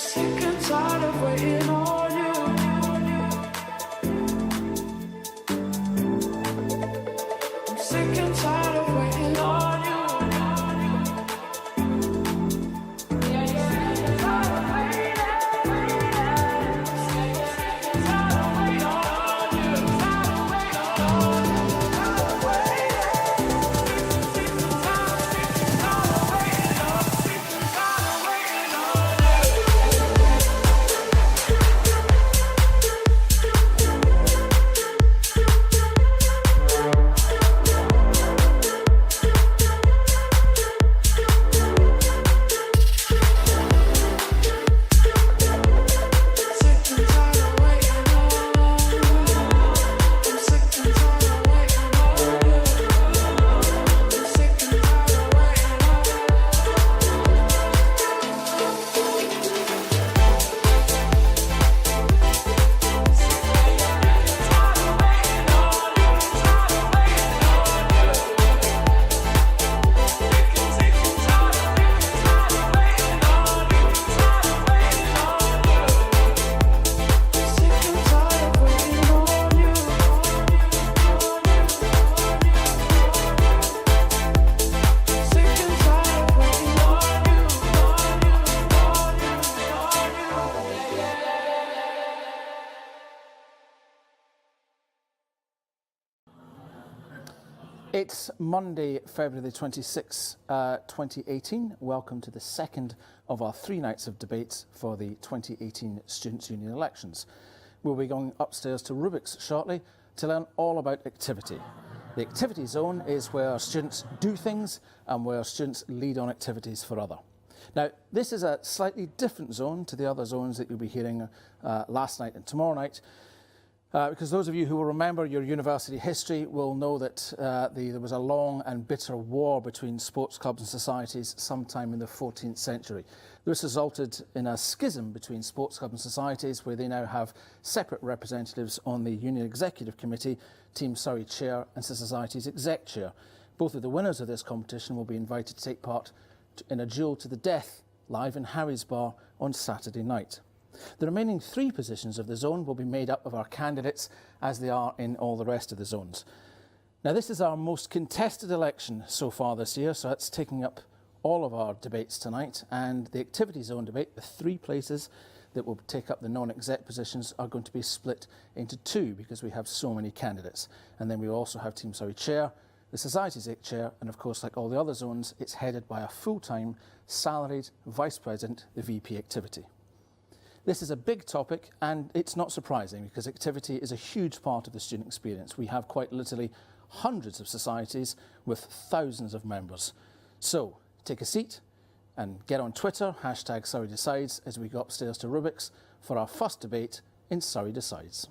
Sick and tired of waiting on you. I'm sick and tired of waiting on you. It's Monday, February the 26th, 2018. Welcome to the second of our 3 nights of debates for the 2018 Students' Union elections. We'll be going upstairs to Rubix shortly to learn all about activity. The activity zone is where students do things and where students lead on activities for other. Now, this is a slightly different zone to the other zones that you'll be hearing last night and tomorrow night. Because those of you who will remember your university history will know that there was a long and bitter war between sports clubs and societies sometime in the 14th century. This resulted in a schism between sports clubs and societies, where they now have separate representatives on the Union Executive Committee, Team Surrey Chair and Society's Exec Chair. Both of the winners of this competition will be invited to take part in a duel to the death live in Harry's Bar on Saturday night. The remaining 3 positions of the zone will be made up of our candidates, as they are in all the rest of the zones. Now, this is our most contested election so far this year, so that's taking up all of our debates tonight. And the activity zone debate, the 3 places that will take up the non-exec positions, are going to be split into 2 because we have so many candidates. And then we also have Team Surrey Chair, the Society's Exec Chair, and of course, like all the other zones, it's headed by a full-time, salaried Vice President, the VP Activity. This is a big topic, and it's not surprising because activity is a huge part of the student experience. We have quite literally hundreds of societies with thousands of members. So take a seat and get on Twitter, #SurreyDecides, as we go upstairs to Rubix for our first debate in Surrey Decides.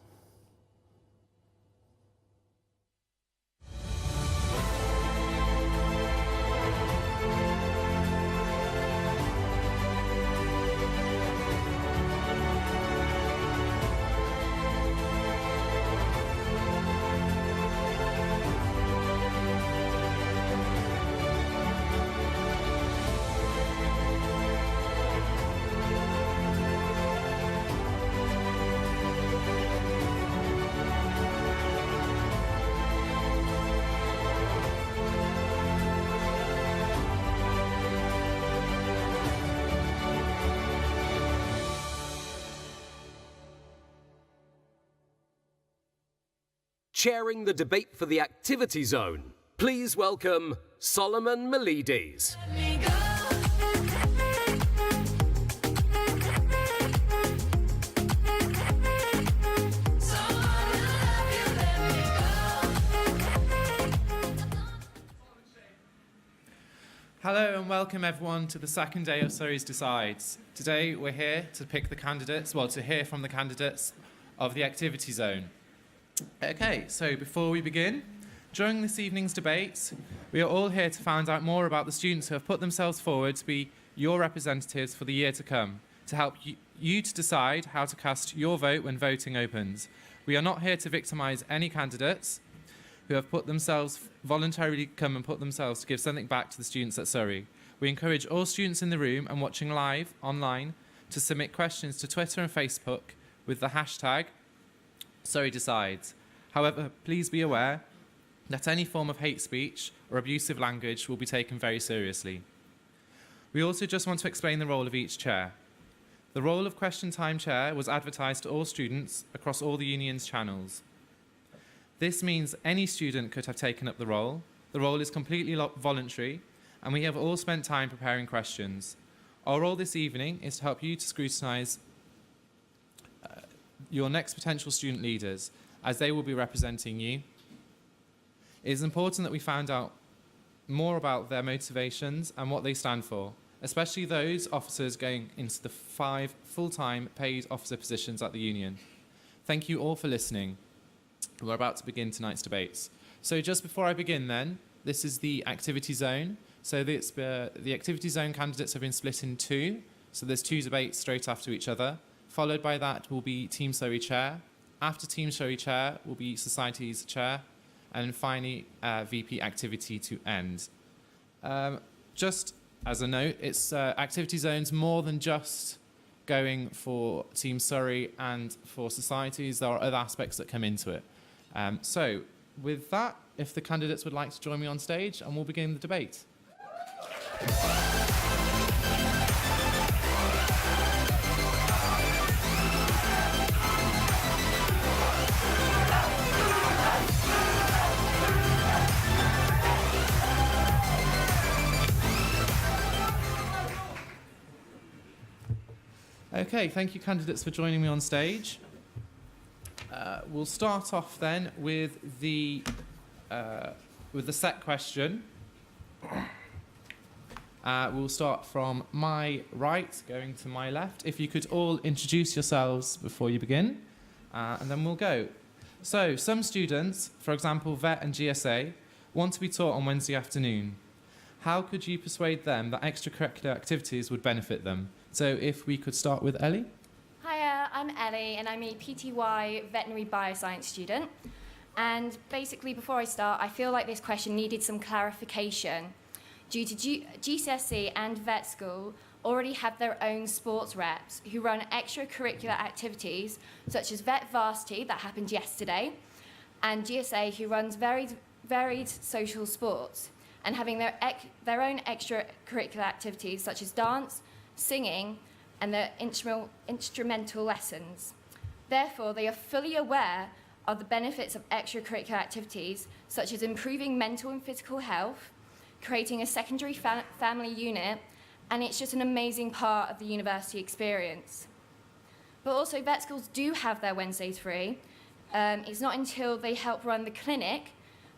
Chairing the debate for the activity zone, please welcome Solomon Milides. Hello and welcome everyone to the second day of Surrey Decides. Today we're here to pick the candidates, to hear from the candidates of the activity zone. Okay, so before we begin, during this evening's debates, we are all here to find out more about the students who have put themselves forward to be your representatives for the year to come, to help you to decide how to cast your vote when voting opens. We are not here to victimise any candidates who have put themselves voluntarily come and put themselves to give something back to the students at Surrey. We encourage all students in the room and watching live online to submit questions to Twitter and Facebook with the hashtag SurreyDecides. However, please be aware that any form of hate speech or abusive language will be taken very seriously. We also just want to explain the role of each chair. The role of Question Time Chair was advertised to all students across all the union's channels. This means any student could have taken up the role. The role is completely voluntary, and we have all spent time preparing questions. Our role this evening is to help you to scrutinise your next potential student leaders, as they will be representing you. It is important that we find out more about their motivations and what they stand for, especially those officers going into the 5 full-time paid officer positions at the union. Thank you all for listening. We're about to begin tonight's debates. So just before I begin then, this is the activity zone. So the activity zone candidates have been split in 2. So there's 2 debates straight after each other. Followed by that will be Team Surrey Chair. After Team Surrey Chair will be Society's Chair. And finally, VP Activity to end. Just as a note, it's activity zones more than just going for Team Surrey and for societies. There are other aspects that come into it. So with that, if the candidates would like to join me on stage, and we'll begin the debate. Okay, thank you, candidates, for joining me on stage. We'll start off then with the set question. We'll start from my right, going to my left. If you could all introduce yourselves before you begin, and then we'll go. So, some students, for example, VET and GSA, want to be taught on Wednesday afternoon. How could you persuade them that extracurricular activities would benefit them? So if we could start with Ellie. Hiya, I'm Ellie and I'm a PTY veterinary bioscience student. And basically before I start, I feel like this question needed some clarification. Due to GCSE and vet school already have their own sports reps who run extracurricular activities such as vet varsity that happened yesterday and GSA who runs varied social sports and having their own extracurricular activities such as dance, singing, and their instrumental lessons. Therefore, they are fully aware of the benefits of extracurricular activities, such as improving mental and physical health, creating a secondary family unit, and it's just an amazing part of the university experience. But also, vet schools do have their Wednesdays free. It's not until they help run the clinic,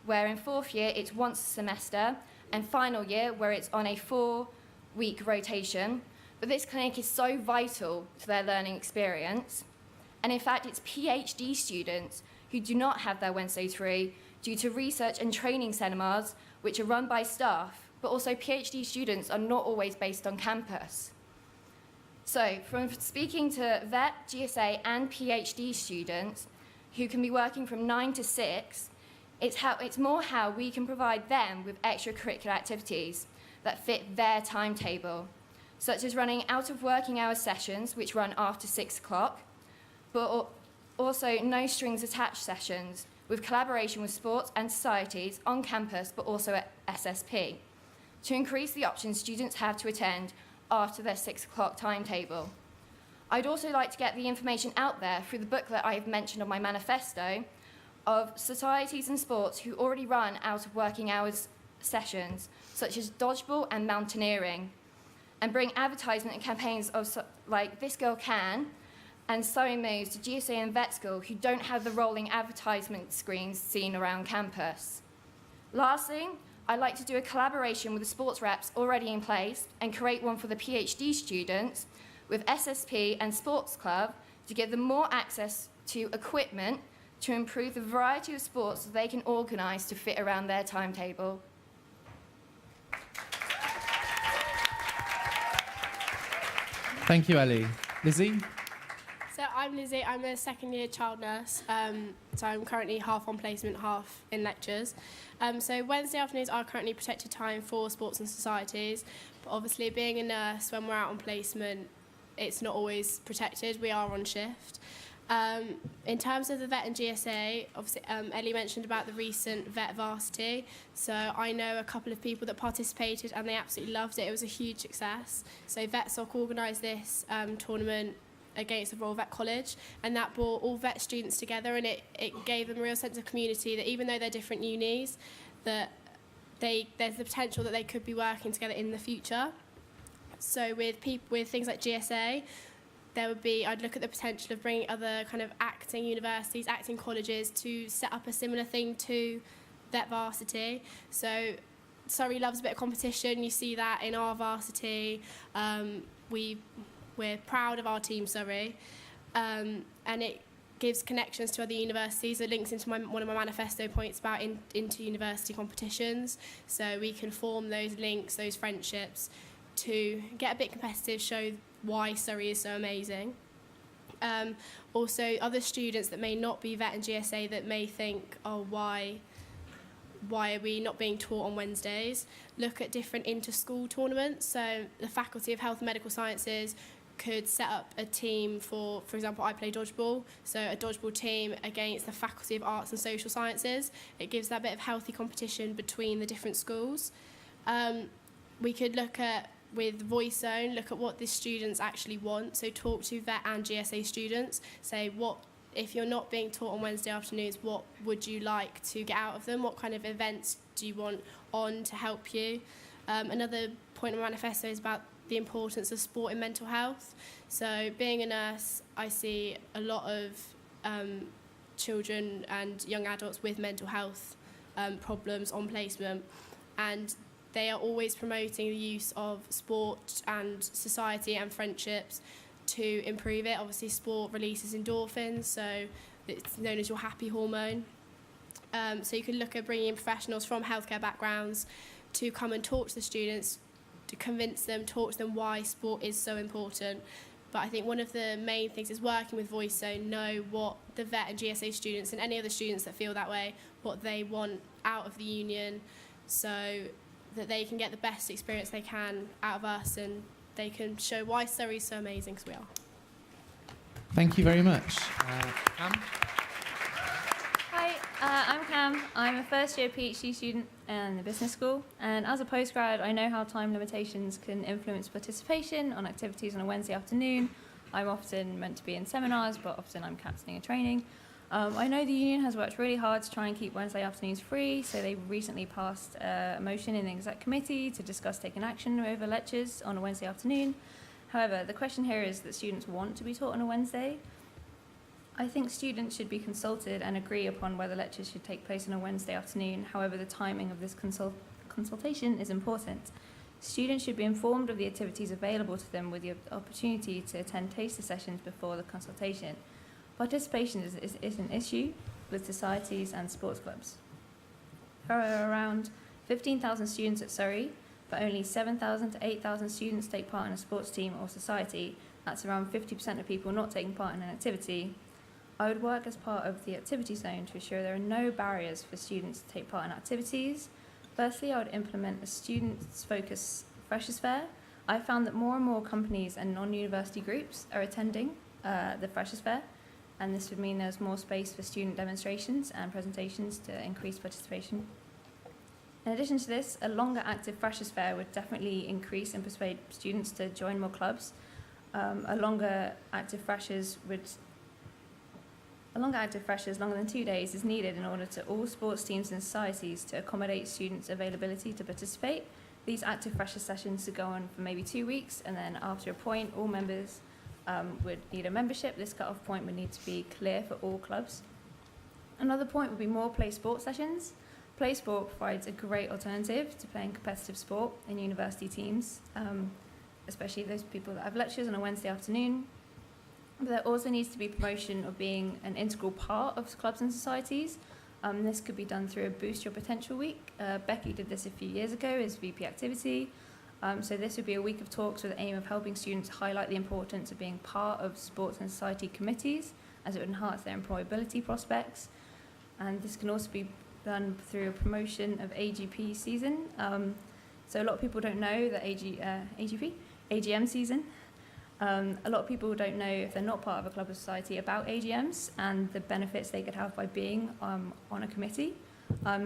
where in 4th year it's once a semester, and final year where it's on a 4-week rotation. But this clinic is so vital to their learning experience. And in fact, it's PhD students who do not have their Wednesdays free due to research and training seminars, which are run by staff, but also PhD students are not always based on campus. So, from speaking to vet, GSA, and PhD students who can be working from 9 to 6, it's more how we can provide them with extracurricular activities that fit their timetable, such as running out of working hours sessions, which run after 6 o'clock, but also no strings attached sessions with collaboration with sports and societies on campus, but also at SSP, to increase the options students have to attend after their 6 o'clock timetable. I'd also like to get the information out there through the booklet I have mentioned on my manifesto of societies and sports who already run out of working hours sessions, such as dodgeball and mountaineering, and bring advertisement and campaigns of like This Girl Can and sewing moves to GSA and vet school who don't have the rolling advertisement screens seen around campus. Lastly, I'd like to do a collaboration with the sports reps already in place and create one for the PhD students with SSP and Sports Club to give them more access to equipment to improve the variety of sports that they can organise to fit around their timetable. Thank you, Ellie. Lizzie? So I'm Lizzie, I'm a second year child nurse, so I'm currently half on placement, half in lectures. So Wednesday afternoons are currently protected time for sports and societies, but obviously being a nurse when we're out on placement, it's not always protected. We are on shift. In terms of the vet and GSA, obviously Ellie mentioned about the recent vet varsity. So I know a couple of people that participated and they absolutely loved it. It was a huge success. So VetSoc organised this tournament against the Royal Vet College, and that brought all vet students together, and it gave them a real sense of community, that even though they're different unis, that there's the potential that they could be working together in the future. So with things like GSA, I'd look at the potential of bringing other kind of acting universities, acting colleges to set up a similar thing to Vet Varsity. So Surrey loves a bit of competition. You see that in our varsity. We're proud of our team, Surrey, and it gives connections to other universities. It links into one of my manifesto points about into university competitions. So we can form those links, those friendships, to get a bit competitive, show why Surrey is so amazing. Also, other students that may not be vet and GSA that may think, oh, why are we not being taught on Wednesdays? Look at different inter-school tournaments. So the Faculty of Health and Medical Sciences could set up a team for example, I play dodgeball, so a dodgeball team against the Faculty of Arts and Social Sciences. It gives that bit of healthy competition between the different schools. We could look at, with Voice Zone, look at what the students actually want. So talk to vet and GSA students. Say, if you're not being taught on Wednesday afternoons, what would you like to get out of them? What kind of events do you want on to help you? Another point of my manifesto is about the importance of sport in mental health. So being a nurse, I see a lot of children and young adults with mental health problems on placement, and they are always promoting the use of sport and society and friendships to improve it. Obviously, sport releases endorphins, so it's known as your happy hormone. So you can look at bringing in professionals from healthcare backgrounds to come and talk to the students, to convince them, talk to them why sport is so important. But I think one of the main things is working with Voice Zone, know what the vet and GSA students and any other students that feel that way, what they want out of the union, so that they can get the best experience they can out of us, and they can show why Surrey is so amazing, because we are. Thank you very much. Cam? Hi, I'm Cam. I'm a first-year PhD student in the business school, and as a postgrad, I know how time limitations can influence participation on activities on a Wednesday afternoon. I'm often meant to be in seminars, but often I'm captaining a training. I know the union has worked really hard to try and keep Wednesday afternoons free, so they recently passed a motion in the exec committee to discuss taking action over lectures on a Wednesday afternoon. However, the question here is that students want to be taught on a Wednesday. I think students should be consulted and agree upon whether lectures should take place on a Wednesday afternoon. However, the timing of this consultation is important. Students should be informed of the activities available to them with the opportunity to attend taster sessions before the consultation. Participation is an issue with societies and sports clubs. There are around 15,000 students at Surrey, but only 7,000 to 8,000 students take part in a sports team or society. That's around 50% of people not taking part in an activity. I would work as part of the activity zone to ensure there are no barriers for students to take part in activities. Firstly, I would implement a students-focused Freshers' Fair. I found that more and more companies and non-university groups are attending the Freshers' Fair, and this would mean there's more space for student demonstrations and presentations to increase participation. In addition to this, a longer active Freshers' Fair would definitely increase and persuade students to join more clubs. A longer active Freshers, longer than 2 days, is needed in order to all sports teams and societies to accommodate students' availability to participate. These active Freshers sessions would go on for maybe 2 weeks, and then after a point, all members would need a membership. This cut-off point would need to be clear for all clubs. Another point would be more play sport sessions. Play sport provides a great alternative to playing competitive sport in university teams, especially those people that have lectures on a Wednesday afternoon. But there also needs to be promotion of being an integral part of clubs and societies. This could be done through a Boost Your Potential Week. Becky did this a few years ago as VP Activity. So this would be a week of talks with the aim of helping students highlight the importance of being part of sports and society committees, as it would enhance their employability prospects. And this can also be done through a promotion of AGP season. So a lot of people don't know that AGM season A lot of people don't know, if they're not part of a club or society, about AGMs and the benefits they could have by being on a committee.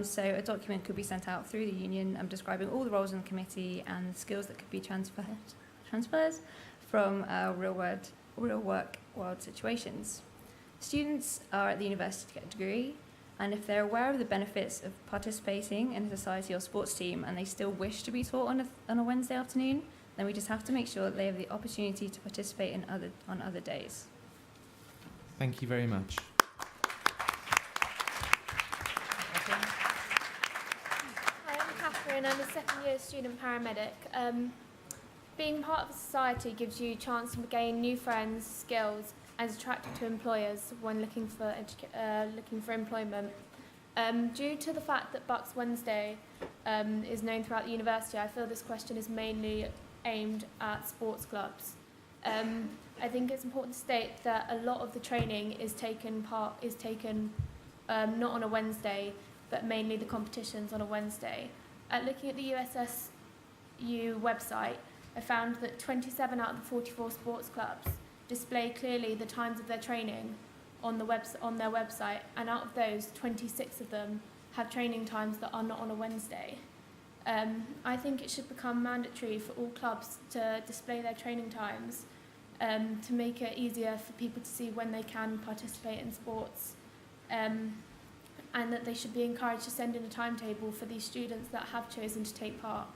So a document could be sent out through the union describing all the roles in the committee and the skills that could be transfers from real world situations. Students are at the university to get a degree, and if they're aware of the benefits of participating in a society or sports team and they still wish to be taught on a Wednesday afternoon, then we just have to make sure that they have the opportunity to participate on other days. Thank you very much. Hi, I'm Catherine. I'm a second-year student paramedic. Being part of a society gives you a chance to gain new friends, skills, and is attractive to employers when looking for employment. Due to the fact that Bucks Wednesday is known throughout the university, I feel this question is mainly aimed at sports clubs. I think it's important to state that a lot of the training is taken not on a Wednesday, but mainly the competitions on a Wednesday. Looking at the USSU website, I found that 27 out of the 44 sports clubs display clearly the times of their training on their website, and out of those, 26 of them have training times that are not on a Wednesday. I think it should become mandatory for all clubs to display their training times to make it easier for people to see when they can participate in sports, and that they should be encouraged to send in a timetable for these students that have chosen to take part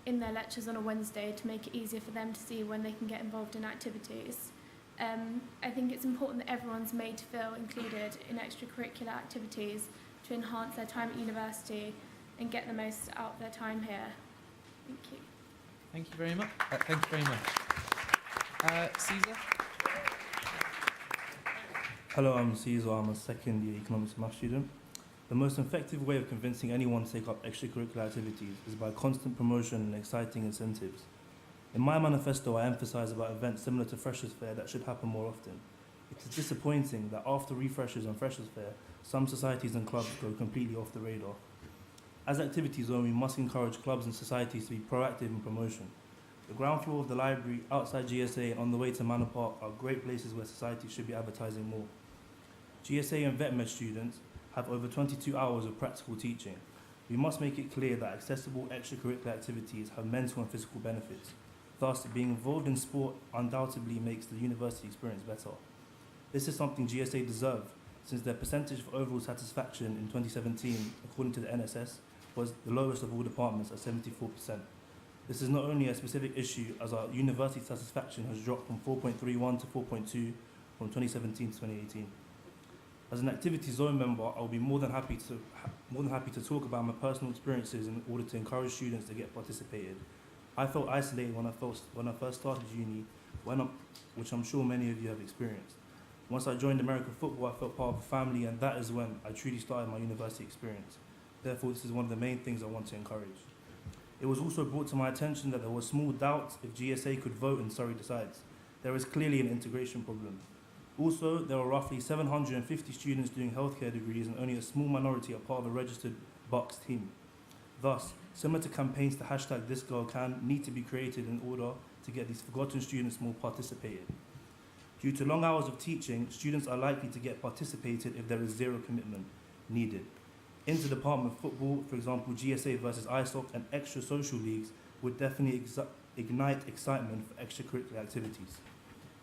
in their lectures on a Wednesday to make it easier for them to see when they can get involved in activities. I think it's important that everyone's made to feel included in extracurricular activities to enhance their time at university and get the most out of their time here. Thank you. Thank you very much. Thank you very much. Caesar? Hello, I'm Caesar. I'm a second year economics and maths student. The most effective way of convincing anyone to take up extracurricular activities is by constant promotion and exciting incentives. In my manifesto, I emphasise about events similar to Freshers' Fair that should happen more often. It is disappointing that after refreshers and Freshers' Fair, some societies and clubs go completely off the radar. As activity zone, we must encourage clubs and societies to be proactive in promotion. The ground floor of the library, outside GSA and on the way to Manor Park are great places where society should be advertising more. GSA and VetMed students have over 22 hours of practical teaching. We must make it clear that accessible extracurricular activities have mental and physical benefits. Thus, being involved in sport undoubtedly makes the university experience better. This is something GSA deserve, since their percentage of overall satisfaction in 2017, according to the NSS, was the lowest of all departments at 74%. This is not only a specific issue, as our university satisfaction has dropped from 4.31 to 4.2 from 2017 to 2018. As an activity zone member, I will be more than happy to talk about my personal experiences in order to encourage students to get participated. I felt isolated when I first started uni, which I'm sure many of you have experienced. Once I joined American football, I felt part of a family, and that is when I truly started my university experience. Therefore, this is one of the main things I want to encourage. It was also brought to my attention that there was small doubt if GSA could vote in Surrey Decides. There is clearly an integration problem. Also, there are roughly 750 students doing healthcare degrees, and only a small minority are part of a registered Bucks team. Thus, similar to campaigns to hashtag This Girl Can need to be created in order to get these forgotten students more participated. Due to long hours of teaching, students are likely to get participated if there is zero commitment needed. Inter-department football, for example GSA versus ISOC and extra social leagues, would definitely ignite excitement for extracurricular activities.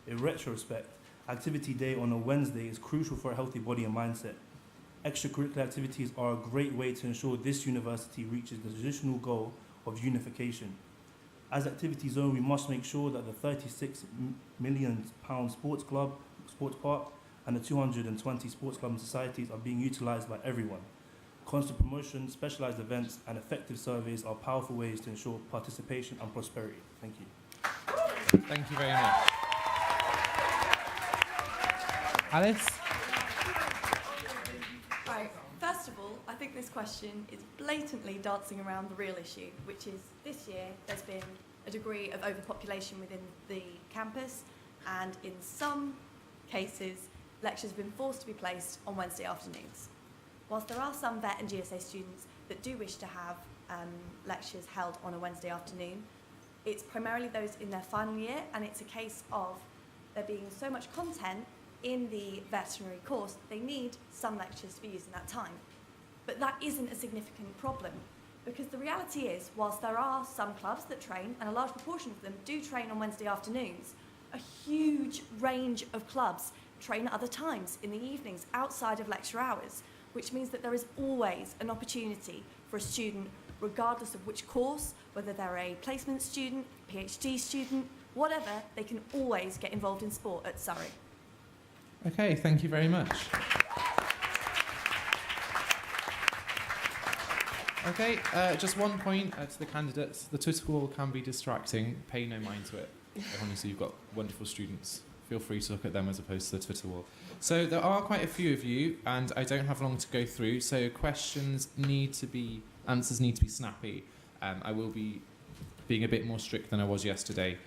In retrospect, Activity Day on a Wednesday is crucial for a healthy body and mindset. Extracurricular activities are a great way to ensure this university reaches the traditional goal of unification. As Activity Zone, we must make sure that the £36 million sports club, sports park, and the 220 sports club and societies are being utilised by everyone. Constant promotion, specialised events, and effective surveys are powerful ways to ensure participation and prosperity. Thank you. Thank you very much. Alice? Right. First of all, I think this question is blatantly dancing around the real issue, which is this year there's been a degree of overpopulation within the campus, and in some cases, lectures have been forced to be placed on Wednesday afternoons. Whilst there are some VET and GSA students that do wish to have lectures held on a Wednesday afternoon, It's primarily those in their final year, and it's a case of there being so much content in the veterinary course, they need some lectures to be used in that time. But that isn't a significant problem, because the reality is, whilst there are some clubs that train, and a large proportion of them do train on Wednesday afternoons, a huge range of clubs train at other times in the evenings outside of lecture hours, which means that there is always an opportunity for a student, regardless of which course, whether they're a placement student, PhD student, whatever, they can always get involved in sport at Surrey. Okay, thank you very much. Okay, just one point to the candidates. The Twitter wall can be distracting. Pay no mind to it. Honestly, you've got wonderful students. Feel free to look at them as opposed to the Twitter wall. So there are quite a few of you, and I don't have long to go through, so answers need to be snappy. I will be being a bit more strict than I was yesterday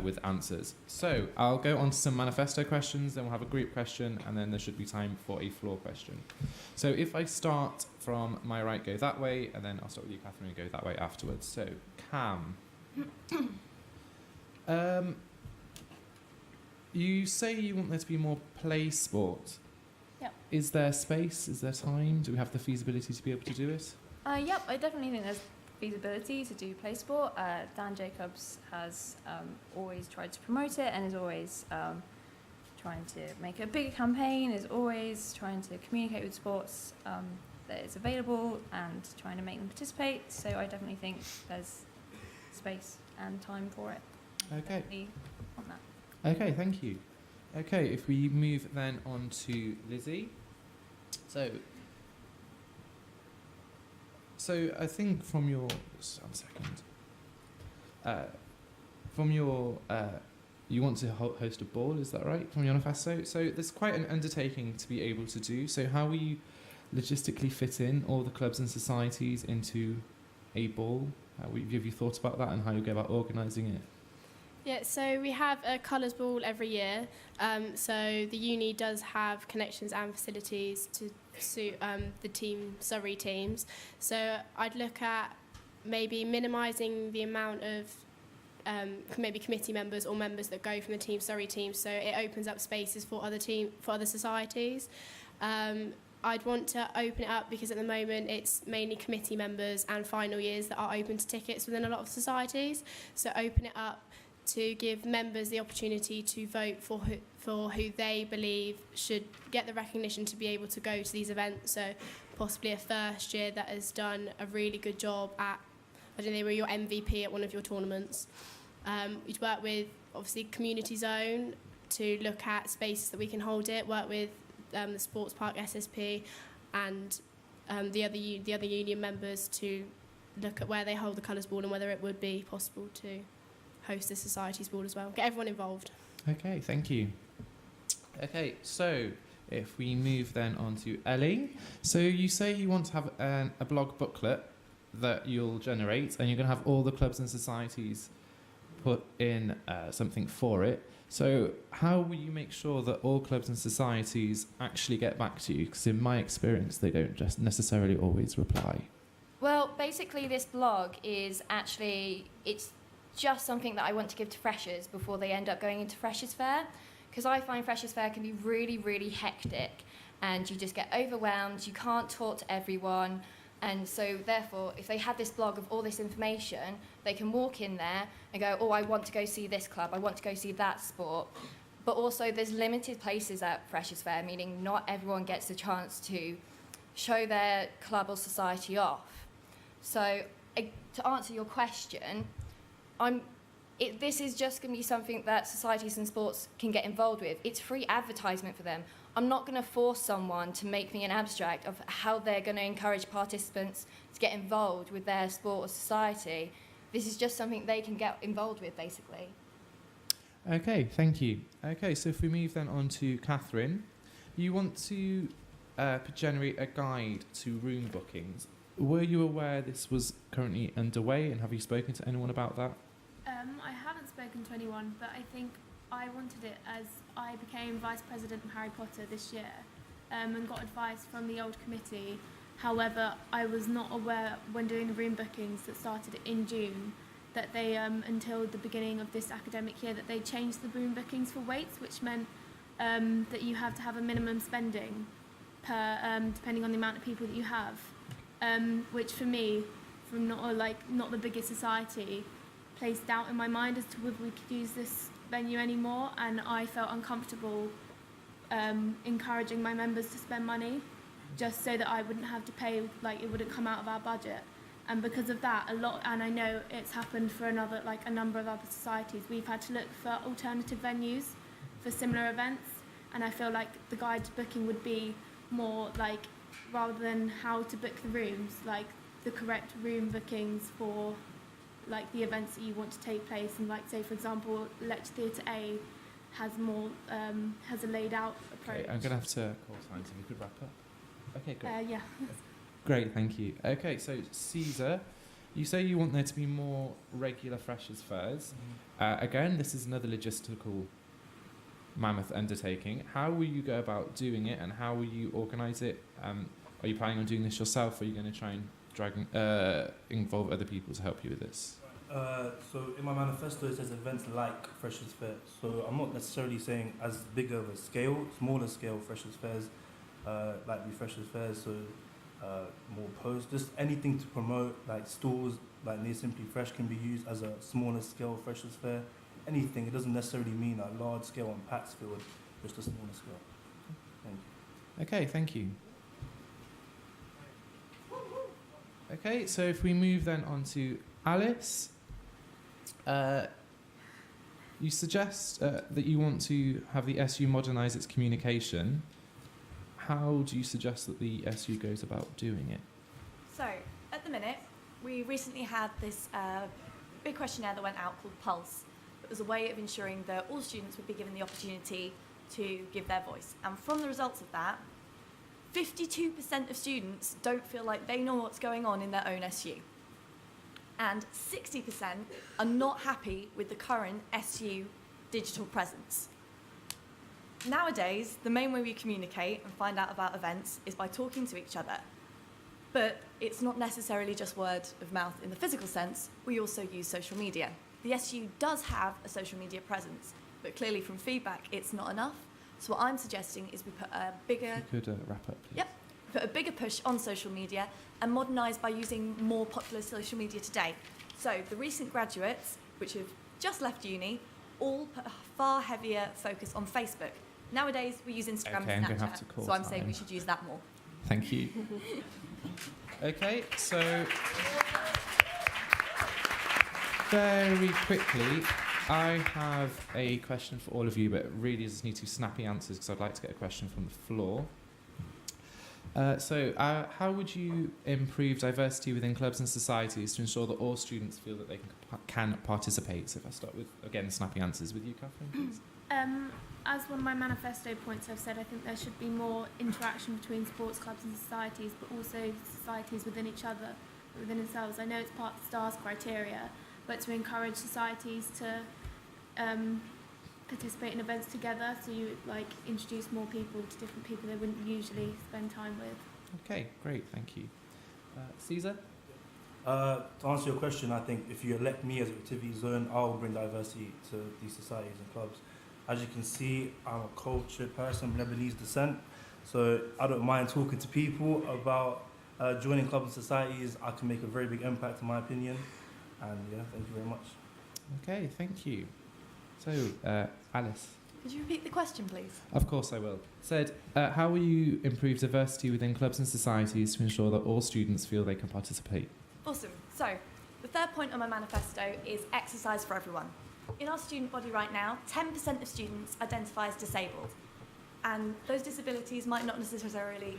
with answers. So I'll go on to some manifesto questions, then we'll have a group question, and then there should be time for a floor question. So if I start from my right, go that way, and then I'll start with you, Catherine, and go that way afterwards. So, Cam. You say you want there to be more play sport. Yep. Is there space? Is there time? Do we have the feasibility to be able to do it? Yep, I definitely think there's feasibility to do play sport. Dan Jacobs has always tried to promote it and is always trying to make a bigger campaign, is always trying to communicate with sports that it's available and trying to make them participate. So I definitely think there's space and time for it. Okay. Definitely on that. Okay, thank you. Okay, if we move then on to Lizzie. So I think from your you want to host a ball, is that right? From your manifesto. So there's quite an undertaking to be able to do. So how will you logistically fit in all the clubs and societies into a ball? Have you thought about that and how you go about organising it? Yeah, so we have a colours ball every year. So the uni does have connections and facilities to suit the Surrey teams. So I'd look at maybe minimising the amount of maybe committee members or members that go from the Team Surrey team, so it opens up spaces for other societies. I'd want to open it up because at the moment it's mainly committee members and final years that are open to tickets within a lot of societies. So open it up to give members the opportunity to vote for who they believe should get the recognition to be able to go to these events. So possibly a first year that has done a really good job at, I don't know, they were your MVP at one of your tournaments. We'd work with, obviously, Community Zone to look at spaces that we can hold it, work with the Sports Park SSP and the other union members to look at where they hold the colours ball and whether it would be possible to host the society's ball as well. Get everyone involved. Okay, thank you. Okay, so if we move then on to Ellie. So you say you want to have a blog booklet that you'll generate and you're going to have all the clubs and societies put in something for it. So how will you make sure that all clubs and societies actually get back to you? Because in my experience, they don't just necessarily always reply. Well, basically this blog is actually, it's just something that I want to give to freshers before they end up going into Freshers' Fair, because I find Freshers' Fair can be really, really hectic and you just get overwhelmed, you can't talk to everyone, and so therefore if they have this blog of all this information, they can walk in there and go, oh, I want to go see this club, I want to go see that sport. But also there's limited places at Freshers' Fair, meaning not everyone gets the chance to show their club or society off. So to answer your question, this is just going to be something that societies and sports can get involved with. It's free advertisement for them. I'm not going to force someone to make me an abstract of how they're going to encourage participants to get involved with their sport or society. This is just something they can get involved with, basically. Okay, thank you. Okay, so if we move then on to Catherine, you want to generate a guide to room bookings. Were you aware this was currently underway, and have you spoken to anyone about that? I haven't spoken to anyone, but I think I wanted it as I became Vice President of Harry Potter this year and got advice from the old committee. However, I was not aware when doing the room bookings that started in June that they, until the beginning of this academic year, that they changed the room bookings for weights, which meant that you have to have a minimum spending per, depending on the amount of people that you have, which for me, from not the biggest society, placed doubt in my mind as to whether we could use this venue anymore, and I felt uncomfortable encouraging my members to spend money just so that I wouldn't have to pay, like it wouldn't come out of our budget. And because of that, and I know it's happened for a number of other societies, we've had to look for alternative venues for similar events, and I feel like the guide to booking would be more like, rather than how to book the rooms, like the correct room bookings for like the events that you want to take place. And like, say for example, Lecture Theatre A has more has a laid out approach. Okay, I'm gonna have to call time, so we could wrap up. Okay, great. Yeah. Great, thank you. Okay, so Caesar, you say you want there to be more regular freshers fairs. Again, this is another logistical mammoth undertaking. How will you go about doing it, and how will you organise it? Are you planning on doing this yourself, or are you going to try and involve other people to help you with this? So in my manifesto it says events like Freshers' Fair. So I'm not necessarily saying as big of a scale, smaller scale Freshers' Fairs, like the Freshers' Fairs, so more posts, just anything to promote, like stalls like near Simply Fresh can be used as a smaller scale Freshers' Fair. Anything, it doesn't necessarily mean a large scale on Patsfield, just a smaller scale. Thank you. Okay, thank you. Okay, so if we move then on to Alice, you suggest that you want to have the SU modernise its communication. How do you suggest that the SU goes about doing it? So, at the minute, we recently had this big questionnaire that went out called Pulse. It was a way of ensuring that all students would be given the opportunity to give their voice. And from the results of that, 52% of students don't feel like they know what's going on in their own SU. And 60% are not happy with the current SU digital presence. Nowadays, the main way we communicate and find out about events is by talking to each other. But it's not necessarily just word of mouth in the physical sense, we also use social media. The SU does have a social media presence, but clearly from feedback, it's not enough. So what I'm suggesting is we put a bigger... If you could wrap up, please. Yep. Put a bigger push on social media and modernise by using more popular social media today. So the recent graduates, which have just left uni, all put a far heavier focus on Facebook. Nowadays, we use Instagram Okay, and I'm gonna have Snapchat, to call so I'm saying time. we should use that more. Thank you. Okay, so very quickly, I have a question for all of you, but really just need 2 snappy answers because I'd like to get a question from the floor. How would you improve diversity within clubs and societies to ensure that all students feel that they can participate? So if I start with, again, snappy answers with you, Catherine, please. As one of my manifesto points I've said, I think there should be more interaction between sports clubs and societies, but also societies within each other, within themselves. I know it's part of the STARS criteria, but to encourage societies to participate in events together, so you introduce more people to different people they wouldn't usually spend time with. Okay, great, thank you. Caesar? To answer your question, I think if you elect me as an activity zone, I'll bring diversity to these societies and clubs. As you can see, I'm a cultured person, Lebanese descent, so I don't mind talking to people about joining clubs and societies. I can make a very big impact, in my opinion. And yeah, thank you very much. Okay, thank you. So, Alice. Could you repeat the question, please? Of course I will. Said, how will you improve diversity within clubs and societies to ensure that all students feel they can participate? Awesome. So, the third point on my manifesto is exercise for everyone. In our student body right now, 10% of students identify as disabled. And those disabilities might not necessarily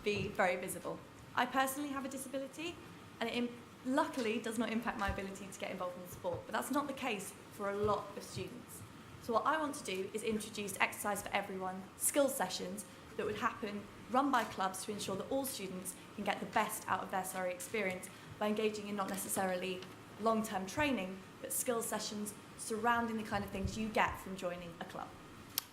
be very visible. I personally have a disability, and it luckily does not impact my ability to get involved in sport, but that's not the case for a lot of students. So what I want to do is introduce exercise for everyone, skills sessions that would happen, run by clubs to ensure that all students can get the best out of their Surrey experience by engaging in not necessarily long-term training, but skills sessions surrounding the kind of things you get from joining a club.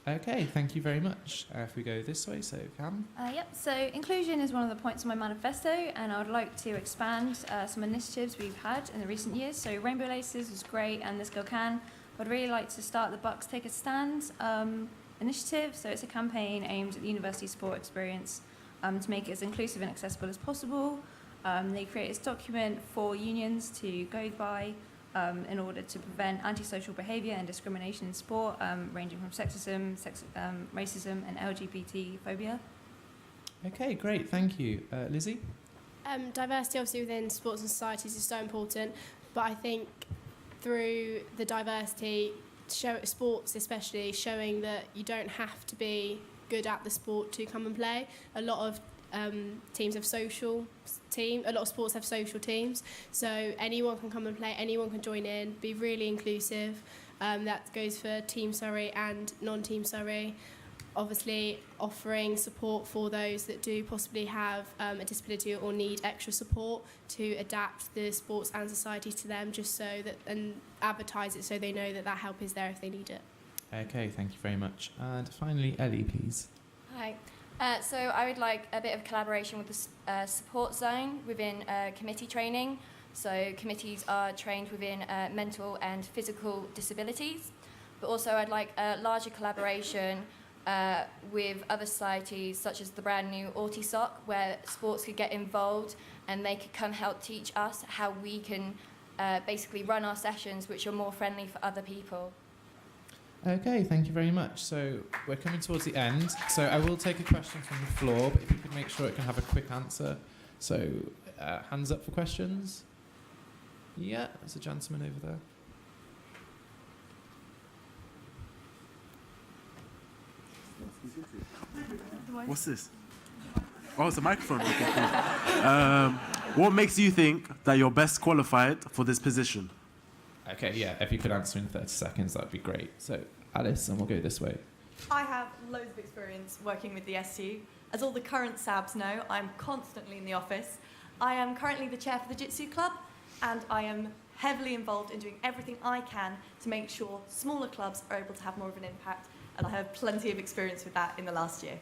Okay, thank you very much. If we go this way, so Cam. Yep, so inclusion is one of the points of my manifesto, and I would like to expand some initiatives we've had in the recent years. So Rainbow Laces was great, and This Girl Can. I'd really like to start the Bucks Take a Stand initiative. So it's a campaign aimed at the university sport experience to make it as inclusive and accessible as possible. They create this document for unions to go by in order to prevent antisocial behaviour and discrimination in sport, ranging from sexism, racism and LGBT phobia. Okay, great, thank you. Lizzie? Diversity obviously within sports and societies is so important, but I think through the diversity, sports especially, showing that you don't have to be good at the sport to come and play. A lot of teams have a lot of sports have social teams, so anyone can come and play, anyone can join in, be really inclusive. That goes for Team Surrey and non-Team Surrey. Obviously offering support for those that do possibly have a disability or need extra support, to adapt the sports and society to them, just so that, and advertise it so they know that that help is there if they need it. Okay, thank you very much. And finally, Ellie, please. Hi. So I would like a bit of collaboration with the support zone within committee training. So committees are trained within mental and physical disabilities, but also I'd like a larger collaboration with other societies such as the brand new AutisOC, where sports could get involved and they could come help teach us how we can basically run our sessions which are more friendly for other people. Okay, thank you very much. So we're coming towards the end. So I will take a question from the floor, but if you could make sure it can have a quick answer. So hands up for questions. Yeah, there's a gentleman over there. What's this? Oh, it's a microphone. Okay, cool. What makes you think that you're best qualified for this position? Okay, yeah, if you could answer in 30 seconds, that would be great. So, Alice, and we'll go this way. I have loads of experience working with the SU. As all the current SABs know, I'm constantly in the office. I am currently the chair for the Jitsu Club, and I am heavily involved in doing everything I can to make sure smaller clubs are able to have more of an impact, and I have plenty of experience with that in the last year.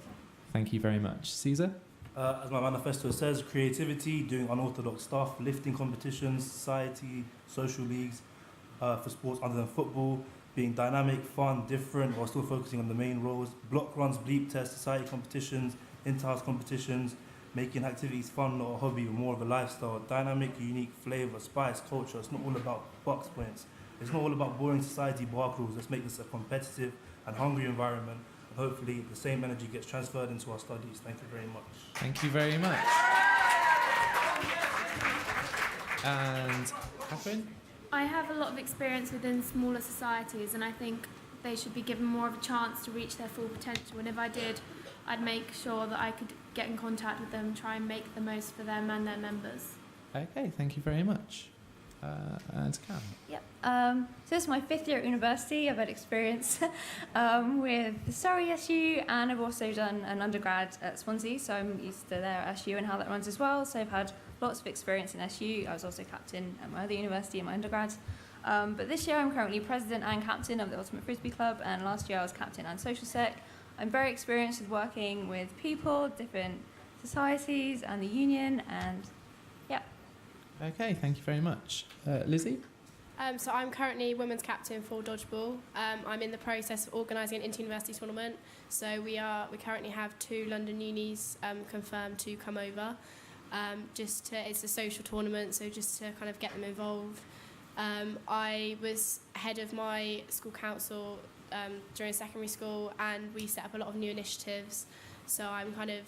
Thank you very much. Caesar? As my manifesto says, creativity, doing unorthodox stuff, lifting competitions, society, social leagues, for sports other than football, being dynamic, fun, different, while still focusing on the main roles, block runs, bleep tests, society competitions, inter-house competitions, making activities fun, not a hobby, but more of a lifestyle, dynamic, unique flavour, spice, culture. It's not all about box points. It's not all about boring society bar crawls. Let's make this a competitive and hungry environment, and hopefully the same energy gets transferred into our studies. Thank you very much. Thank you very much. And Catherine? I have a lot of experience within smaller societies, and I think they should be given more of a chance to reach their full potential. And if I did, I'd make sure that I could get in contact with them, try and make the most for them and their members. Okay, thank you very much. And Cam? Yep. So this is my 5th year at university. I've had experience with the Surrey SU, and I've also done an undergrad at Swansea, so I'm used to their SU and how that runs as well. So I've had lots of experience in SU. I was also captain at my other university in my undergrad. But this year I'm currently president and captain of the Ultimate Frisbee Club, and last year I was captain and social sec. I'm very experienced with working with people, different societies and the union, and yeah. Okay, thank you very much. Lizzie? So I'm currently women's captain for dodgeball. I'm in the process of organising an inter-university tournament. So we currently have 2 London unis confirmed to come over. It's a social tournament, so just to kind of get them involved. I was head of my school council during secondary school, and we set up a lot of new initiatives. So I'm kind of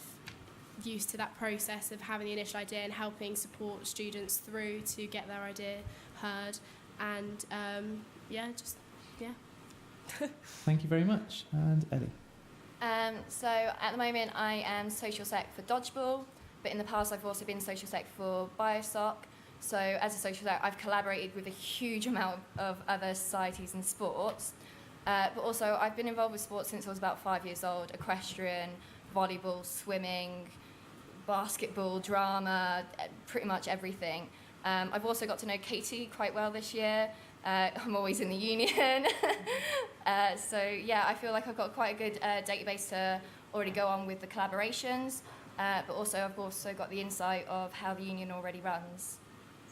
used to that process of having the initial idea and helping support students through to get their idea heard. And Thank you very much. And Ellie? So at the moment I am social sec for dodgeball, but in the past I've also been social sec for biosoc. So as a social sec, I've collaborated with a huge amount of other societies and sports. But also I've been involved with sports since I was about 5 years old: equestrian, volleyball, swimming, basketball, drama, pretty much everything. I've also got to know Katie quite well this year, I'm always in the union. So yeah, I feel like I've got quite a good database to already go on with the collaborations, but also I've also got the insight of how the union already runs.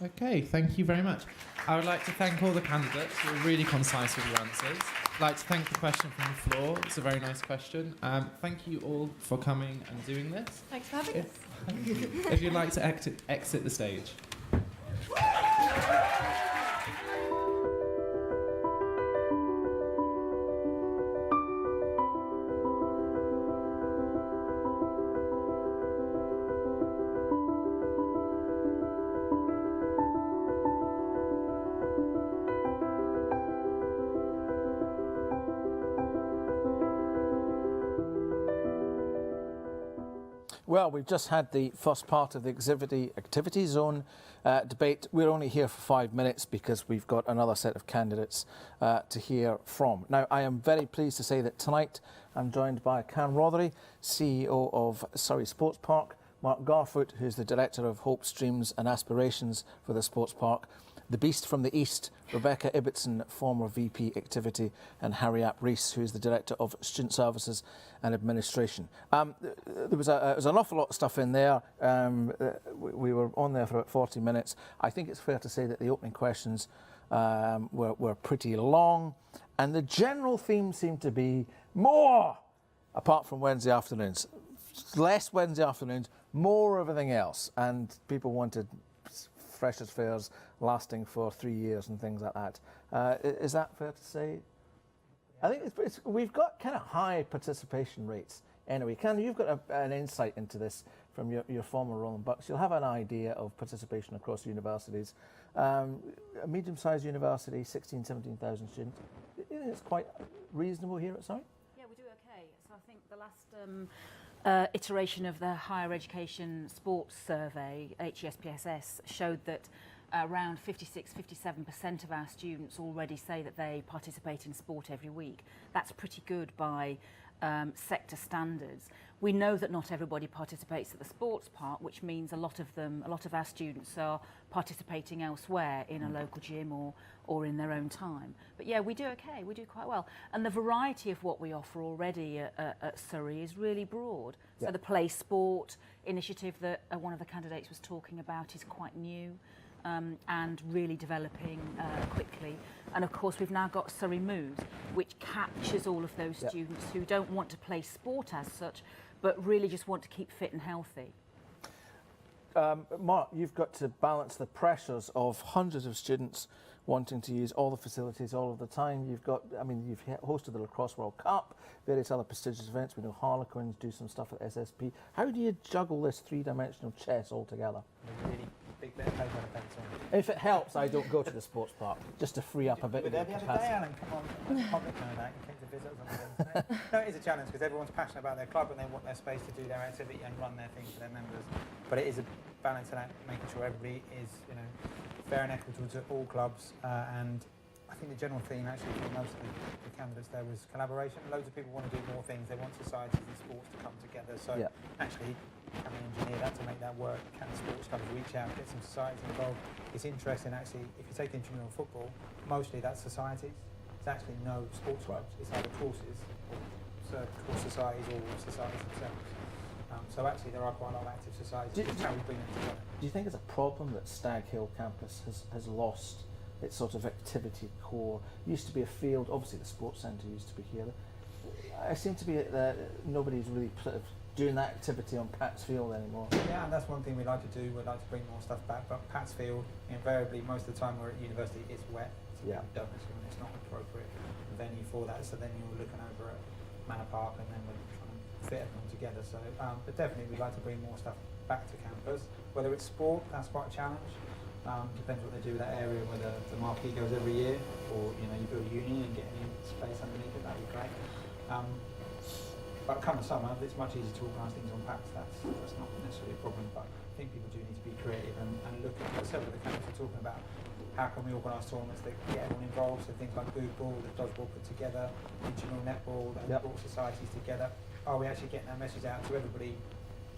Okay, thank you very much. I would like to thank all the candidates who were really concise with your answers. I'd like to thank the question from the floor. It's a very nice question. Thank you all for coming and doing this. Thanks for having us. If you'd like to exit the stage. Well, we've just had the first part of the activity zone debate. We're only here for 5 minutes because we've got another set of candidates to hear from. Now, I am very pleased to say that tonight I'm joined by Cam Rothery, CEO of Surrey Sports Park, Mark Garfoot, who's the Director of Hopes, Dreams and Aspirations for the Sports Park, the Beast from the East, Rebecca Ibbotson, former VP Activity, and Harry Ap Rees, who's the Director of Student Services and Administration. There was an awful lot of stuff in there. We were on there for about 40 minutes. I think it's fair to say that the opening questions were pretty long, and the general theme seemed to be more, apart from Wednesday afternoons. Less Wednesday afternoons, more everything else, and people wanted freshers' fairs lasting for 3 years and things like that. Is that fair to say? I think we've got kind of high participation rates. Anyway, Ken, you've got an insight into this from your former role in Bucks. You'll have an idea of participation across universities. A medium-sized university, 16,000, 17,000 students. It's quite reasonable here at Surrey? Yeah, we do okay. So I think the last iteration of the Higher Education Sports Survey, HESPSS, showed that around 56-57% of our students already say that they participate in sport every week. That's pretty good by sector standards. We know that not everybody participates at the sports park, which means a lot of our students are participating elsewhere in a local gym or in their own time. But yeah, we do okay, we do quite well. And the variety of what we offer already at Surrey is really broad. So the Play Sport initiative that one of the candidates was talking about is quite new. And really developing quickly. And of course we've now got Surrey Moves, which captures all of those students who don't want to play sport as such, but really just want to keep fit and healthy. Mark, you've got to balance the pressures of hundreds of students wanting to use all the facilities all of the time. You've hosted the Lacrosse World Cup, various other prestigious events. We know Harlequins do some stuff at SSP. How do you juggle this three-dimensional chess all together? Really big bit of paper and a pencil. If it helps, I don't go to the sports park, just to free up a bit of capacity. capacity. Day, Alan, come on, public know that, you came to visit us on Wednesday. No, it is a challenge because everyone's passionate about their club and they want their space to do their activity and run their thing for their members. But it is a balance of that, making sure everybody is, fair and equitable to all clubs. And I think the general theme actually for most of the candidates there was collaboration. Loads of people want to do more things. They want societies and sports to come together. So actually, can we engineer that to make that work? Can the sports clubs reach out, get some societies involved? It's interesting actually, if you take intramural football, mostly that's societies. There's actually no sports clubs. It's either courses or course societies or societies themselves. So actually there are quite a lot of active societies. It's how we bring them together. Do you think it's a problem that Stag Hill campus has lost its sort of activity core? It used to be a field, obviously the sports centre used to be here. I seem to be that nobody's really sort of doing that activity on Pat's Field anymore. Yeah, and that's one thing we'd like to do. We'd like to bring more stuff back, but Pat's Field, invariably, most of the time we're at university, it's wet. So we don't assume it's not an appropriate venue for that. So then you're looking over at Manor Park and then we're trying to fit everyone together. So, but definitely we'd like to bring more stuff back to campus. Whether it's sport, that's quite a challenge. Depends what they do with that area, whether the marquee goes every year or you build a uni and get any space underneath it, that'd be great. But come the summer, it's much easier to organise things on packs. That's not necessarily a problem, but I think people do need to be creative and look at several of the candidates are talking about how can we organise tournaments that get everyone involved, so things like Boogball, the Dodgeball put together, regional netball, that brought societies together. Are we actually getting that message out to everybody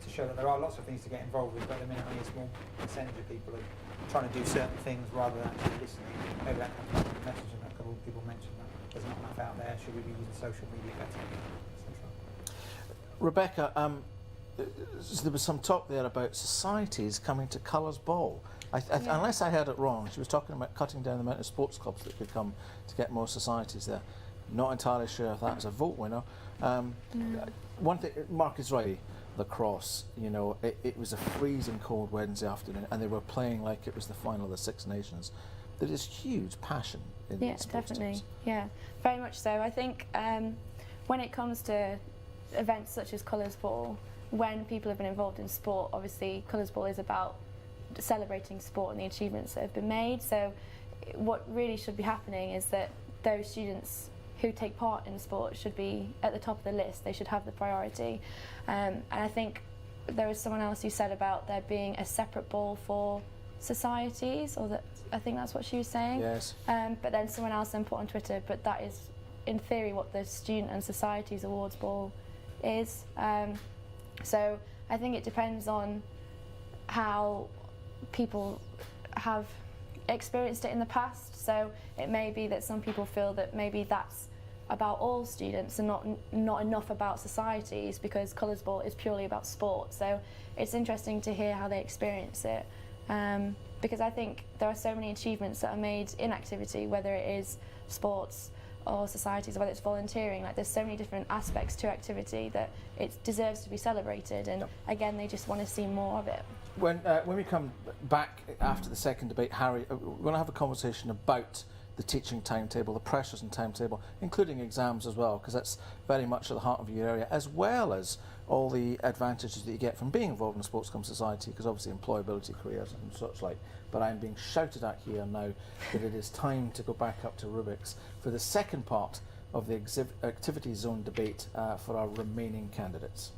to show that there are lots of things to get involved with, but at the minute only a small percentage of people are trying to do certain things rather than actually listening? Maybe that comes from messaging. A couple of people mentioned that there's not enough out there. Should we be using social media better, etc.? Rebecca, so there was some talk there about societies coming to Colours Ball. Unless I heard it wrong, she was talking about cutting down the amount of sports clubs that could come to get more societies there. Not entirely sure if that's a vote winner. One thing, Mark is right. Lacrosse, you know, it was a freezing cold Wednesday afternoon, and they were playing like it was the final of the Six Nations. There is huge passion in sports definitely. teams. Yeah, very much so. I think when it comes to events such as Colours Ball, when people have been involved in sport, obviously Colours Ball is about celebrating sport and the achievements that have been made. So what really should be happening is that those students who take part in sport should be at the top of the list. They should have the priority. And I think there was someone else who said about there being a separate ball for societies, or that I think that's what she was saying. Yes. But then someone else then put on Twitter, but that is in theory what the Student and Societies Awards Ball is. So I think it depends on how people have experienced it in the past. So it may be that some people feel that maybe that's about all students and not enough about societies, because Colours Ball is purely about sport. So it's interesting to hear how they experience it, because I think there are so many achievements that are made in activity, whether it is sports or societies, or whether it's volunteering. Like, there's so many different aspects to activity that it deserves to be celebrated, and again, they just want to see more of it. When we come back after the second debate, Harry, we're going to have a conversation about the teaching timetable, the pressures and timetable, including exams as well, because that's very much at the heart of your area, as well as all the advantages that you get from being involved in a sports cum society, because obviously employability, careers and such like. But I'm being shouted at here now that it is time to go back up to Rubix for the second part of the activity zone debate for our remaining candidates.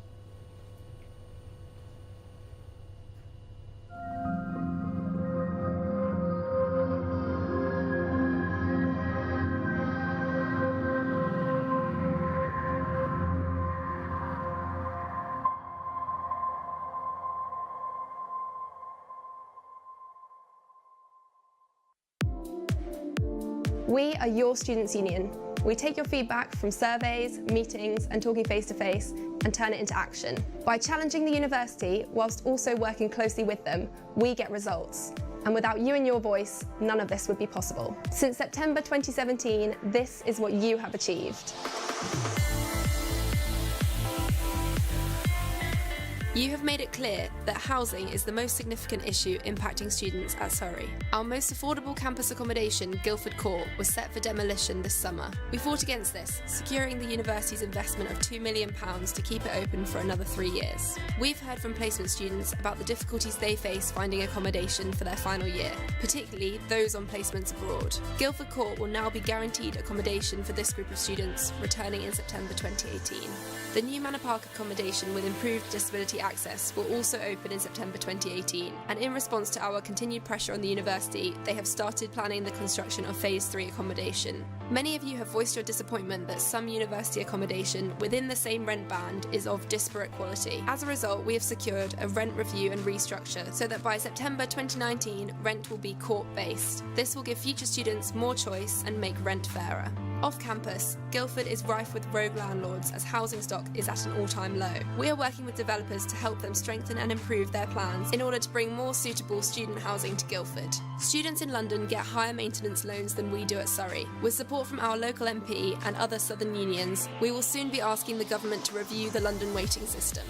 We are your Students' Union. We take your feedback from surveys, meetings and talking face-to-face and turn it into action. By challenging the university whilst also working closely with them, we get results. And without you and your voice, none of this would be possible. Since September 2017, this is what you have achieved. You have made it clear that housing is the most significant issue impacting students at Surrey. Our most affordable campus accommodation, Guildford Court, was set for demolition this summer. We fought against this, securing the university's investment of £2 million to keep it open for another 3 years. We've heard from placement students about the difficulties they face finding accommodation for their final year, particularly those on placements abroad. Guildford Court will now be guaranteed accommodation for this group of students, returning in September 2018. The new Manor Park accommodation with improved disability access will also open in September 2018, and in response to our continued pressure on the university, they have started planning the construction of Phase 3 accommodation. Many of you have voiced your disappointment that some university accommodation within the same rent band is of disparate quality. As a result, we have secured a rent review and restructure so that by September 2019, rent will be court-based. This will give future students more choice and make rent fairer. Off campus, Guildford is rife with rogue landlords as housing stock is at an all-time low. We are working with developers to help them strengthen and improve their plans in order to bring more suitable student housing to Guildford. Students in London get higher maintenance loans than we do at Surrey. With support from our local MP and other southern unions, we will soon be asking the government to review the London waiting system.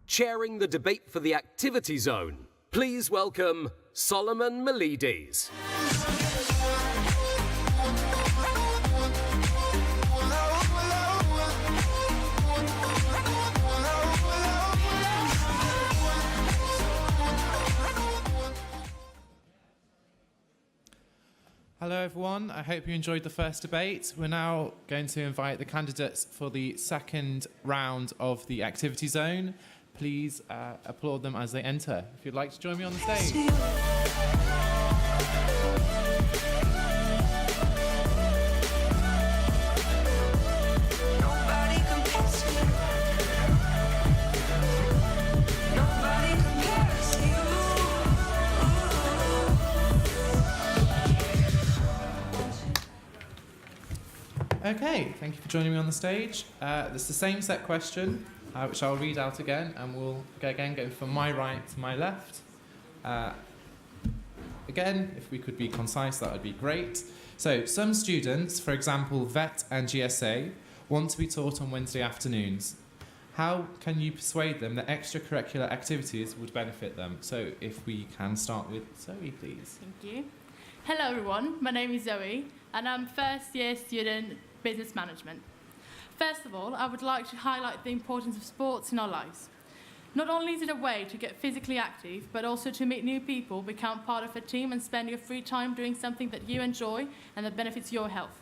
Chairing the debate for the activity zone, please welcome Solomon Milides. Hello everyone, I hope you enjoyed the first debate. We're now going to invite the candidates for the second round of the activity zone. Please applaud them as they enter. If you'd like to join me on the stage. Okay, thank you for joining me on the stage. It's the same set question, which I'll read out again, and we'll go from my right to my left. Again, if we could be concise, that would be great. So, some students, for example, VET and GSA, want to be taught on Wednesday afternoons. How can you persuade them that extracurricular activities would benefit them? So, if we can start with Zoe, please. Thank you. Hello everyone, my name is Zoe and I'm first year student business management. First of all, I would like to highlight the importance of sports in our lives. Not only is it a way to get physically active, but also to meet new people, become part of a team and spend your free time doing something that you enjoy and that benefits your health.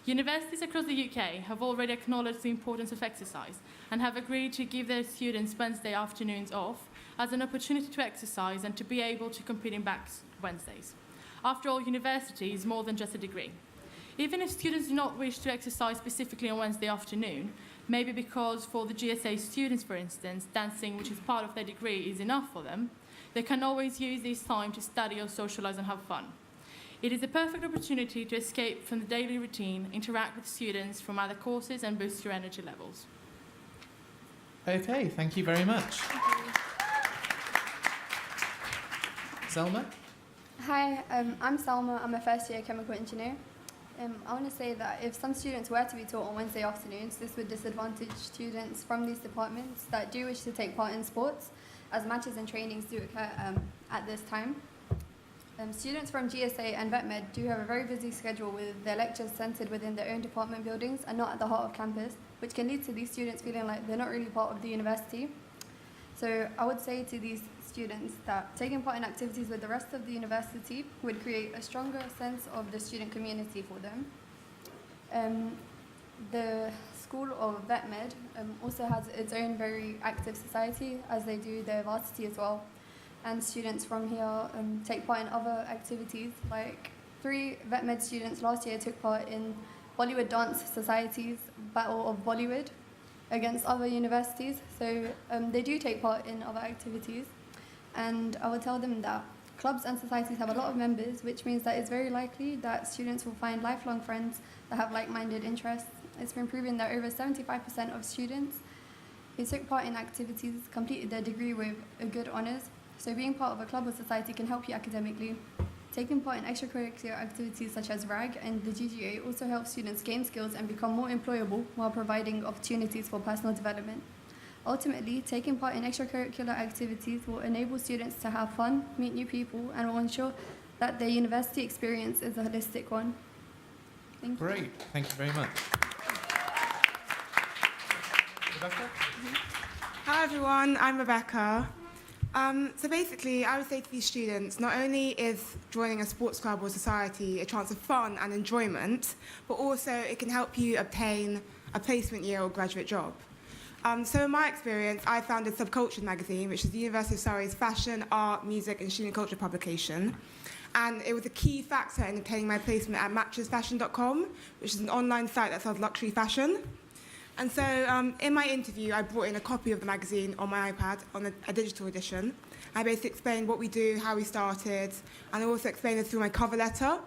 Universities across the UK have already acknowledged the importance of exercise and have agreed to give their students Wednesday afternoons off as an opportunity to exercise and to be able to compete in back Wednesdays. After all, university is more than just a degree. Even if students do not wish to exercise specifically on Wednesday afternoon, maybe because for the GSA students, for instance, dancing, which is part of their degree, is enough for them, they can always use this time to study or socialise and have fun. It is a perfect opportunity to escape from the daily routine, interact with students from other courses and boost your energy levels. Okay, thank you very much. Selma? Hi, I'm Salma. I'm a first year chemical engineer. I want to say that if some students were to be taught on Wednesday afternoons, this would disadvantage students from these departments that do wish to take part in sports, as matches and trainings do occur at this time. Students from GSA and VetMed do have a very busy schedule with their lectures centred within their own department buildings and not at the heart of campus, which can lead to these students feeling like they're not really part of the university. So I would say to these students that taking part in activities with the rest of the university would create a stronger sense of the student community for them. The School of VetMed also has its own very active society, as they do their varsity as well. And students from here take part in other activities, like 3 VetMed students last year took part in Bollywood Dance Society's Battle of Bollywood against other universities, so they do take part in other activities. And I would tell them that clubs and societies have a lot of members, which means that it's very likely that students will find lifelong friends that have like-minded interests. It's been proven that over 75% of students who took part in activities completed their degree with a good honours, so being part of a club or society can help you academically. Taking part in extracurricular activities such as RAG and the GGA also helps students gain skills and become more employable while providing opportunities for personal development. Ultimately, taking part in extracurricular activities will enable students to have fun, meet new people, and will ensure that their university experience is a holistic one. Thank you. Great, thank you very much. Rebecca? Hi everyone, I'm Rebecca. So basically, I would say to these students, not only is joining a sports club or society a chance of fun and enjoyment, but also it can help you obtain a placement year or graduate job. So in my experience, I founded Subculture magazine, which is the University of Surrey's fashion, art, music and student culture publication. And it was a key factor in obtaining my placement at matchesfashion.com, which is an online site that sells luxury fashion. And so in my interview, I brought in a copy of the magazine on my iPad, on a digital edition. I basically explained what we do, how we started, and I also explained it through my cover letter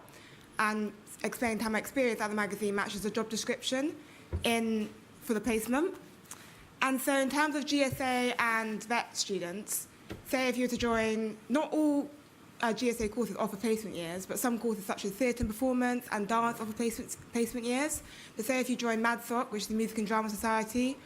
and explained how my experience at the magazine matches the job description for the placement. And so in terms of GSA and VET students, say if you were to join, not all GSA courses offer placement years, but some courses such as theatre and performance and dance offer placement years. So say if you join MADSOC, which is the Music and Drama Society,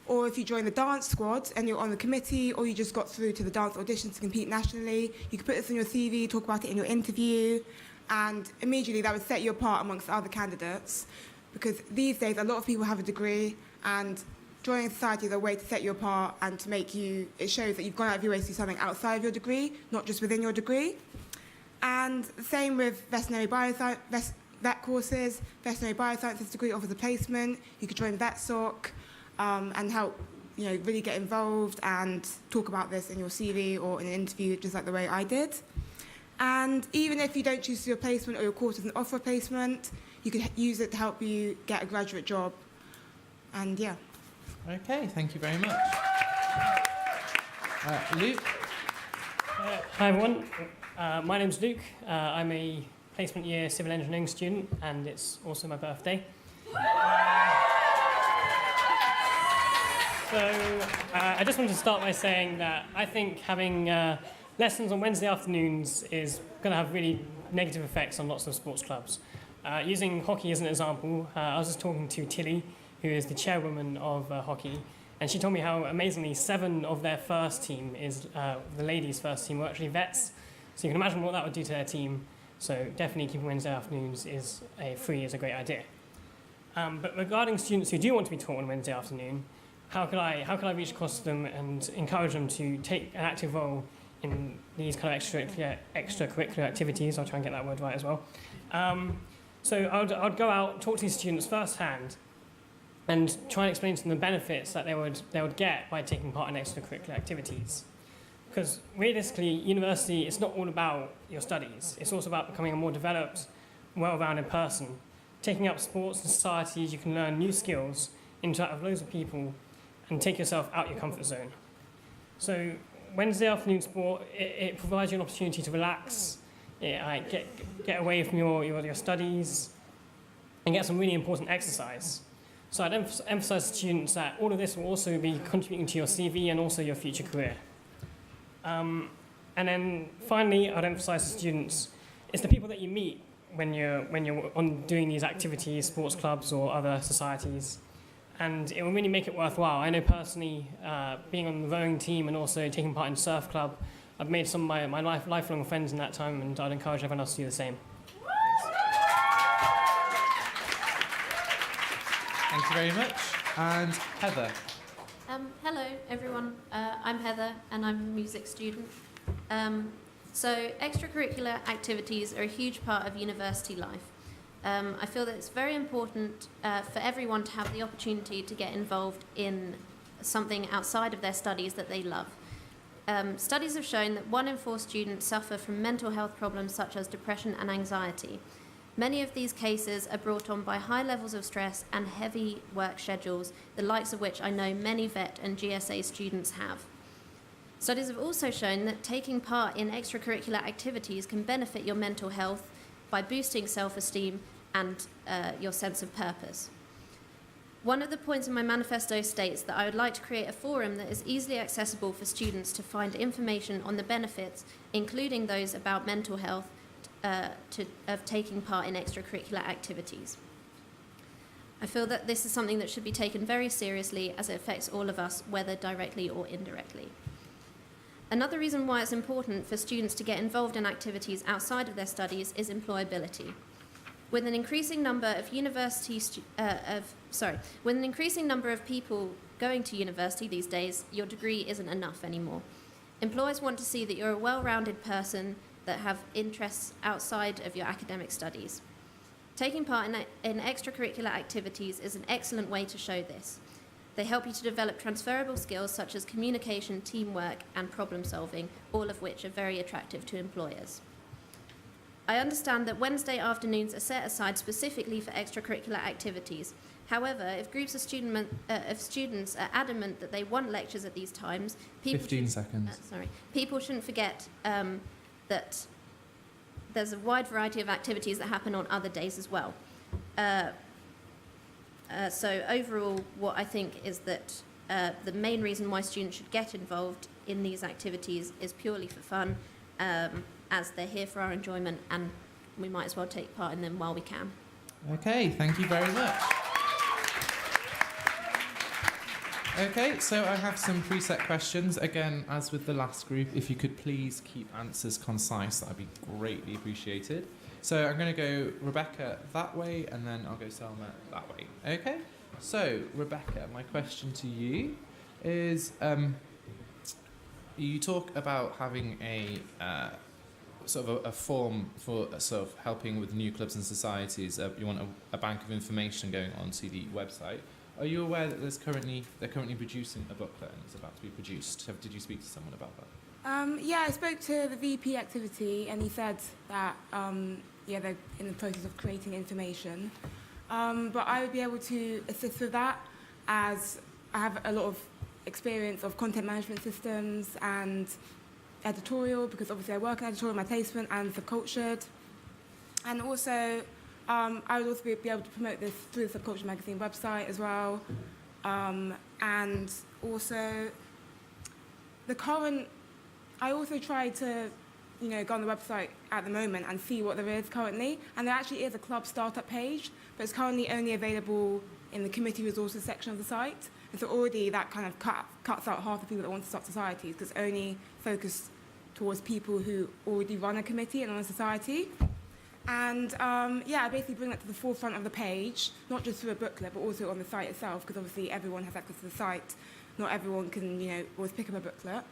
or if you join the dance squad and you're on the committee, or you just got through to the dance audition to compete nationally, you could put this on your CV, talk about it in your interview, and immediately that would set you apart amongst other candidates. Because these days, a lot of people have a degree, and joining a society is a way to set you apart and to make you, it shows that you've gone out of your way to do something outside of your degree, not just within your degree. And the same with veterinary bioscience, vet courses. Veterinary biosciences degree offers a placement. You could join VetSoc and help, really get involved and talk about this in your CV or in an interview, just like the way I did. And even if you don't choose to do a placement or your course doesn't offer a placement, you could use it to help you get a graduate job. And yeah. Okay, thank you very much. Luke? Hi everyone, my name's Luke. I'm a placement year civil engineering student and it's also my birthday. So I just want to start by saying that I think having lessons on Wednesday afternoons is going to have really negative effects on lots of sports clubs. Using hockey as an example, I was just talking to Tilly, who is the chairwoman of hockey, and she told me how amazingly 7 of their first team is the ladies' first team were actually vets. So you can imagine what that would do to their team. So definitely keeping Wednesday afternoons free is a great idea. But regarding students who do want to be taught on Wednesday afternoon, how could I reach across to them and encourage them to take an active role in these kind of extracurricular activities? I'll try and get that word right as well. So I'd go out, talk to these students firsthand, and try and explain to them the benefits that they would get by taking part in extracurricular activities. Because realistically, university, it's not all about your studies. It's also about becoming a more developed, well-rounded person. Taking up sports and societies, you can learn new skills, interact with loads of people, and take yourself out your comfort zone. So Wednesday afternoon sport, it provides you an opportunity to relax, get away from your studies, and get some really important exercise. So I'd emphasize to students that all of this will also be contributing to your CV and also your future career. And then finally, I'd emphasize to students, it's the people that you meet when you're doing these activities, sports clubs or other societies. And it will really make it worthwhile. I know personally, being on the rowing team and also taking part in surf club, I've made some of my lifelong friends in that time, and I'd encourage everyone else to do the same. Thank you very much. And Heather. Hello, everyone. I'm Heather, and I'm a music student. So extracurricular activities are a huge part of university life. I feel that it's very important for everyone to have the opportunity to get involved in something outside of their studies that they love. Studies have shown that 1 in 4 students suffer from mental health problems such as depression and anxiety. Many of these cases are brought on by high levels of stress and heavy work schedules, the likes of which I know many VET and GSA students have. Studies have also shown that taking part in extracurricular activities can benefit your mental health by boosting self-esteem and your sense of purpose. One of the points in my manifesto states that I would like to create a forum that is easily accessible for students to find information on the benefits, including those about mental health, of taking part in extracurricular activities. I feel that this is something that should be taken very seriously as it affects all of us, whether directly or indirectly. Another reason why it's important for students to get involved in activities outside of their studies is employability. With an increasing number of with an increasing number of people going to university these days, your degree isn't enough anymore. Employers want to see that you're a well-rounded person that have interests outside of your academic studies. Taking part in extracurricular activities is an excellent way to show this. They help you to develop transferable skills such as communication, teamwork, and problem solving, all of which are very attractive to employers. I understand that Wednesday afternoons are set aside specifically for extracurricular activities. However, if groups of students are adamant that they want lectures at these times, people shouldn't forget that there's a wide variety of activities that happen on other days as well. So overall, what I think is that the main reason why students should get involved in these activities is purely for fun, as they're here for our enjoyment, and we might as well take part in them while we can. Okay, thank you very much. Okay, so I have some preset questions. Again, as with the last group, if you could please keep answers concise, that would be greatly appreciated. So I'm going to go Rebecca that way, and then I'll go Selma that way. Okay? So, Rebecca, my question to you is, you talk about having a sort of a form for sort of helping with new clubs and societies. You want a bank of information going onto the website. Are you aware that they're currently producing a booklet and it's about to be produced? Did you speak to someone about that? Yeah, I spoke to the VP activity, and he said that they're in the process of creating information. But I would be able to assist with that, as I have a lot of experience of content management systems and editorial, because obviously I work in editorial, my placement, and for Cultured. And also, I would also be able to promote this through the Subculture Magazine website as well. And also, I also try to, go on the website at the moment and see what there is currently. And there actually is a club startup page, but it's currently only available in the committee resources section of the site. And so already that kind of cuts out half the people that want to start societies, because it's only focused towards people who already run a committee and run a society. And I basically bring that to the forefront of the page, not just through a booklet, but also on the site itself, because obviously everyone has access to the site. Not everyone can, always pick up a booklet.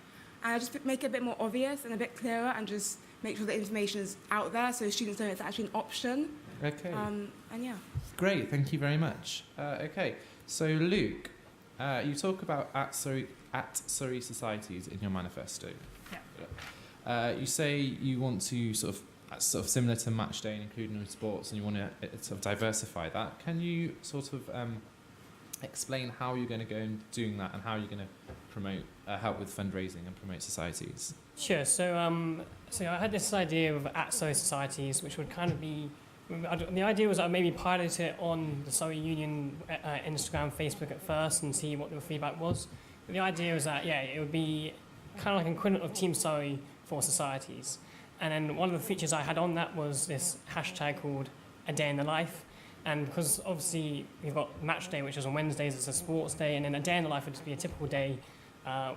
And I just make it a bit more obvious and a bit clearer, and just make sure the information is out there so students know it's actually an option. Okay. And yeah. Great, thank you very much. Okay, so Luke, you talk about at Surrey Decides in your manifesto. Yeah. You say you want to sort of similar to match day and including in sports, and you want to sort of diversify that. Can you sort of explain how you're going to go and doing that, and how you're going to promote, help with fundraising and promote societies? Sure. So I had this idea of at Surrey Societies, which would kind of be, the idea was I'd maybe pilot it on the Surrey Union Instagram, Facebook at first, and see what the feedback was. But the idea was that, it would be kind of like an equivalent of Team Surrey for societies. And then one of the features I had on that was this hashtag called A Day in the Life. And because obviously we've got match day, which is on Wednesdays, it's a sports day, and then a day in the life would just be a typical day,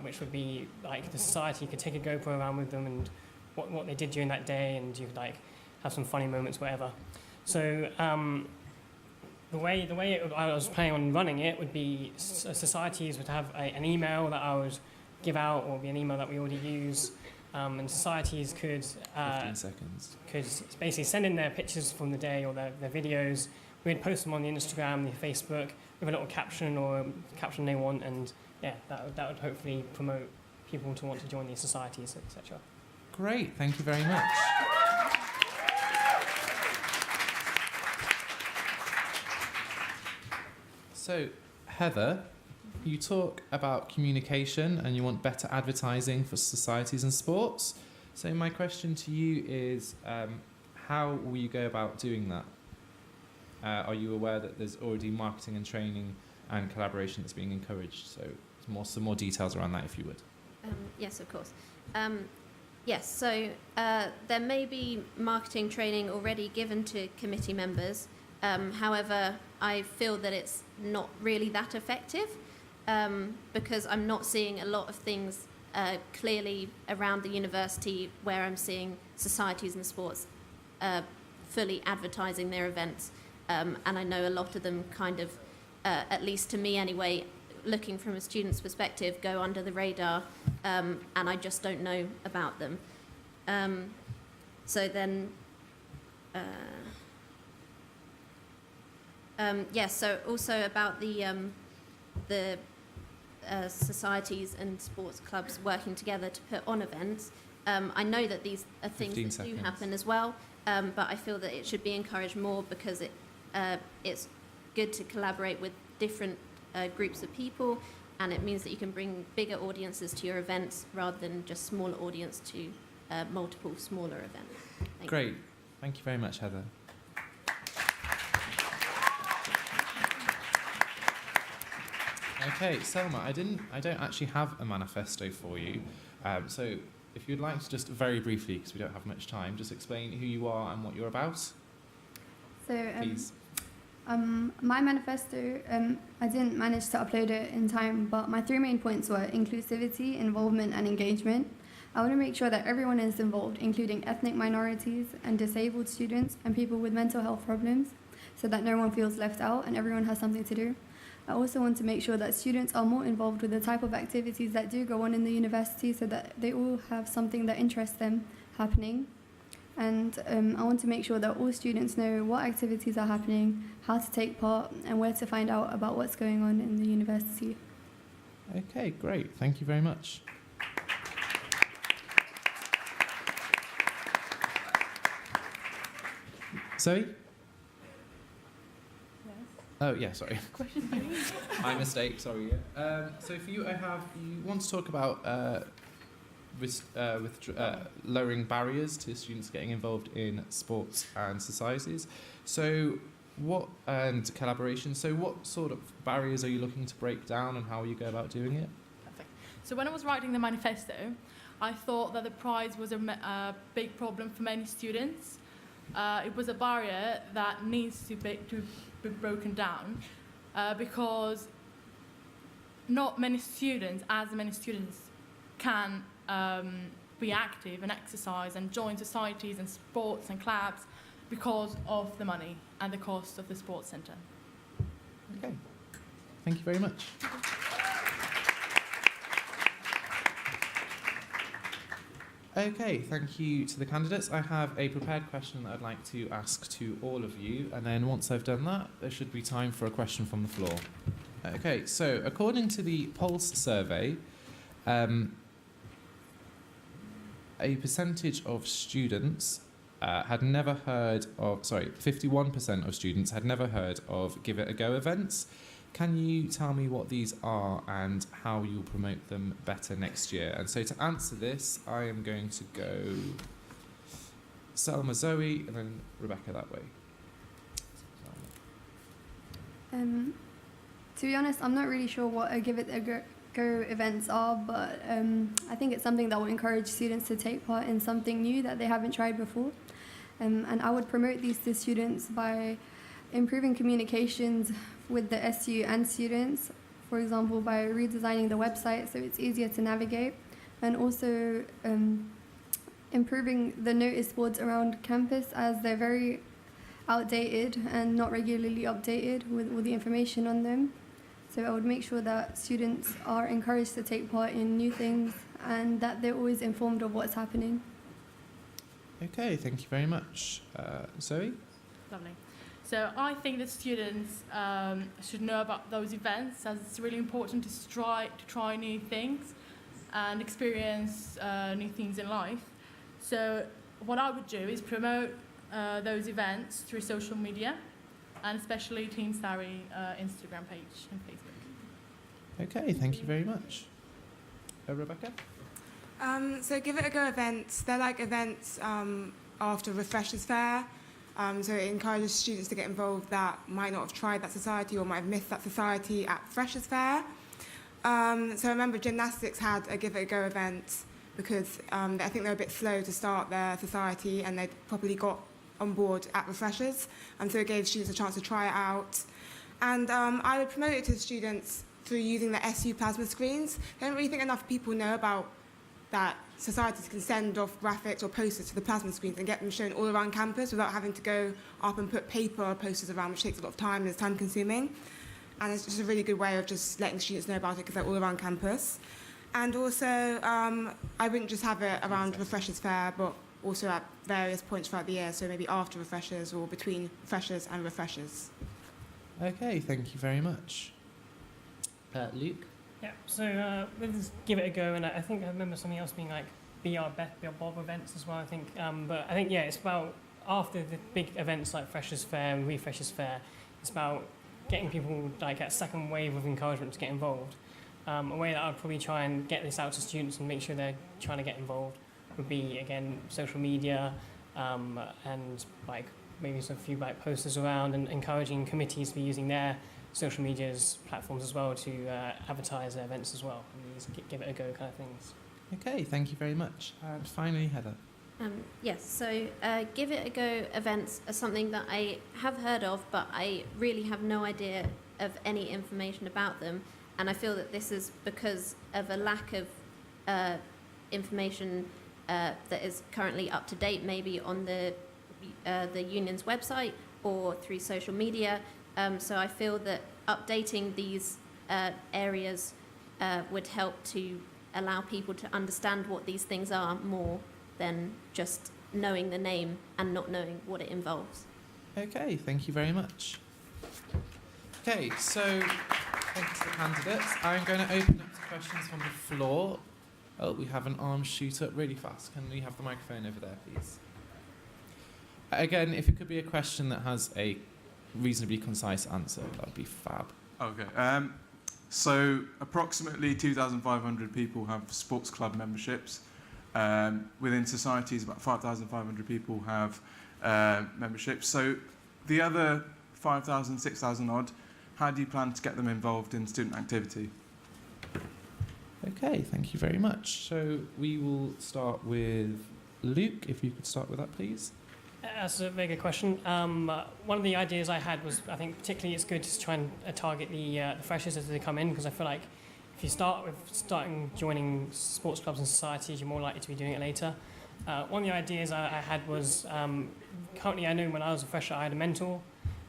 which would be like the society could take a GoPro around with them and what they did during that day, and you could like have some funny moments, whatever. So the way I was planning on running it would be societies would have an email that I would give out, or be an email that we already use. And societies could 15 seconds. Could basically send in their pictures from the day or their videos. We'd post them on the Instagram, the Facebook, with a little caption or caption they want, and that would hopefully promote people to want to join these societies, etc. Great, thank you very much. So, Heather, you talk about communication and you want better advertising for societies and sports. So my question to you is, how will you go about doing that? Are you aware that there's already marketing and training and collaboration that's being encouraged? So some more details around that, if you would. Yes, of course. Yes, so there may be marketing training already given to committee members. However, I feel that it's not really that effective. Because I'm not seeing a lot of things clearly around the university where I'm seeing societies and sports fully advertising their events. And I know a lot of them kind of, at least to me anyway, looking from a student's perspective, go under the radar, and I just don't know about them. So then, so also about the societies and sports clubs working together to put on events. I know that these are things that do happen as well, but I feel that it should be encouraged more, because it's good to collaborate with different groups of people, and it means that you can bring bigger audiences to your events rather than just smaller audience to multiple smaller events. Great. Thank you very much, Heather. Okay, Selma, I don't actually have a manifesto for you, so if you'd like to just very briefly, because we don't have much time, just explain who you are and what you're about. So, please. My manifesto, I didn't manage to upload it in time, but my 3 main points were inclusivity, involvement, and engagement. I want to make sure that everyone is involved, including ethnic minorities and disabled students and people with mental health problems, so that no one feels left out and everyone has something to do. I also want to make sure that students are more involved with the type of activities that do go on in the university, so that they all have something that interests them happening. And I want to make sure that all students know what activities are happening, how to take part, and where to find out about what's going on in the university. Okay, great. Thank you very much. Zoe? Oh, yeah, sorry. My mistake, sorry. So for you, you want to talk about lowering barriers to students getting involved in sports and societies. So and collaboration. So what sort of barriers are you looking to break down, and how will you go about doing it? Perfect. So when I was writing the manifesto, I thought that the prize was a big problem for many students. It was a barrier that needs to be broken down because not many students, can be active and exercise and join societies and sports and clubs because of the money and the cost of the sports centre. Okay, thank you very much. Okay, thank you to the candidates. I have a prepared question that I'd like to ask to all of you, and then once I've done that, there should be time for a question from the floor. Okay, so according to the Pulse survey, a percentage of students had never heard of, 51% of students had never heard of Give It a Go events. Can you tell me what these are and how you'll promote them better next year? And so to answer this, I am going to go Selma, Zoe, and then Rebecca that way. To be honest, I'm not really sure what a Give It a Go events are, but I think it's something that will encourage students to take part in something new that they haven't tried before. And I would promote these to students by improving communications with the SU and students, for example, by redesigning the website so it's easier to navigate, and also improving the notice boards around campus as they're very outdated and not regularly updated with all the information on them. So I would make sure that students are encouraged to take part in new things and that they're always informed of what's happening. Okay, thank you very much. Zoe? Lovely. So I think that students should know about those events, as it's really important to try new things and experience new things in life. So what I would do is promote those events through social media, and especially Team Surrey Instagram page and Facebook. Okay, thank you very much. Rebecca? So Give It a Go events, they're like events after Refreshers Fair. So it encourages students to get involved that might not have tried that society or might have missed that society at Freshers Fair. So I remember gymnastics had a Give It a Go event because I think they were a bit slow to start their society and they'd probably got on board at Refreshers. So it gave students a chance to try it out. And I would promote it to students through using the SU plasma screens. I don't really think enough people know about that societies can send off graphics or posters to the plasma screens and get them shown all around campus without having to go up and put paper posters around, which takes a lot of time and is time consuming. And it's just a really good way of just letting students know about it because they're all around campus. And also, I wouldn't just have it around Refreshers Fair, but also at various points throughout the year, so maybe after Refreshers or between Freshers and Refreshers. Okay, thank you very much. Luke? Yeah, so let's give it a go, and I think I remember something else being like Be Our Bob events as well, I think. But I think, yeah, it's about after the big events like Freshers Fair and Refreshers Fair, it's about getting people like a second wave of encouragement to get involved. A way that I'd probably try and get this out to students and make sure they're trying to get involved would be, again, social media and like maybe some few like posters around and encouraging committees to be using their social media's platforms as well to advertise their events as well, and these give it a go kind of things. Okay, thank you very much. And finally, Heather. Yes, so Give It a Go events are something that I have heard of, but I really have no idea of any information about them, and I feel that this is because of a lack of information that is currently up to date, maybe on the union's website or through social media. So I feel that updating these areas would help to allow people to understand what these things are more than just knowing the name and not knowing what it involves. Okay, thank you very much. Okay, so thanks to the candidates. I'm going to open up to questions from the floor. Oh, we have an arm shoot up really fast. Can we have the microphone over there, please? Again, if it could be a question that has a reasonably concise answer, that would be fab. Okay. So approximately 2,500 people have sports club memberships. Within societies, about 5,500 people have memberships. So the other 5,000, 6,000 odd, how do you plan to get them involved in student activity? Okay, thank you very much. So we will start with Luke, if you could start with that, please. That's a very good question. One of the ideas I had was, I think particularly it's good to try and target the freshers as they come in, because I feel like if you start with joining sports clubs and societies, you're more likely to be doing it later. One of the ideas I had was, currently I know when I was a fresher I had a mentor,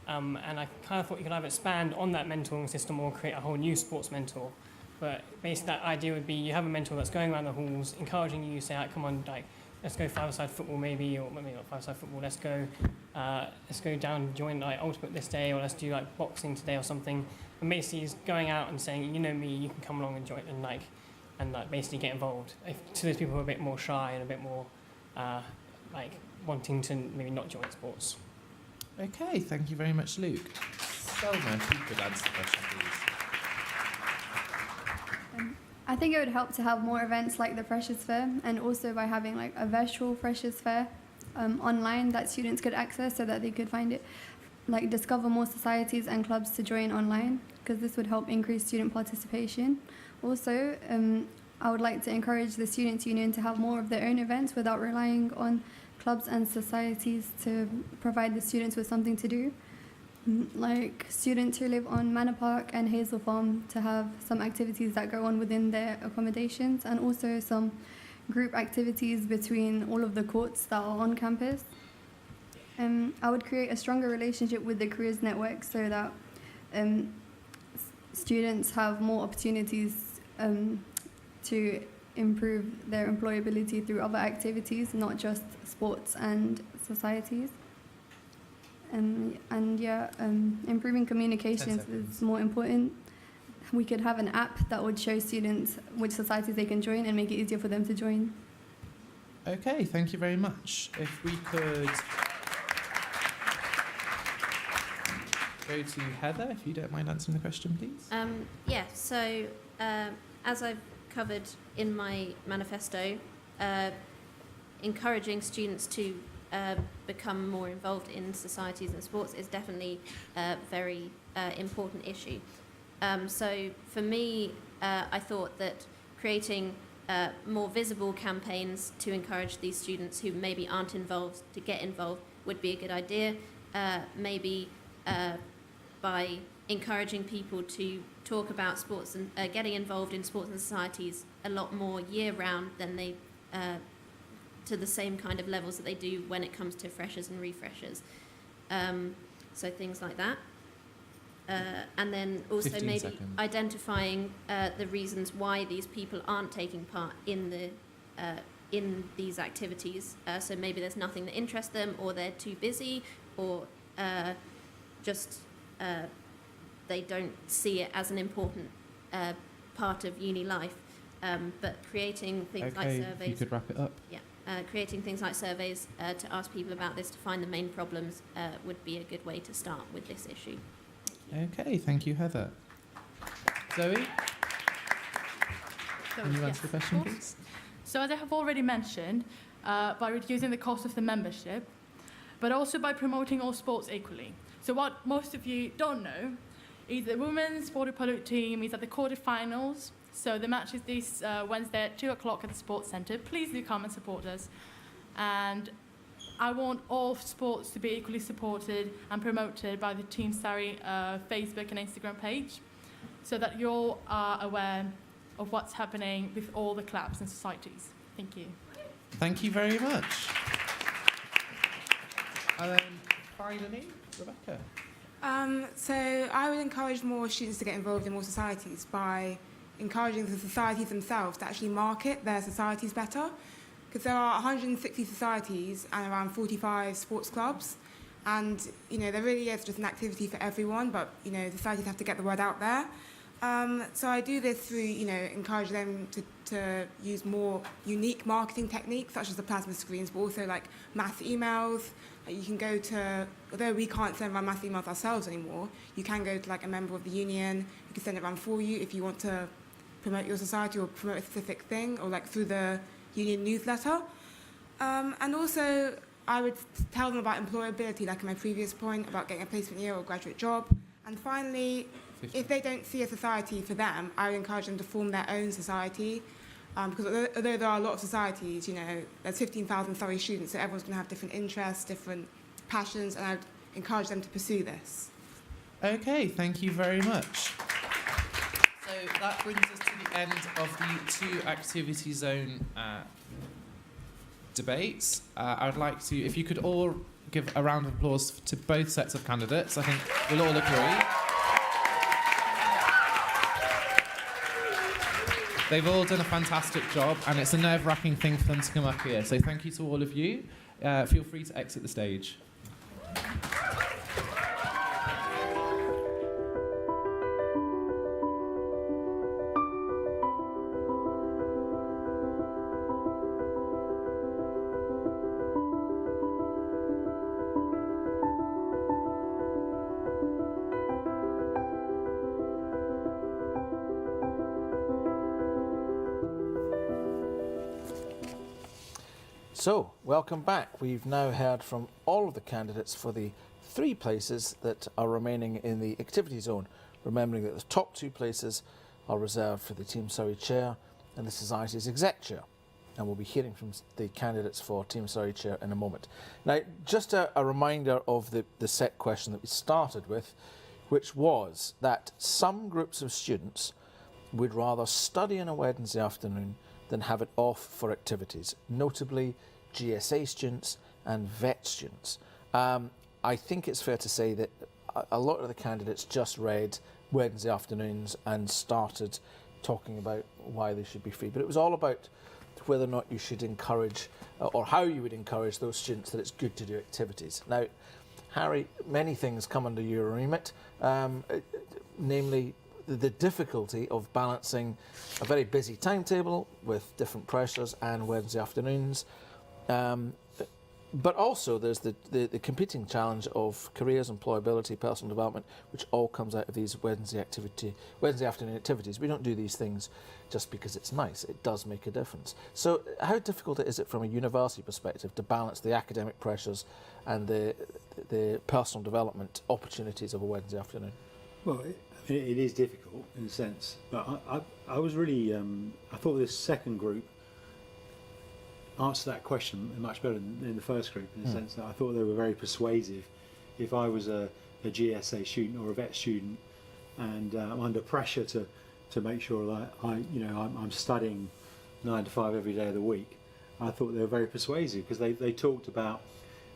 and I kind of thought you could either expand on that mentoring system or create a whole new sports mentor. But basically that idea would be you have a mentor that's going around the halls, encouraging you, say, come on, like, let's go five-a-side football maybe, or maybe not five-a-side football, let's go down and join like Ultimate this day, or let's do like boxing today or something. And basically he's going out and saying, you know me, you can come along and join and basically get involved. To those people who are a bit more shy and a bit more wanting to maybe not join sports. Okay, thank you very much, Luke. Selma, if you could answer the question, please. I think it would help to have more events like the Freshers' Fair, and also by having like a virtual Freshers' Fair online that students could access, so that they could find it, like discover more societies and clubs to join online, because this would help increase student participation. Also, I would like to encourage the Students' Union to have more of their own events without relying on clubs and societies to provide the students with something to do. Like students who live on Manor Park and Hazel Farm to have some activities that go on within their accommodations, and also some group activities between all of the courts that are on campus. I would create a stronger relationship with the careers network, so that students have more opportunities to improve their employability through other activities, not just sports and societies. Improving communications is more important. We could have an app that would show students which societies they can join and make it easier for them to join. Okay, thank you very much. If we could go to Heather, if you don't mind answering the question, please. As I've covered in my manifesto, encouraging students to become more involved in societies and sports is definitely a very important issue. So for me, I thought that creating more visible campaigns to encourage these students who maybe aren't involved to get involved would be a good idea. Maybe by encouraging people to talk about sports and getting involved in sports and societies a lot more year-round than they to the same kind of levels that they do when it comes to freshers and refreshers. So things like that. And then also maybe seconds. Identifying the reasons why these people aren't taking part in these activities. So maybe there's nothing that interests them, or they're too busy, or just they don't see it as an important part of uni life. But creating things like surveys. If you could wrap it up. Yeah. Creating things like surveys to ask people about this, to find the main problems, would be a good way to start with this issue. Okay, thank you, Heather. Zoe? Can you answer the question, please? So as I have already mentioned, by reducing the cost of the membership, but also by promoting all sports equally. So what most of you don't know is the women's water polo team is at the quarterfinals. So the match is this Wednesday at 2 o'clock at the Sports Centre. Please do come and support us. And I want all sports to be equally supported and promoted by the Team Surrey Facebook and Instagram page, so that you all are aware of what's happening with all the clubs and societies. Thank you. Thank you very much. And then finally, Rebecca. So I would encourage more students to get involved in more societies by encouraging the societies themselves to actually market their societies better, because there are 160 societies and around 45 sports clubs, and there really is just an activity for everyone, but societies have to get the word out there. So I do this through encourage them to use more unique marketing techniques, such as the plasma screens, but also like mass emails. You can go to, although we can't send around mass emails ourselves anymore, you can go to like a member of the union who can send it around for you if you want to promote your society or promote a specific thing, or like through the union newsletter. And also, I would tell them about employability, like in my previous point, about getting a placement year or a graduate job. And finally, if they don't see a society for them, I would encourage them to form their own society. Because although there are a lot of societies, you know, there's 15,000 Surrey students, so everyone's going to have different interests, different passions, and I would encourage them to pursue this. Okay, thank you very much. So that brings us to the end of the 2 activity zone debates. I would like to, if you could all give a round of applause to both sets of candidates. I think we'll all agree. They've all done a fantastic job, and it's a nerve-wracking thing for them to come up here. So thank you to all of you. Feel free to exit the stage. So, welcome back. We've now heard from all of the candidates for the 3 places that are remaining in the activity zone, remembering that the top 2 places are reserved for the Team Surrey Chair and the Society's Exec Chair. And we'll be hearing from the candidates for Team Surrey Chair in a moment. Now, just a reminder of the set question that we started with, which was that some groups of students would rather study on a Wednesday afternoon than have it off for activities, notably GSA students and VET students. I think it's fair to say that a lot of the candidates just read Wednesday afternoons and started talking about why they should be free. But it was all about whether or not you should encourage, or how you would encourage those students that it's good to do activities. Now, Harry, many things come under your remit, namely the difficulty of balancing a very busy timetable with different pressures and Wednesday afternoons. But also there's the competing challenge of careers, employability, personal development, which all comes out of these Wednesday afternoon activities. We don't do these things just because it's nice. It does make a difference. So how difficult is it from a university perspective to balance the academic pressures and the personal development opportunities of a Wednesday afternoon? Well, it is difficult in a sense, but I was really, I thought this second group answered that question much better than the first group, in the sense that I thought they were very persuasive. If I was a GSA student or a VET student and I'm under pressure to make sure that I'm studying 9 to 5 every day of the week, I thought they were very persuasive because they talked about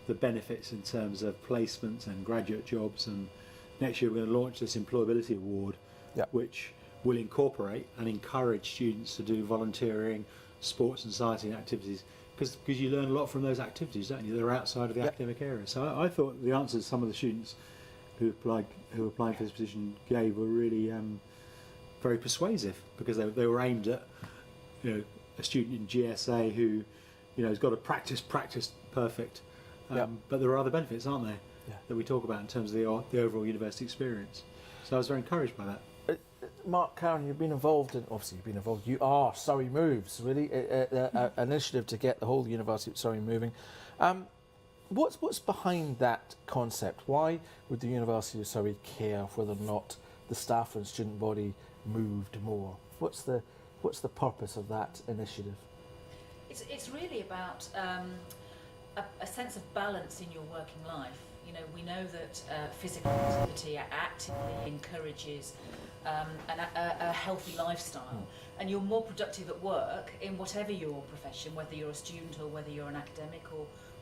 the benefits in terms of placements and graduate jobs, and next year we're going to launch this employability award, which will incorporate and encourage students to do volunteering, sports and society activities, because you learn a lot from those activities, don't you? They're outside of the academic area. So I thought the answers some of the students who were applying for this position gave were really very persuasive, because they were aimed at a student in GSA who has got to practice perfect, but there are other benefits, aren't there, that we talk about in terms of the overall university experience. So I was very encouraged by that. Mark, Karen, you've been involved in, you are Surrey Moves, really, an initiative to get the whole University of Surrey moving. What's behind that concept? Why would the University of Surrey care whether or not the staff and student body moved more? What's the purpose of that initiative? It's really about a sense of balance in your working life. We know that physical activity actively encourages a healthy lifestyle, and you're more productive at work in whatever your profession, whether you're a student or whether you're an academic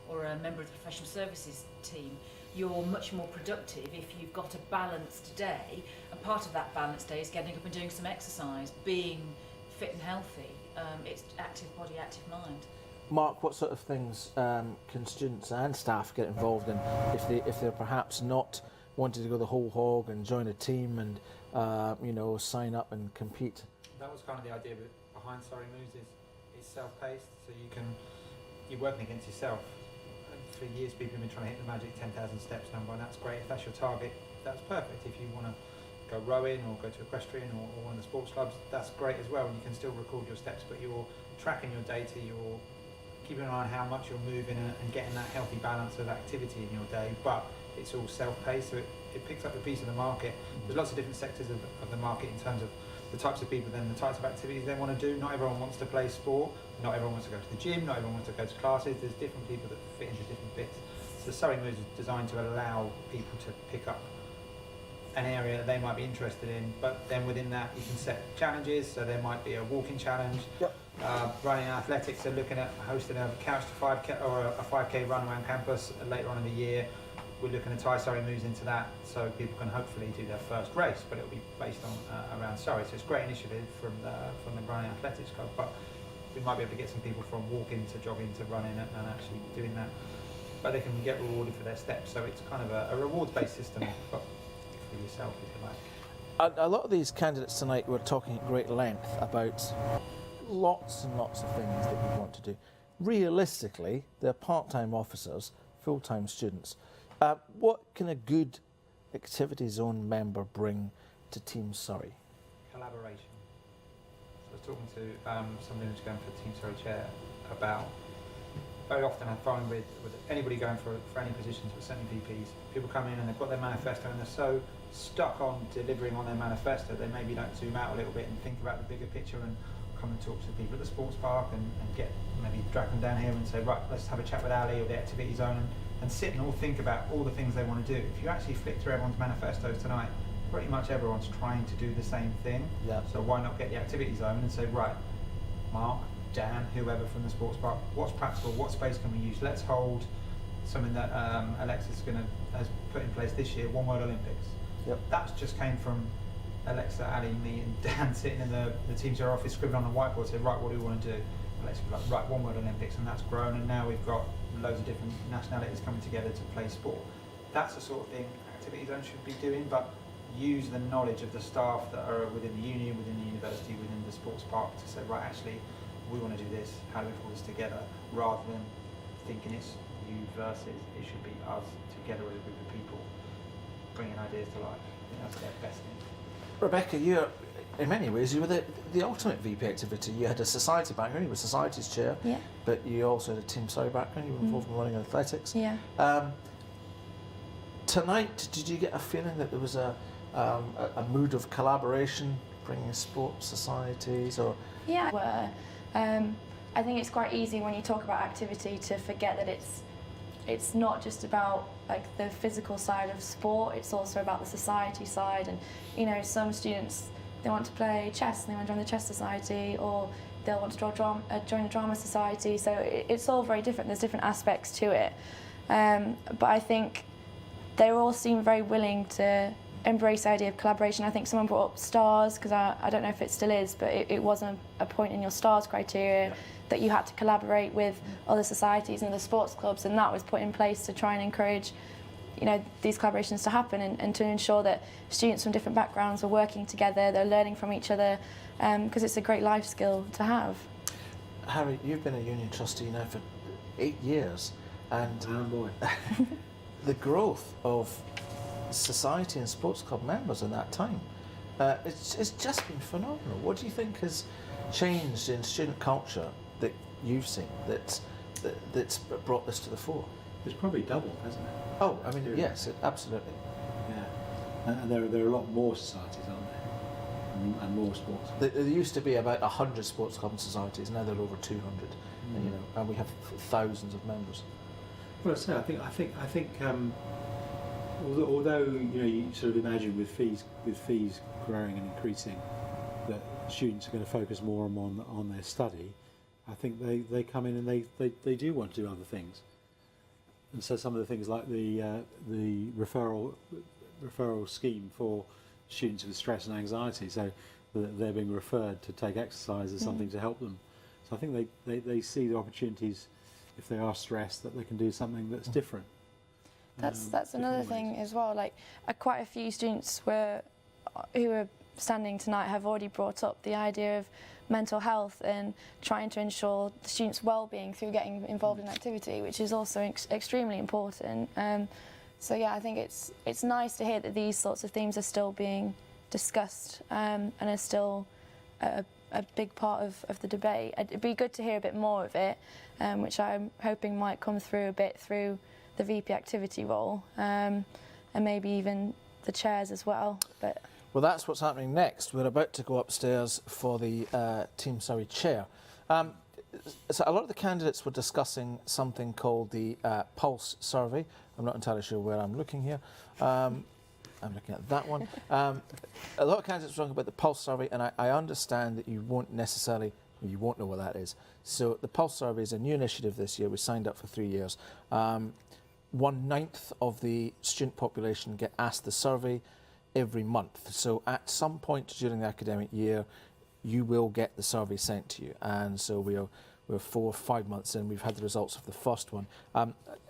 or a member of the professional services team. You're much more productive if you've got a balanced day, and part of that balanced day is getting up and doing some exercise, being fit and healthy. It's active body, active mind. Mark, what sort of things can students and staff get involved in if they're perhaps not wanting to go the whole hog and join a team and sign up and compete? That was kind of the idea behind Surrey Moves. It's self-paced, so you're working against yourself. And for years, people have been trying to hit the magic 10,000 steps number, and that's great. If that's your target, that's perfect. If you want to go rowing or go to equestrian or one of the sports clubs, that's great as well, and you can still record your steps, but you're tracking your data, you're keeping an eye on how much you're moving and getting that healthy balance of activity in your day, but it's all self-paced, so it picks up a piece of the market. There's lots of different sectors of the market in terms of the types of people, then the types of activities they want to do. Not everyone wants to play sport, not everyone wants to go to the gym, not everyone wants to go to classes. There's different people that fit into different bits. So Surrey Moves is designed to allow people to pick up an area that they might be interested in, but then within that you can set challenges. So there might be a walking challenge, running athletics, so looking at hosting a couch to 5K or a 5K run around campus later on in the year. We're looking to tie Surrey Moves into that, so people can hopefully do their first race, but it'll be based on around Surrey. So it's a great initiative from the running athletics club, but we might be able to get some people from walking to jogging to running and actually doing that, but they can get rewarded for their steps. So it's kind of a rewards-based system, but for yourself, if you like. A lot of these candidates tonight were talking at great length about lots and lots of things that you want to do. Realistically, they're part-time officers, full-time students. What can a good activity zone member bring to Team Surrey? Collaboration. So I was talking to somebody who's going for the Team Surrey chair about, very often I find with anybody going for any positions, but certainly VPs, people come in and they've got their manifesto and they're so stuck on delivering on their manifesto, they maybe don't zoom out a little bit and think about the bigger picture and come and talk to the people at the sports park and get maybe drag them down here and say, right, let's have a chat with Ali or the activity zone and sit and all think about all the things they want to do. If you actually flick through everyone's manifestos tonight, pretty much everyone's trying to do the same thing. Yeah. So why not get the activity zone and say, right, Mark, Dan, whoever from the sports park, what's practical, what space can we use? Let's hold something that Alexa's has put in place this year, One Word Olympics. Yep. That just came from Alexa, Ali, me and Dan sitting in the Team Zero office scribbling on a whiteboard, saying, right, what do we want to do? Alexa was like, right, One Word Olympics, and that's grown, and now we've got loads of different nationalities coming together to play sport. That's the sort of thing Activity Zone should be doing, but use the knowledge of the staff that are within the union, within the university, within the sports park to say, right, actually, we want to do this, how do we pull this together, rather than thinking it's you versus, it should be us together as a group of people bringing ideas to life. I think that's their best thing. Rebecca, in many ways, you were the ultimate VP activity. You had a society background, you were society's chair, Yeah. but you also had a Team Surrey background, you were involved in running athletics. Yeah. Tonight, did you get a feeling that there was a mood of collaboration, bringing sports societies, or? Yeah. I think it's quite easy when you talk about activity to forget that it's not just about like the physical side of sport, it's also about the society side. And you know, some students, they want to play chess and they want to join the chess society, or they'll want to join a drama society. So it's all very different. There's different aspects to it. But I think they all seem very willing to embrace the idea of collaboration. I think someone brought up STARS, because I don't know if it still is, but it was a point in your STARS criteria that you had to collaborate with other societies and other sports clubs, and that was put in place to try and encourage, you know, these collaborations to happen and to ensure that students from different backgrounds are working together, they're learning from each other, because it's a great life skill to have. Harry, you've been a union trustee now for 8 years, and the growth of society and sports club members in that time, it's just been phenomenal. What do you think has changed in student culture that you've seen that's brought this to the fore? It's probably doubled, hasn't it? Oh, I mean, yes, absolutely. Yeah, and there are a lot more societies, aren't there? And more sports. There used to be about 100 sports club and societies. Now there are over 200, and, you know, and we have thousands of members. Well, I say, I think, although you know, you sort of imagine with fees growing and increasing, that students are going to focus more on their study. I think they come in and they do want to do other things. And so some of the things like the referral scheme for students with stress and anxiety, so that they're being referred to take exercise as something to help them. So I think they see the opportunities, if they are stressed, that they can do something that's different. That's another thing as well. Like quite a few students who were standing tonight have already brought up the idea of mental health and trying to ensure the students' well-being through getting involved in activity, which is also extremely important. So yeah, I think it's nice to hear that these sorts of themes are still being discussed and is still a big part of the debate. It'd be good to hear a bit more of it, which I'm hoping might come through a bit through the VP activity role, and maybe even the chairs as well. But well, that's what's happening next. We're about to go upstairs for the Team Surrey chair. So a lot of the candidates were discussing something called the Pulse survey. I'm not entirely sure where I'm looking here. I'm looking at that one. A lot of candidates were talking about the Pulse survey, and I understand that you won't know what that is. So the Pulse survey is a new initiative this year. We signed up for 3 years. 1/9 of the student population get asked the survey every month. So at some point during the academic year, you will get the survey sent to you. And so we're 4 or 5 months in. We've had the results of the first one.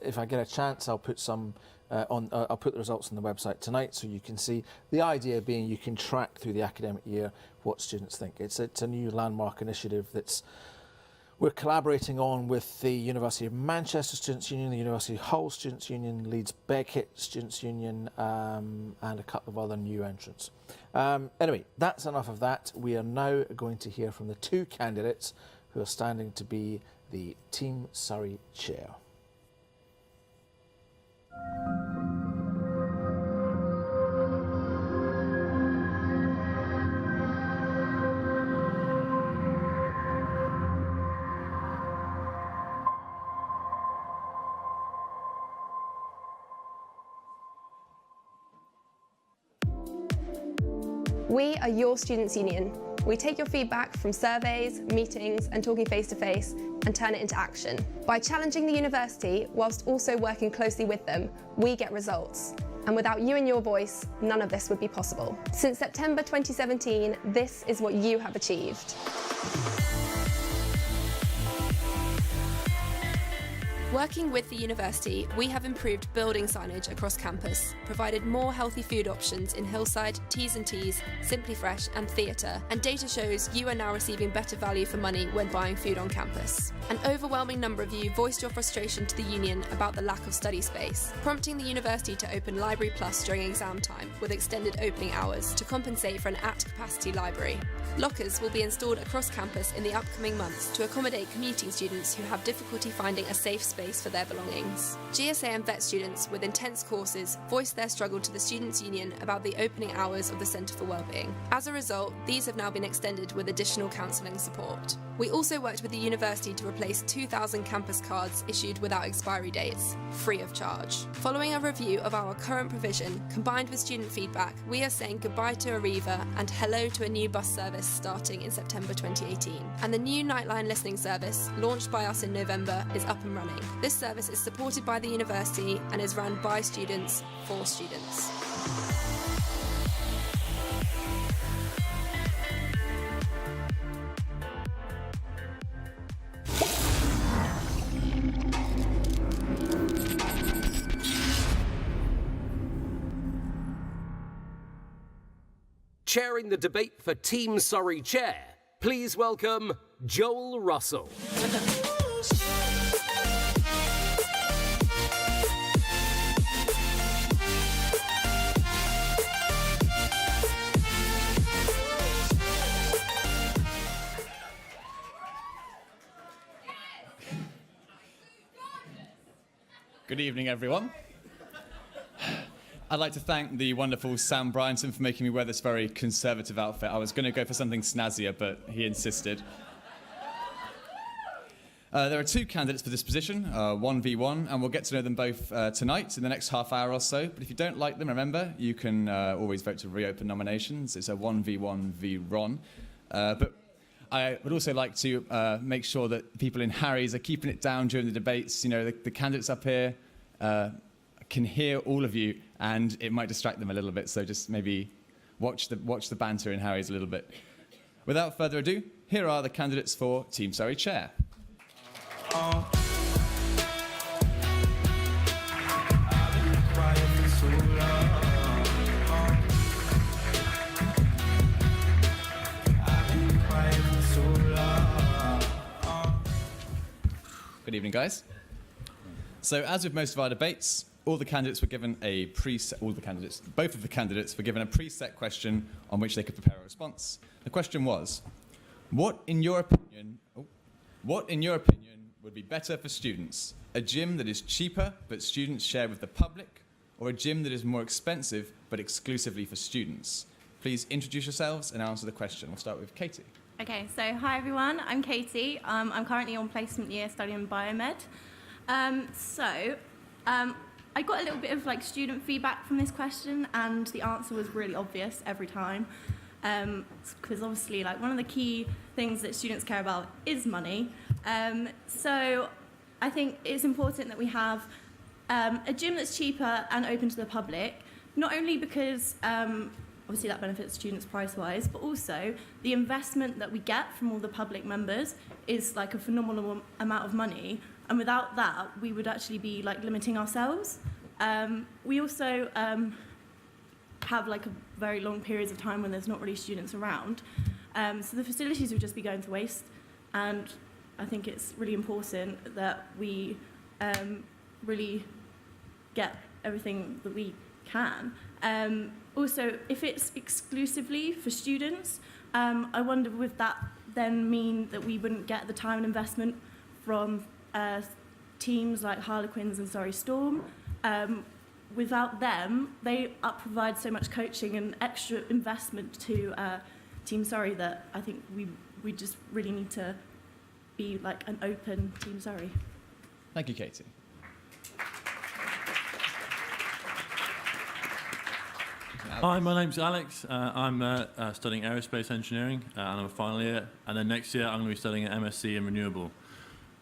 If I get a chance, I'll put some I'll put the results on the website tonight so you can see. The idea being you can track through the academic year what students think. It's a new landmark initiative we're collaborating on with the University of Manchester Students' Union, the University of Hull Students' Union, Leeds Beckett Students' Union, and a couple of other new entrants. Anyway, that's enough of that. We are now going to hear from the 2 candidates who are standing to be the Team Surrey chair. We are your Students' Union. We take your feedback from surveys, meetings, and talking face-to-face and turn it into action. By challenging the university whilst also working closely with them, we get results. And without you and your voice, none of this would be possible. Since September 2017, this is what you have achieved. Working with the university, we have improved building signage across campus, provided more healthy food options in Hillside, T's&T's, Simply Fresh and Theatre, and data shows you are now receiving better value for money when buying food on campus. An overwhelming number of you voiced your frustration to the union about the lack of study space, prompting the university to open Library Plus during exam time with extended opening hours to compensate for an at-capacity library. Lockers will be installed across campus in the upcoming months to accommodate commuting students who have difficulty finding a safe space for their belongings. GSA and vet students with intense courses voiced their struggle to the Students' Union about the opening hours of the Centre for Wellbeing. As a result, these have now been extended with additional counselling support. We also worked with the university to replace 2,000 campus cards issued without expiry dates, free of charge. Following a review of our current provision, combined with student feedback, we are saying goodbye to Arriva and hello to a new bus service starting in September 2018. And the new Nightline listening service, launched by us in November, is up and running. This service is supported by the university and is run by students for students. Chairing the debate for Team Surrey Chair, please welcome Joel Russell. Good evening, everyone. I'd like to thank the wonderful Sam Bryanson for making me wear this very conservative outfit. I was going to go for something snazzier, but he insisted. There are 2 candidates for this position, 1v1, and we'll get to know them both tonight in the next half hour or so. But if you don't like them, remember, you can always vote to reopen nominations. It's a 1v1 v Ron. But I would also like to make sure that people in Harry's are keeping it down during the debates. You know, the candidates up here can hear all of you, and it might distract them a little bit. So just maybe watch the banter in Harry's a little bit. Without further ado, here are the candidates for Team Surrey Chair. Good evening, guys. So, as with most of our debates, both of the candidates were given a preset question on which they could prepare a response. The question was, what in your opinion would be better for students? A gym that is cheaper but students share with the public, or a gym that is more expensive but exclusively for students? Please introduce yourselves and answer the question. We'll start with Katie. Okay, so hi everyone, I'm Katie. I'm currently on placement year studying biomed. I got a little bit of student feedback from this question, and the answer was really obvious every time. Because obviously one of the key things that students care about is money. So I think it's important that we have a gym that's cheaper and open to the public, not only because obviously that benefits students price-wise, but also the investment that we get from all the public members is a phenomenal amount of money, and without that we would actually be limiting ourselves. We also have a very long periods of time when there's not really students around, so the facilities would just be going to waste, and I think it's really important that we really get everything that we can. Also, if it's exclusively for students, I wonder would that then mean that we wouldn't get the time and investment from teams like Harlequins and Surrey Storm. Without them, they provide so much coaching and extra investment to Team Surrey that I think we just really need to be an open Team Surrey. Thank you, Katie. Hi, my name's Alex. I'm studying aerospace engineering, and I'm a final year. And then next year, I'm going to be studying an MSc in renewable.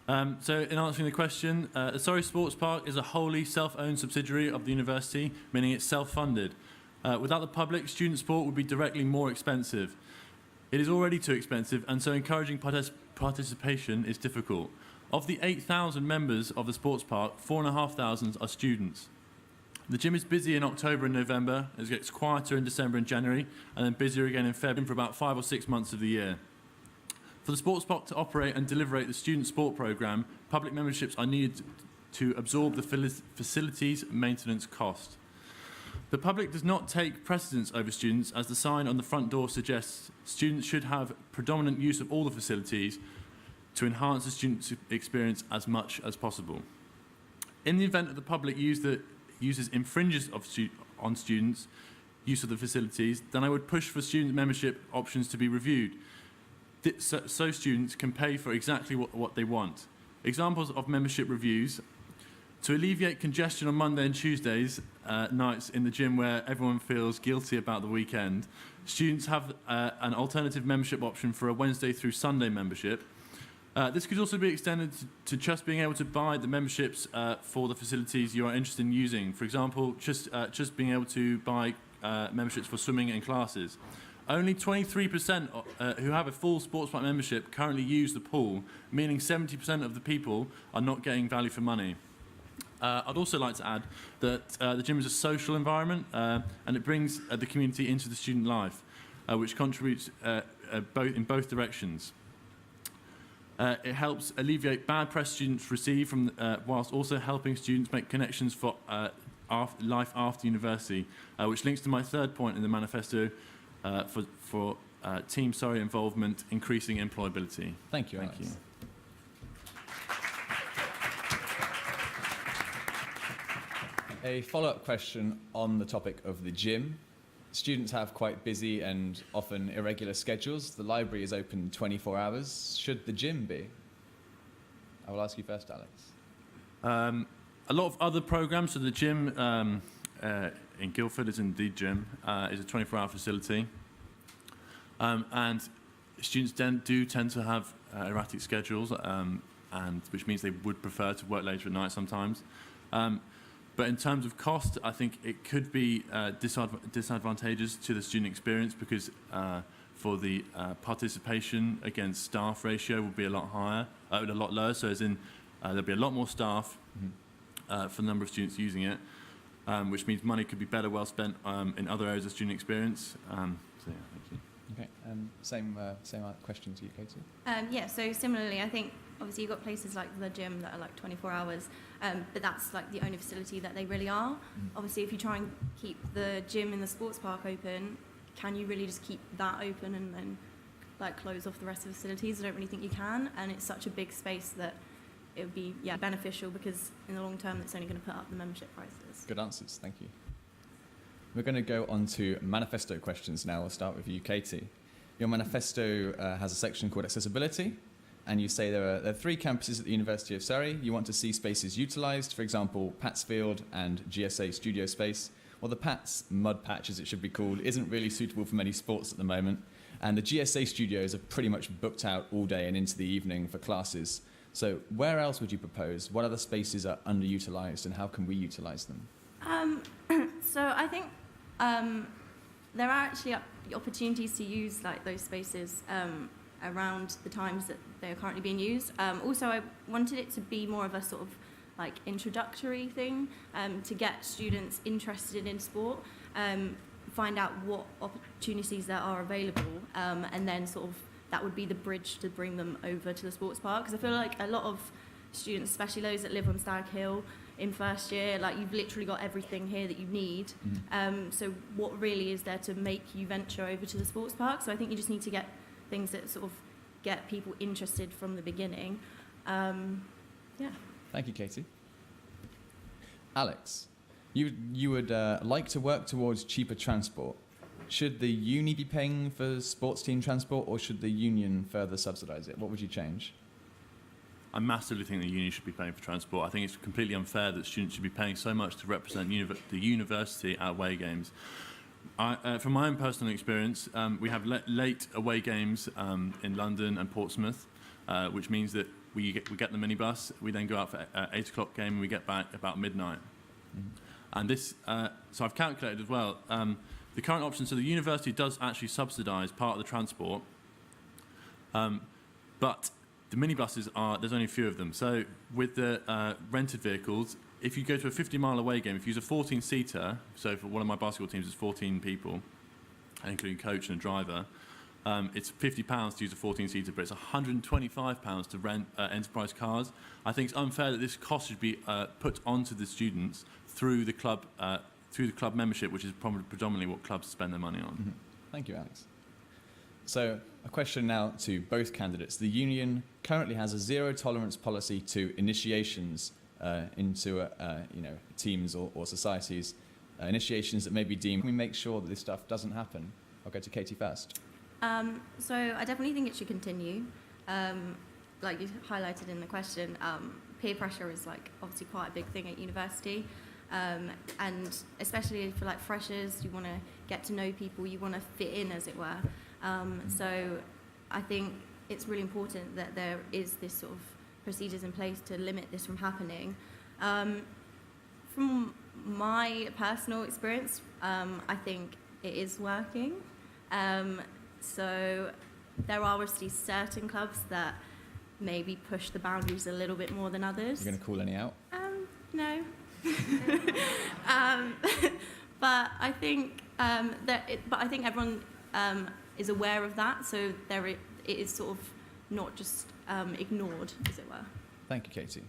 So in answering the question, the Surrey Sports Park is a wholly self-owned subsidiary of the university, meaning it's self-funded. Without the public, student sport would be directly more expensive. It is already too expensive, and so encouraging participation is difficult. Of the 8,000 members of the sports park, 4,500 are students. The gym is busy in October and November, it gets quieter in December and January, and then busier again in February for about 5 or 6 months of the year. For the sports park to operate and deliver the student sport programme, public memberships are needed to absorb the facilities maintenance cost. The public does not take precedence over students, as the sign on the front door suggests. Students should have predominant use of all the facilities to enhance the student experience as much as possible. In the event that the public infringes on students' use of the facilities, then I would push for student membership options to be reviewed, so students can pay for exactly what they want. Examples of membership reviews: to alleviate congestion on Monday and Tuesdays nights in the gym where everyone feels guilty about the weekend, students have an alternative membership option for a Wednesday through Sunday membership. This could also be extended to just being able to buy the memberships for the facilities you are interested in using. For example, just being able to buy memberships for swimming and classes. Only 23% who have a full sports park membership currently use the pool, meaning 70% of the people are not getting value for money. I'd also like to add that the gym is a social environment, and it brings the community into the student life, which contributes in both directions. It helps alleviate bad press students receive from, whilst also helping students make connections for life after university, which links to my third point in the manifesto for Team Surrey involvement, increasing employability. Thank you. Thank you. A follow-up question on the topic of the gym. Students have quite busy and often irregular schedules. The library is open 24 hours. Should the gym be? I will ask you first, Alex. A lot of other programmes, so the gym in Guildford is indeed gym, is a 24-hour facility. And students do tend to have erratic schedules, and which means they would prefer to work later at night sometimes. But in terms of cost, I think it could be disadvantageous to the student experience, because for the participation against staff ratio will be a lot higher, a lot lower. So as in there'll be a lot more staff for the number of students using it, which means money could be better well spent in other areas of student experience. So yeah, thank you. Okay, same question to you, Katie. Yeah, so similarly, I think obviously you've got places like the gym that are like 24 hours, but that's like the only facility that they really are. Obviously, if you try and keep the gym in the sports park open, can you really just keep that open and then like close off the rest of the facilities? I don't really think you can, and it's such a big space that it would be beneficial, because in the long term it's only going to put up the membership prices. Good answers, thank you. We're going to go on to manifesto questions now. We'll start with you, Katie. Your manifesto has a section called accessibility, and you say there are 3 campuses at the University of Surrey. You want to see spaces utilised, for example, Pat's Field and GSA Studio Space. Well, the Pat's mud patch, as it should be called, isn't really suitable for many sports at the moment, and the GSA studios are pretty much booked out all day and into the evening for classes. So where else would you propose? What other spaces are underutilised, and how can we utilise them? So I think there are actually opportunities to use like those spaces around the times that they're currently being used. Also, I wanted it to be more of a sort of like introductory thing to get students interested in sport, find out what opportunities there are available, and then sort of that would be the bridge to bring them over to the sports park. Because I feel like a lot of students, especially those that live on Stag Hill in first year, like you've literally got everything here that you need. So what really is there to make you venture over to the sports park? So I think you just need to get things that sort of get people interested from the beginning. Thank you, Katie. Alex, you would like to work towards cheaper transport. Should the uni be paying for sports team transport, or should the union further subsidise it? What would you change? I massively think the uni should be paying for transport. I think it's completely unfair that students should be paying so much to represent the university at away games. From my own personal experience, we have late away games in London and Portsmouth, which means that we get the minibus, we then go out for an 8 o'clock game, and we get back about midnight. And this, so I've calculated as well, the current option, so the university does actually subsidise part of the transport, but the minibuses there's only a few of them. So with the rented vehicles, if you go to a 50-mile away game, if you use a 14-seater, so for one of my basketball teams, it's 14 people, including coach and a driver, it's £50 to use a 14-seater, but it's £125 to rent enterprise cars. I think it's unfair that this cost should be put onto the students through the club membership, which is predominantly what clubs spend their money on. Thank you, Alex. So a question now to both candidates. The union currently has a zero-tolerance policy to initiations into teams or societies, initiations that may be deemed. Can we make sure that this stuff doesn't happen? I'll go to Katie first. So I definitely think it should continue. Like you highlighted in the question, peer pressure is like obviously quite a big thing at university. And especially for like freshers, you want to get to know people, you want to fit in, as it were. So I think it's really important that there is this sort of procedures in place to limit this from happening. From my personal experience, I think it is working. So there are obviously certain clubs that maybe push the boundaries a little bit more than others. You're going to call any out? No. But I think I think everyone is aware of that, so it is sort of not just ignored, as it were. Thank you, Katie.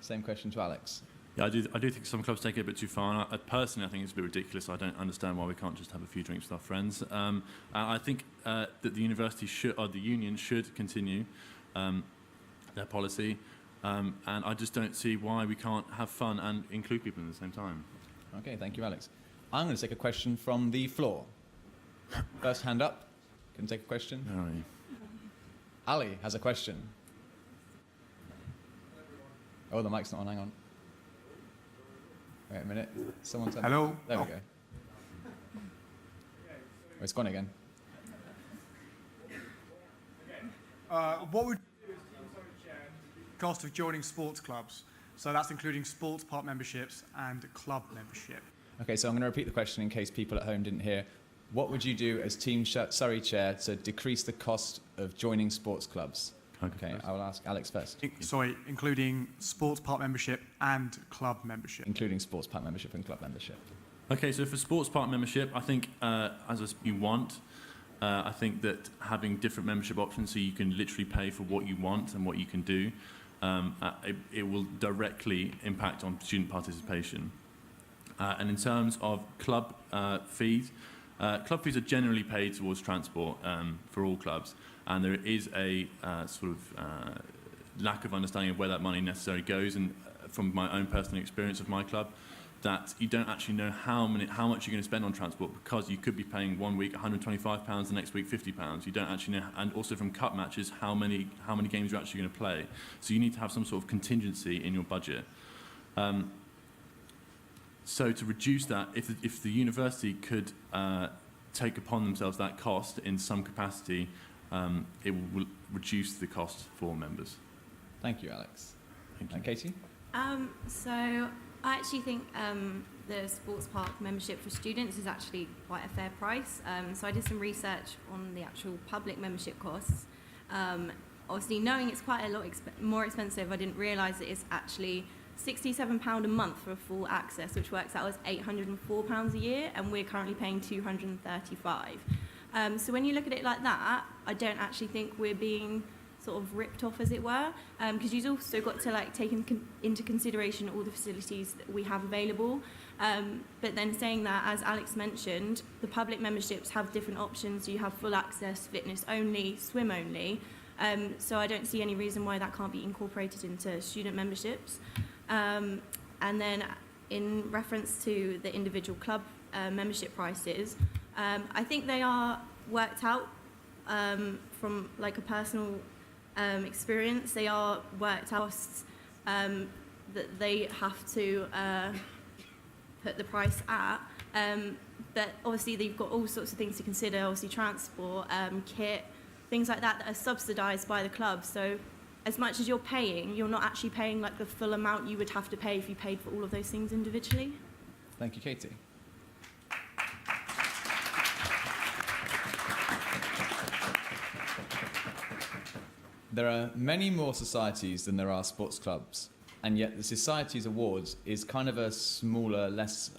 Same question to Alex. Yeah, I do think some clubs take it a bit too far, and personally I think it's a bit ridiculous. I don't understand why we can't just have a few drinks with our friends. I think that the university the union should continue their policy, and I just don't see why we can't have fun and include people at the same time. Okay, thank you, Alex. I'm going to take a question from the floor. First hand up. Can take a question. Ali has a question. Oh, the mic's not on. Hang on. Wait a minute. Someone tell me. Hello. There we go. Oh, it's gone again. What would you do as cost of joining sports clubs? So that's including sports park memberships and club membership. Okay, so I'm going to repeat the question in case people at home didn't hear. What would you do as Team Surrey Chair to decrease the cost of joining sports clubs? Okay, I will ask Alex first. Sorry, including sports park membership and club membership. Including sports park membership and club membership. Okay, so for sports park membership, I think you want, I think that having different membership options so you can literally pay for what you want and what you can do, it will directly impact on student participation. And in terms of club fees are generally paid towards transport for all clubs, and there is a sort of lack of understanding of where that money necessarily goes. And from my own personal experience of my club, that you don't actually know how much you're going to spend on transport, because you could be paying one week £125, the next week £50. You don't actually know, and also from cup matches, how many games you're actually going to play. So you need to have some sort of contingency in your budget. So to reduce that, if the university could take upon themselves that cost in some capacity, it will reduce the cost for members. Thank you, Alex. Thank you. Katie? So I actually think the sports park membership for students is actually quite a fair price. So I did some research on the actual public membership costs. Obviously, knowing it's quite a lot more expensive, I didn't realise that it's actually £67 a month for a full access, which works out as £804 a year, and we're currently paying £235. So when you look at it like that, I don't actually think we're being sort of ripped off, as it were, because you've also got to like take into consideration all the facilities that we have available. But then saying that, as Alex mentioned, the public memberships have different options. You have full access, fitness only, swim only. So I don't see any reason why that can't be incorporated into student memberships. And then in reference to the individual club membership prices, I think they are worked out from like a personal experience. They are worked out that they have to put the price at. But obviously they've got all sorts of things to consider, obviously transport, kit, things like that are subsidised by the club. So as much as you're paying, you're not actually paying like the full amount you would have to pay if you paid for all of those things individually. Thank you, Katie. There are many more societies than there are sports clubs, and yet the Societies Awards is kind of a smaller, less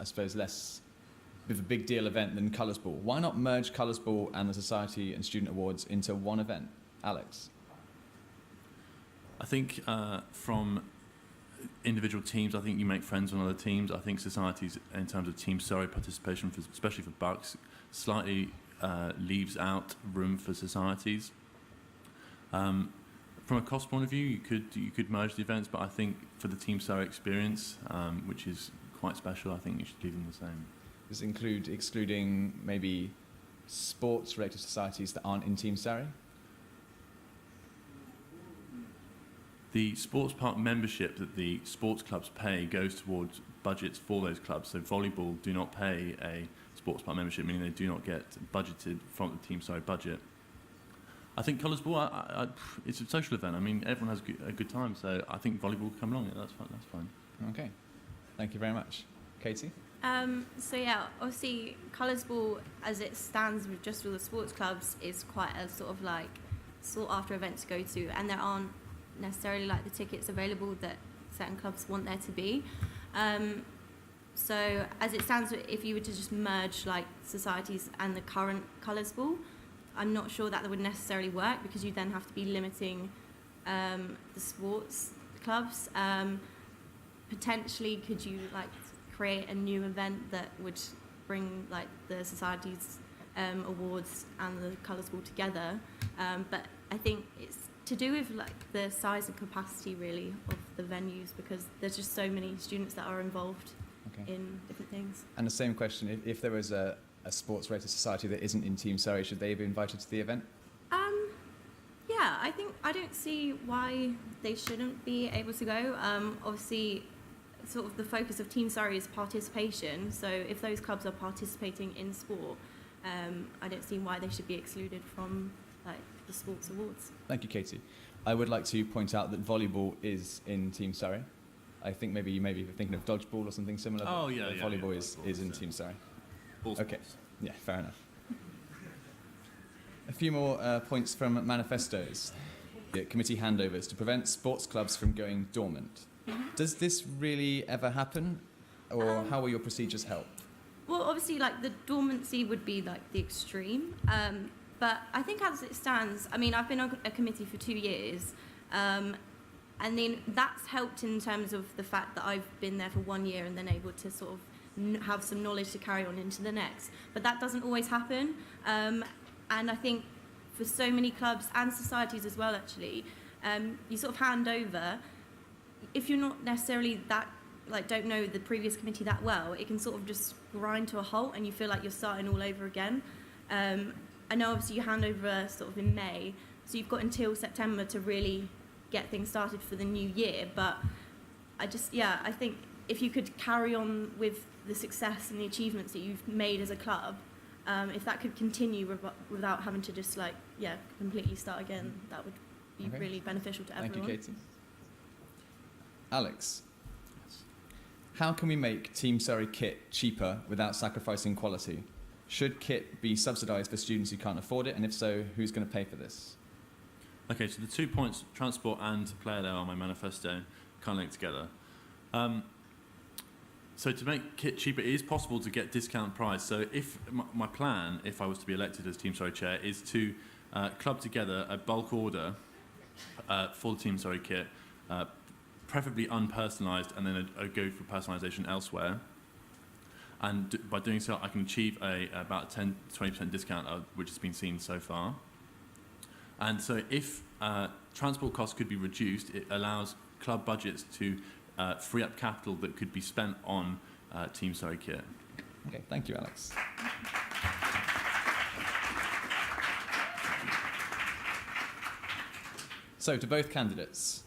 of a big deal event than Colours Ball. Why not merge Colours Ball and the Society and Student Awards into one event? Alex? I think from individual teams, I think you make friends on other teams. I think societies, in terms of Team Surrey participation, especially for Bucks, slightly leaves out room for societies. From a cost point of view, you could merge the events, but I think for the Team Surrey experience, which is quite special, I think you should leave them the same. Does it include excluding maybe sports-related societies that aren't in Team Surrey? The sports park membership that the sports clubs pay goes towards budgets for those clubs. So volleyball do not pay a sports park membership, meaning they do not get budgeted from the Team Surrey budget. I think Colours Ball, it's a social event. I mean, everyone has a good time, so I think volleyball will come along. That's fine. Okay. Thank you very much. Katie? So yeah, obviously Colours Ball, as it stands with just with the sports clubs, is quite a sort of like sought after event to go to, and there aren't necessarily like the tickets available that certain clubs want there to be. So as it stands, if you were to just merge like societies and the current Colours Ball, I'm not sure that would necessarily work, because you then have to be limiting the sports clubs. Potentially, could you like create a new event that would bring like the societies awards and the Colours Ball together? But I think it's to do with like the size and capacity really of the venues, because there's just so many students that are involved in different things. And the same question, if there was a sports-related society that isn't in Team Surrey, should they be invited to the event? Yeah, I don't see why they shouldn't be able to go. Obviously, sort of the focus of Team Surrey is participation, so if those clubs are participating in sport, I don't see why they should be excluded from like the sports awards. Thank you, Katie. I would like to point out that volleyball is in Team Surrey. I think maybe you may be thinking of dodgeball or something similar. Oh, yeah, yeah. Volleyball is in Team Surrey. Okay, yeah, fair enough. A few more points from manifestos. Committee handovers to prevent sports clubs from going dormant. Does this really ever happen, or how will your procedures help? Well, obviously, like the dormancy would be like the extreme. But I think as it stands, I mean, I've been on a committee for 2 years, and then that's helped in terms of the fact that I've been there for 1 year and then able to sort of have some knowledge to carry on into the next. But that doesn't always happen, and I think for so many clubs and societies as well, actually, you sort of hand over. If you're not necessarily that, like, don't know the previous committee that well, it can sort of just grind to a halt and you feel like you're starting all over again. I know obviously you hand over sort of in May, so you've got until September to really get things started for the new year. But I think if you could carry on with the success and the achievements that you've made as a club, if that could continue without having to just completely start again, that would be really beneficial to everyone. Thank you, Katie. Alex, how can we make Team Surrey kit cheaper without sacrificing quality? Should kit be subsidised for students who can't afford it, and if so, who's going to pay for this? Okay, so the 2 points, transport and player there, on my manifesto, kind of linked together. So to make kit cheaper, it is possible to get discount price. So if my plan, if I was to be elected as Team Surrey chair, is to club together a bulk order for the Team Surrey kit, preferably unpersonalised, and then a go for personalisation elsewhere. And by doing so, I can achieve about 10 to 20% discount, which has been seen so far. And so if transport costs could be reduced, it allows club budgets to free up capital that could be spent on Team Surrey kit. Okay, thank you, Alex. So, to both candidates.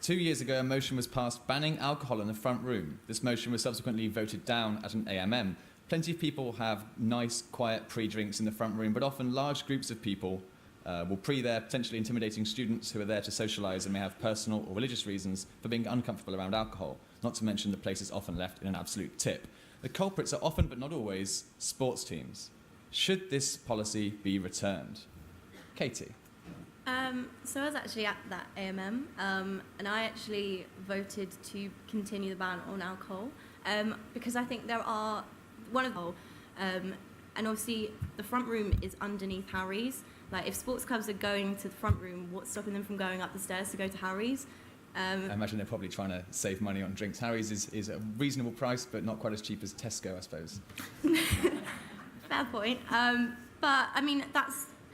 2 years ago, a motion was passed banning alcohol in the front room. This motion was subsequently voted down at an AMM. Plenty of people have nice, quiet pre-drinks in the front room, but often large groups of people will pre there, potentially intimidating students who are there to socialise and may have personal or religious reasons for being uncomfortable around alcohol, not to mention the place is often left in an absolute tip. The culprits are often, but not always, sports teams. Should this policy be returned? Katie? So I was actually at that AMM, and I actually voted to continue the ban on alcohol, because I think there are and obviously the front room is underneath Harry's. Like, if sports clubs are going to the front room, what's stopping them from going up the stairs to go to Harry's? I imagine they're probably trying to save money on drinks. Harry's is a reasonable price, but not quite as cheap as Tesco, I suppose. Fair point. But I mean,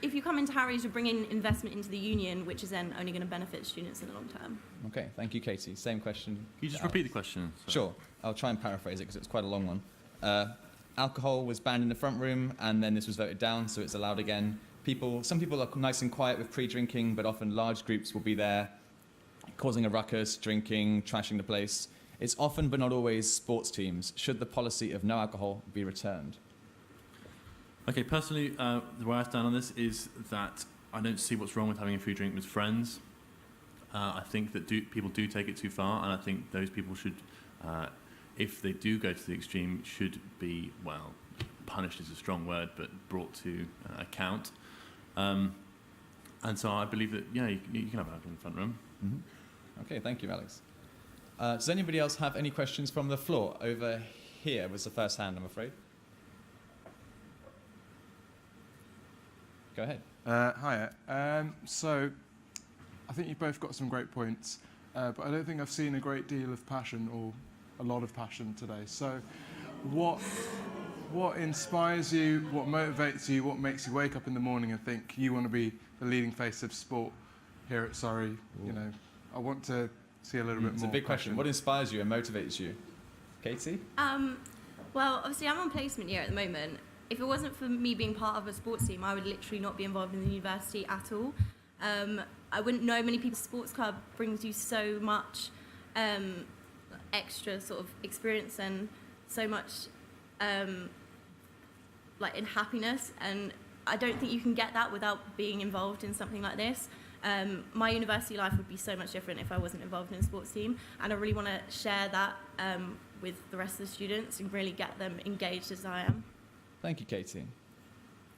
if you come into Harry's, you're bringing investment into the union, which is then only going to benefit students in the long term. Okay, thank you, Katie. Same question. Can you just repeat the question? Sorry. Sure. I'll try and paraphrase it because it's quite a long one. Alcohol was banned in the front room, and then this was voted down, so it's allowed again. Some people are nice and quiet with pre-drinking, but often large groups will be there, causing a ruckus, drinking, trashing the place. It's often, but not always, sports teams. Should the policy of no alcohol be returned? Okay, personally, the way I stand on this is that I don't see what's wrong with having a free drink with friends. I think that people do take it too far, and I think those people should, if they do go to the extreme, should be, well, punished is a strong word, but brought to account. And so I believe that, yeah, you can have alcohol in the front room. Mm-hmm. Okay, thank you, Alex. Does anybody else have any questions from the floor? Over here was the first hand, I'm afraid. Go ahead. Hiya. So I think you've both got some great points, but I don't think I've seen a great deal of passion or a lot of passion today. So what inspires you, what motivates you, what makes you wake up in the morning and think you want to be the leading face of sport here at Surrey? Ooh. You know, I want to see a little bit more. It's a big question. What inspires you and motivates you? Katie? Well, obviously I'm on placement year at the moment. If it wasn't for me being part of a sports team, I would literally not be involved in the university at all. I wouldn't know many people. Sports club brings you so much extra sort of experience and so much like in happiness, and I don't think you can get that without being involved in something like this. My university life would be so much different if I wasn't involved in a sports team, and I really want to share that with the rest of the students and really get them engaged as I am. Thank you, Katie.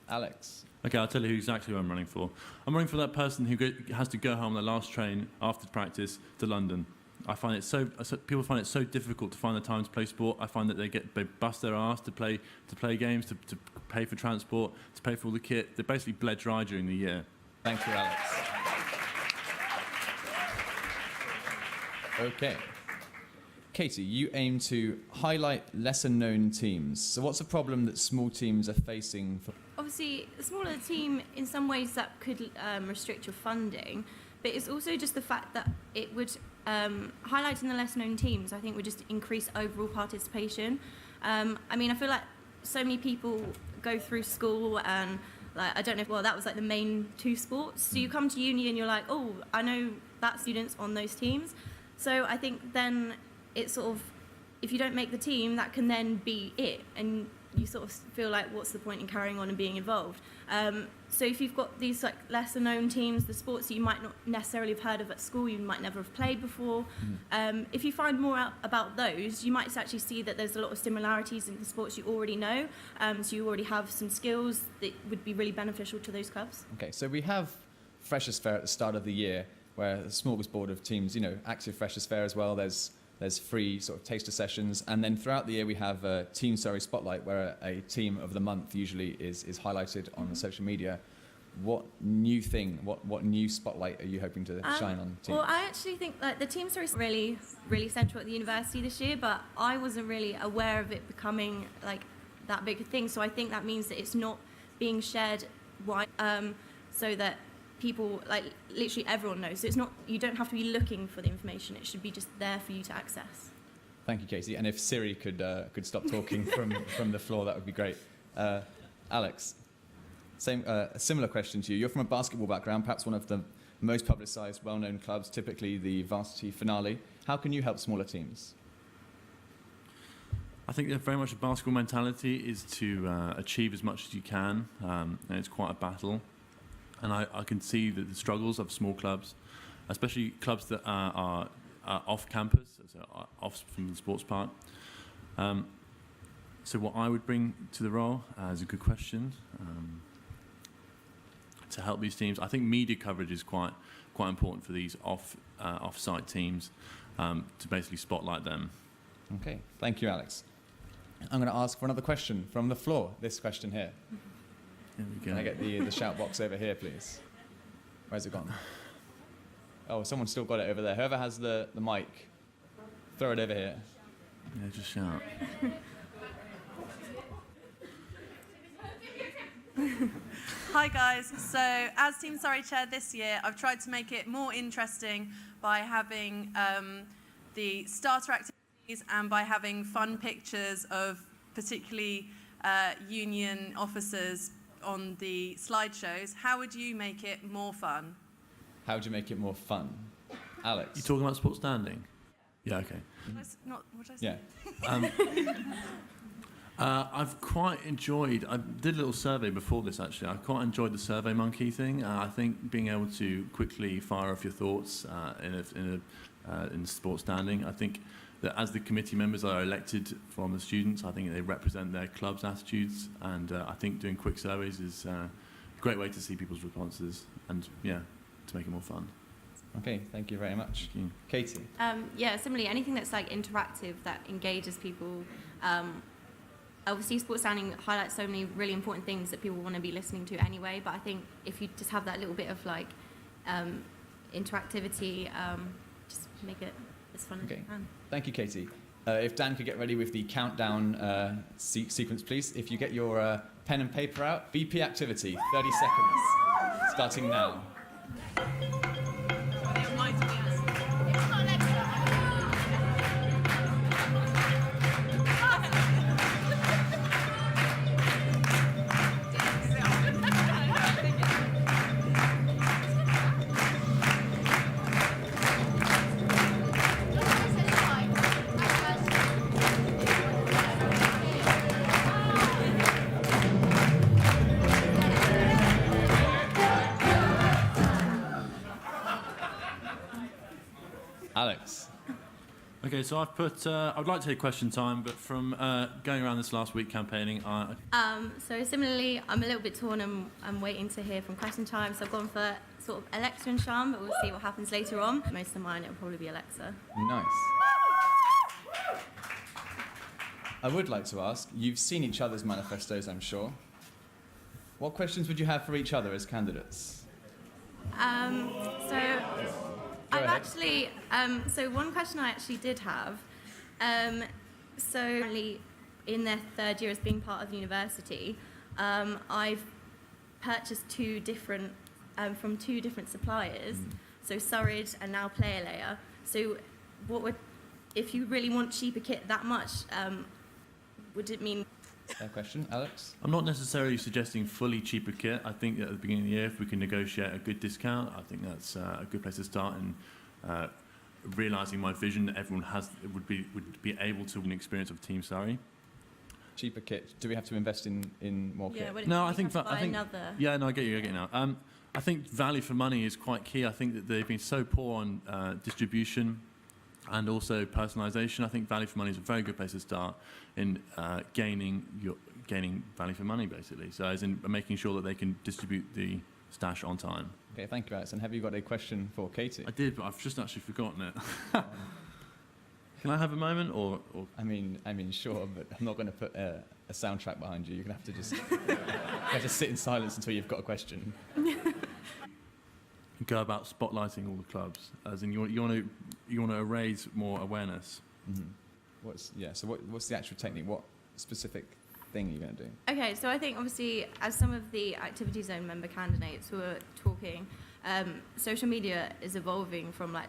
Alex? Okay, I'll tell you exactly who I'm running for. I'm running for that person who has to go home on the last train after practice to London. I find it people find it so difficult to find the time to play sport. I find that they bust their arse to play games, to pay for transport, to pay for all the kit. They're basically bled dry during the year. Thank you, Alex. Okay. Katie, you aim to highlight lesser-known teams. So what's a problem that small teams are facing? Obviously, a smaller team, in some ways, that could restrict your funding, but it's also just the fact that it would, highlighting the lesser-known teams, I think would just increase overall participation. I mean, I feel like so many people go through school and, like, I don't know, well, that was like the main two sports. So you come to uni and you're like, oh, I know that student's on those teams. So I think then it's sort of, if you don't make the team, that can then be it. And you sort of feel like, what's the point in carrying on and being involved? So if you've got these like lesser known teams, the sports that you might not necessarily have heard of at school, you might never have played before. If you find more out about those, you might actually see that there's a lot of similarities in the sports you already know. So you already have some skills that would be really beneficial to those clubs. Okay, so we have Freshers' Fair at the start of the year, where a smorgasbord of teams, active Freshers' Fair as well. There's free sort of taster sessions, and then throughout the year we have a Team Surrey Spotlight, where a team of the month usually is highlighted on the social media. What new thing, what new spotlight are you hoping to shine on teams? Well, I actually think like the Team Surrey is really, really central at the university this year, but I wasn't really aware of it becoming like that big a thing. So I think that means that it's not being shared wide, so that people, like literally everyone knows. So it's not, you don't have to be looking for the information. It should be just there for you to access. Thank you, Katie. And if Siri could stop talking from the floor, that would be great. Alex, a similar question to you. You're from a basketball background, perhaps one of the most publicised, well-known clubs, typically the varsity finale. How can you help smaller teams? I think that very much a basketball mentality is to achieve as much as you can, and it's quite a battle. And I can see that the struggles of small clubs, especially clubs that are off campus, so off from the sports park. So what I would bring to the role is a good question. To help these teams, I think media coverage is quite important for these off-site teams, to basically spotlight them. Okay, thank you, Alex. I'm going to ask for another question from the floor. This question here. Here we go. Can I get the shout box over here, please? Where's it gone? Oh, someone's still got it over there. Whoever has the mic, throw it over here. Yeah, just shout. Hi guys, so as Team Surrey Chair this year, I've tried to make it more interesting by having the starter activities and by having fun pictures of particularly union officers on the slideshows. How would you make it more fun? How would you make it more fun? Alex? You talking about sports standing? Yeah, okay. What did I say? Yeah. I've quite enjoyed, I did a little survey before this actually, I quite enjoyed the Survey Monkey thing. I think being able to quickly fire off your thoughts in sports standing, I think that as the committee members are elected from the students, I think they represent their club's attitudes, and I think doing quick surveys is a great way to see people's responses and, yeah, to make it more fun. Okay, thank you very much. Katie? Yeah, similarly, anything that's like interactive, that engages people. Obviously, sports standing highlights so many really important things that people want to be listening to anyway, but I think if you just have that little bit of like interactivity, just make it as fun as you can. Thank you, Katie. If Dan could get ready with the countdown sequence, please. If you get your pen and paper out. BP activity, 30 seconds, starting now. Alex. Okay, so I've put, I'd like to take question time, but from going around this last week campaigning, So similarly, I'm a little bit torn. I'm waiting to hear from question time, so I've gone for sort of Alexa and Sean, but we'll see what happens later on. Most of mine, it'll probably be Alexa. Nice. I would like to ask, you've seen each other's manifestos, I'm sure. What questions would you have for each other as candidates? So one question I actually did have. So currently in their third year as being part of the university, I've purchased from two different suppliers. So Surreyed and now PlayerLayer. So if you really want cheaper kit that much, would it mean? Fair question, Alex? I'm not necessarily suggesting fully cheaper kit. I think that at the beginning of the year, if we can negotiate a good discount, I think that's a good place to start in realising my vision that everyone would be able to an experience of Team Surrey. Cheaper kit. Do we have to invest in more kit? No, I think another. Yeah, no, I get you now. I think value for money is quite key. I think that they've been so poor on distribution and also personalisation. I think value for money is a very good place to start in gaining value for money, basically. So as in making sure that they can distribute the stash on time. Okay, thank you, Alex. And have you got a question for Katie? I did, but I've just actually forgotten it. Can I have a moment, or? I mean, sure, but I'm not going to put a soundtrack behind you. You're going to have to just you have to sit in silence until you've got a question. Go about spotlighting all the clubs, as in you want to raise more awareness. Mm-hmm. So what's the actual technique? What specific thing are you going to do? Okay, so I think obviously as some of the Activity Zone member candidates were talking, social media is evolving from like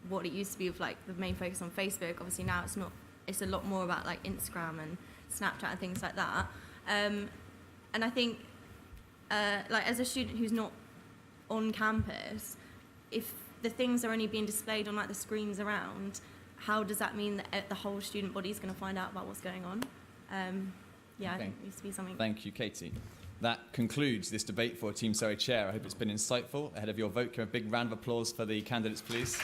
what it used to be with like the main focus on Facebook. Obviously now it's not. It's a lot more about like Instagram and Snapchat and things like that. And I think like as a student who's not on campus, if the things are only being displayed on like the screens around, how does that mean that the whole student body is going to find out about what's going on? I think it needs to be something. Thank you, Katie. That concludes this debate for Team Surrey Chair. I hope it's been insightful. Ahead of your vote, give a big round of applause for the candidates, please.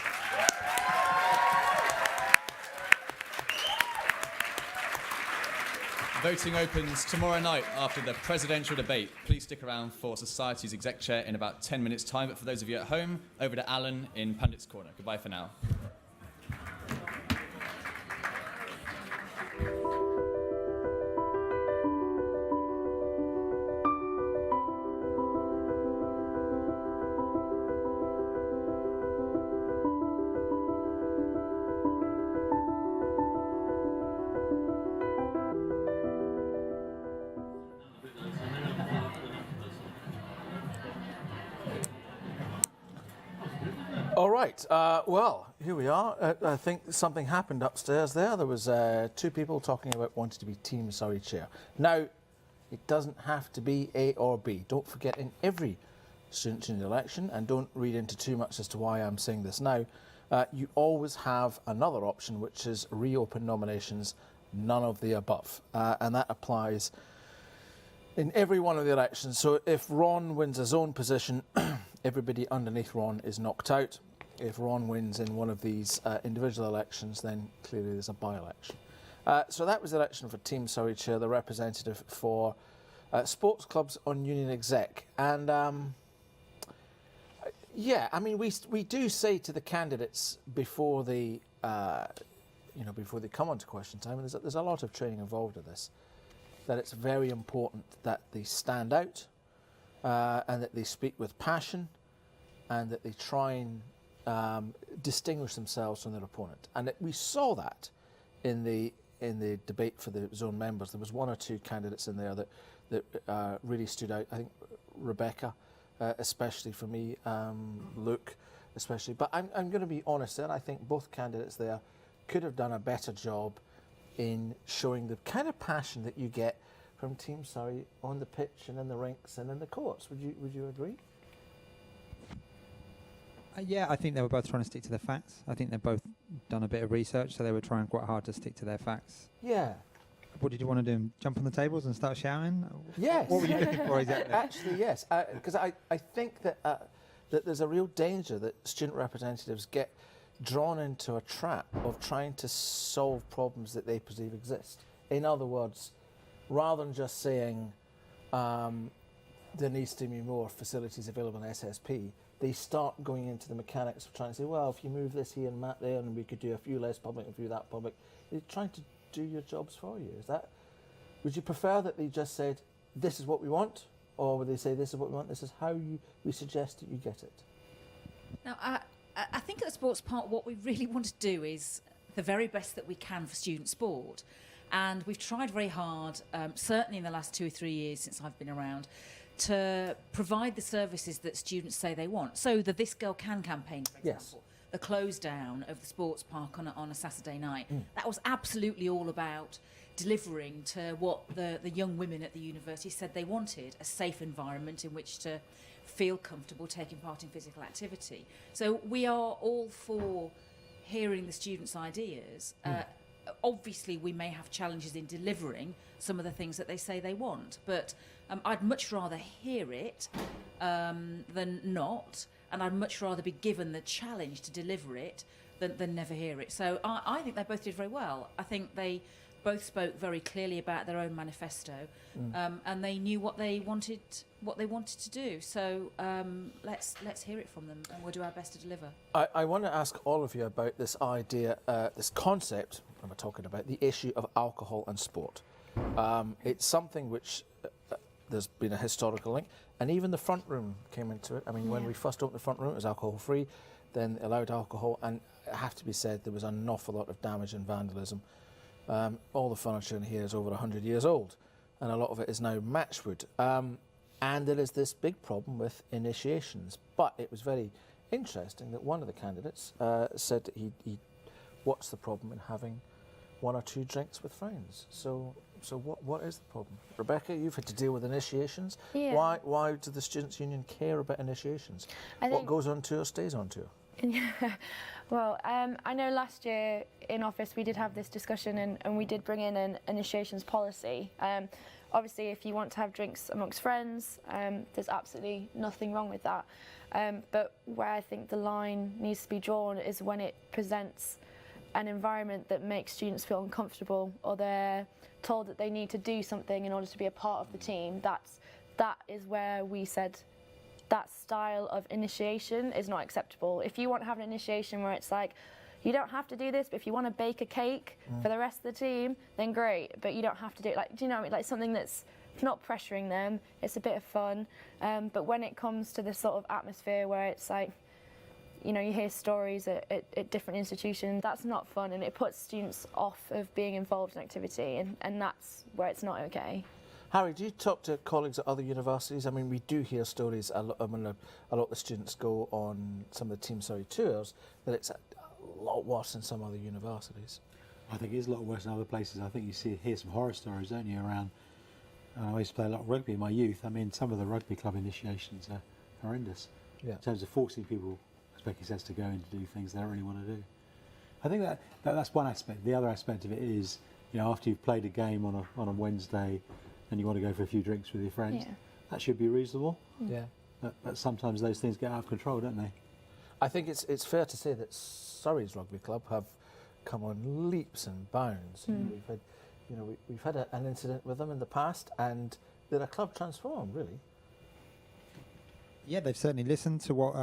Voting opens tomorrow night after the presidential debate. Please stick around for Society's Exec Chair in about 10 minutes' time. But for those of you at home, over to Alan in Pundit's Corner. Goodbye for now. All right, well, here we are. I think something happened upstairs there. There was two people talking about wanting to be Team Surrey Chair. Now, it doesn't have to be A or B. Don't forget, in every student union election, and don't read into too much as to why I'm saying this now, you always have another option, which is reopen nominations, none of the above. And that applies in every one of the elections. So if Ron wins his own position, everybody underneath Ron is knocked out. If Ron wins in one of these individual elections, then clearly there's a by-election. So that was the election for Team Surrey Chair, the representative for sports clubs on Union Exec. And yeah, I mean, we do say to the candidates before they, before they come onto question time, and there's a lot of training involved in this, that it's very important that they stand out and that they speak with passion and that they try and distinguish themselves from their opponent. And we saw that in the debate for the zone members. There was one or two candidates in there that really stood out. I think Rebecca, especially for me, Luke, especially. But I'm going to be honest there. I think both candidates there could have done a better job in showing the kind of passion that you get from Team Surrey on the pitch and in the rinks and in the courts. Would you agree? Yeah, I think they were both trying to stick to their facts. I think they've both done a bit of research, so they were trying quite hard to stick to their facts. Yeah. What did you want to do? Jump on the tables and start shouting? Yes. What were you looking for exactly? Actually, yes. Because I think that there's a real danger that student representatives get drawn into a trap of trying to solve problems that they perceive exist. In other words, rather than just saying there needs to be more facilities available in SSP, they start going into the mechanics of trying to say, well, if you move this here and that there, and we could do a few less public and a few that public, they're trying to do your jobs for you. Would you prefer that they just said, this is what we want, or would they say, this is what we want, this is how we suggest that you get it? Now, I think at the sports part, what we really want to do is the very best that we can for student sport. And we've tried very hard, certainly in the last 2 or 3 years since I've been around, to provide the services that students say they want. So the This Girl Can campaign, for example, the close down of the sports park on a Saturday night, that was absolutely all about delivering to what the young women at the university said they wanted, a safe environment in which to feel comfortable taking part in physical activity. So we are all for hearing the students' ideas. Obviously, we may have challenges in delivering some of the things that they say they want, but I'd much rather hear it than not, and I'd much rather be given the challenge to deliver it than never hear it. So I think they both did very well. I think they both spoke very clearly about their own manifesto, and they knew what they wanted to do. So let's hear it from them, and we'll do our best to deliver. I want to ask all of you about this idea, this concept, when we're talking about the issue of alcohol and sport. It's something which there's been a historical link, and even the front room came into it. I mean, when we first opened the front room, it was alcohol-free, then allowed alcohol, and it have to be said, there was an awful lot of damage and vandalism. All the furniture in here is over 100 years old, and a lot of it is now matchwood. And there is this big problem with initiations. But it was very interesting that one of the candidates said that what's the problem in having 1 or 2 drinks with friends? So what is the problem? Rebecca, you've had to deal with initiations. Yeah. Why do the Students' Union care about initiations? What goes on tour stays on tour. Well, I know last year in office we did have this discussion and we did bring in an initiations policy. Obviously, if you want to have drinks amongst friends, there's absolutely nothing wrong with that. But where I think the line needs to be drawn is when it presents an environment that makes students feel uncomfortable, or they're told that they need to do something in order to be a part of the team. That is where we said that style of initiation is not acceptable. If you want to have an initiation where it's like, you don't have to do this, but if you want to bake a cake for the rest of the team, then great, but you don't have to do it. Like, do you know what I mean? Like something that's not pressuring them, it's a bit of fun. But when it comes to this sort of atmosphere where it's like, you know, you hear stories at different institutions, that's not fun, and it puts students off of being involved in activity, and that's where it's not okay. Harry, do you talk to colleagues at other universities? I mean, we do hear stories when a lot of the students go on some of the Team Surrey tours, that it's a lot worse in some other universities. I think it is a lot worse in other places. I think you hear some horror stories, don't you, around... I used to play a lot of rugby in my youth. I mean, some of the rugby club initiations are horrendous. Yeah. In terms of forcing people, as Becky says, to go and to do things they don't really want to do. I think that's one aspect. The other aspect of it is, you know, after you've played a game on a Wednesday, and you want to go for a few drinks with your friends, that should be reasonable. Yeah. But sometimes those things get out of control, don't they? I think it's fair to say that Surrey's rugby club have come on leaps and bounds. We've had an incident with them in the past, and they're a club transformed, really. Yeah, they've certainly listened to what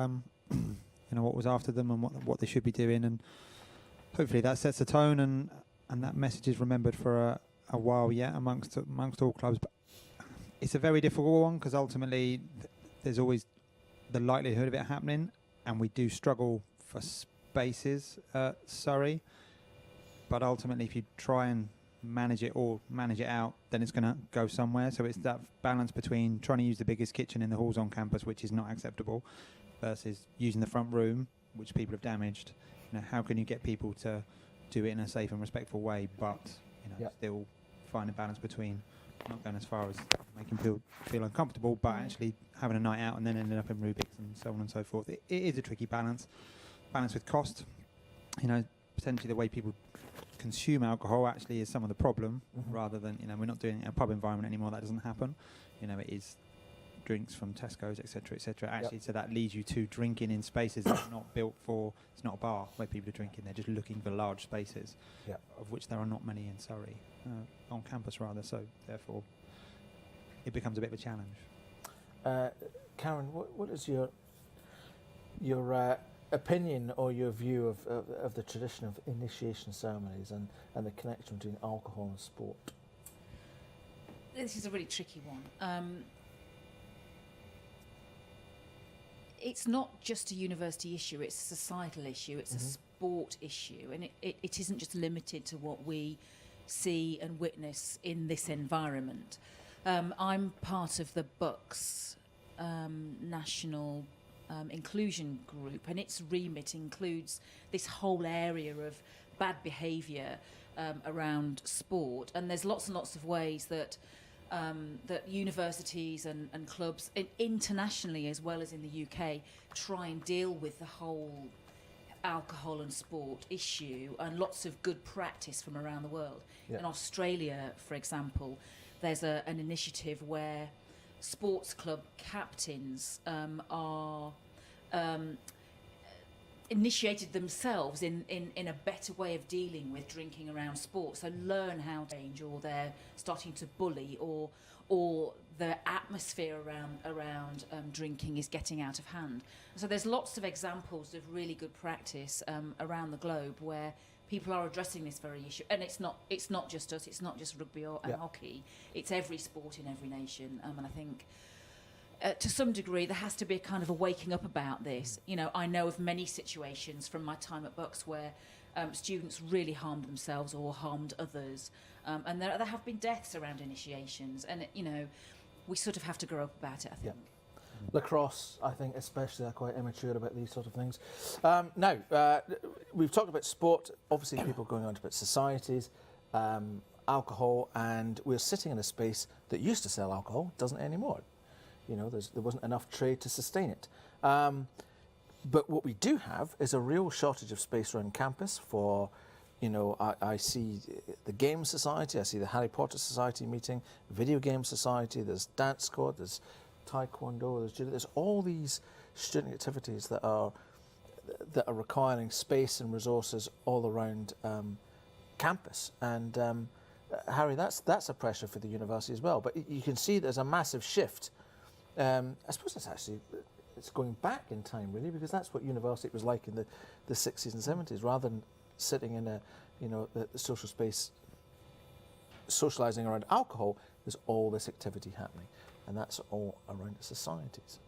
what was after them and what they should be doing, and hopefully that sets a tone and that message is remembered for a while yet amongst all clubs. But it's a very difficult one because ultimately there's always the likelihood of it happening, and we do struggle for spaces at Surrey. But ultimately, if you try and manage it out, then it's going to go somewhere. So it's that balance between trying to use the biggest kitchen in the halls on campus, which is not acceptable, versus using the front room, which people have damaged. You know, how can you get people to do it in a safe and respectful way, but still find a balance between not going as far as making people feel uncomfortable, but actually having a night out and then ending up in Rubix and so on and so forth. It is a tricky balance with cost. You know, potentially the way people consume alcohol actually is some of the problem, rather than, we're not doing it in a pub environment anymore. That doesn't happen. It is drinks from Tesco's, etc. Actually, so that leads you to drinking in spaces that are not built for. It's not a bar where people are drinking. They're just looking for large spaces, of which there are not many in Surrey, on campus rather. So therefore, it becomes a bit of a challenge. Karen, what is your your opinion or your view of the tradition of initiation ceremonies and the connection between alcohol and sport. This is a really tricky one. It's not just a university issue, it's a societal issue, it's a sport issue, and it isn't just limited to what we see and witness in this environment. I'm part of the BUCS National Inclusion Group, and its remit includes this whole area of bad behaviour around sport, and there's lots and lots of ways that that universities and clubs internationally as well as in the UK try and deal with the whole alcohol and sport issue, and lots of good practice from around the world. In Australia, for example, there's an initiative where sports club captains are initiated themselves in a better way of dealing with drinking around sport. So learn how to change, or they're starting to bully, or the atmosphere around drinking is getting out of hand. So there's lots of examples of really good practice around the globe where people are addressing this very issue, and it's not just us, it's not just rugby and hockey, it's every sport in every nation, and I think to some degree there has to be a kind of a waking up about this. You know, I know of many situations from my time at BUCS where students really harmed themselves or harmed others, and there have been deaths around initiations, and you know, we sort of have to grow up about it, I think. Lacrosse, I think especially, are quite immature about these sort of things. Now, we've talked about sport, obviously people going on about societies, alcohol, and we're sitting in a space that used to sell alcohol, doesn't anymore. You know, there wasn't enough trade to sustain it. But what we do have is a real shortage of space around campus for, you know, I see the Game Society, I see the Harry Potter Society meeting, Video Game Society, there's Dance Squad, there's Taekwondo, there's all these student activities that are requiring space and resources all around campus. And Harry, that's a pressure for the university as well. But you can see there's a massive shift. I suppose it's going back in time really, because that's what university was like in the 60s and 70s. Rather than sitting in the social space, socialising around alcohol, there's all this activity happening. And that's all around the societies.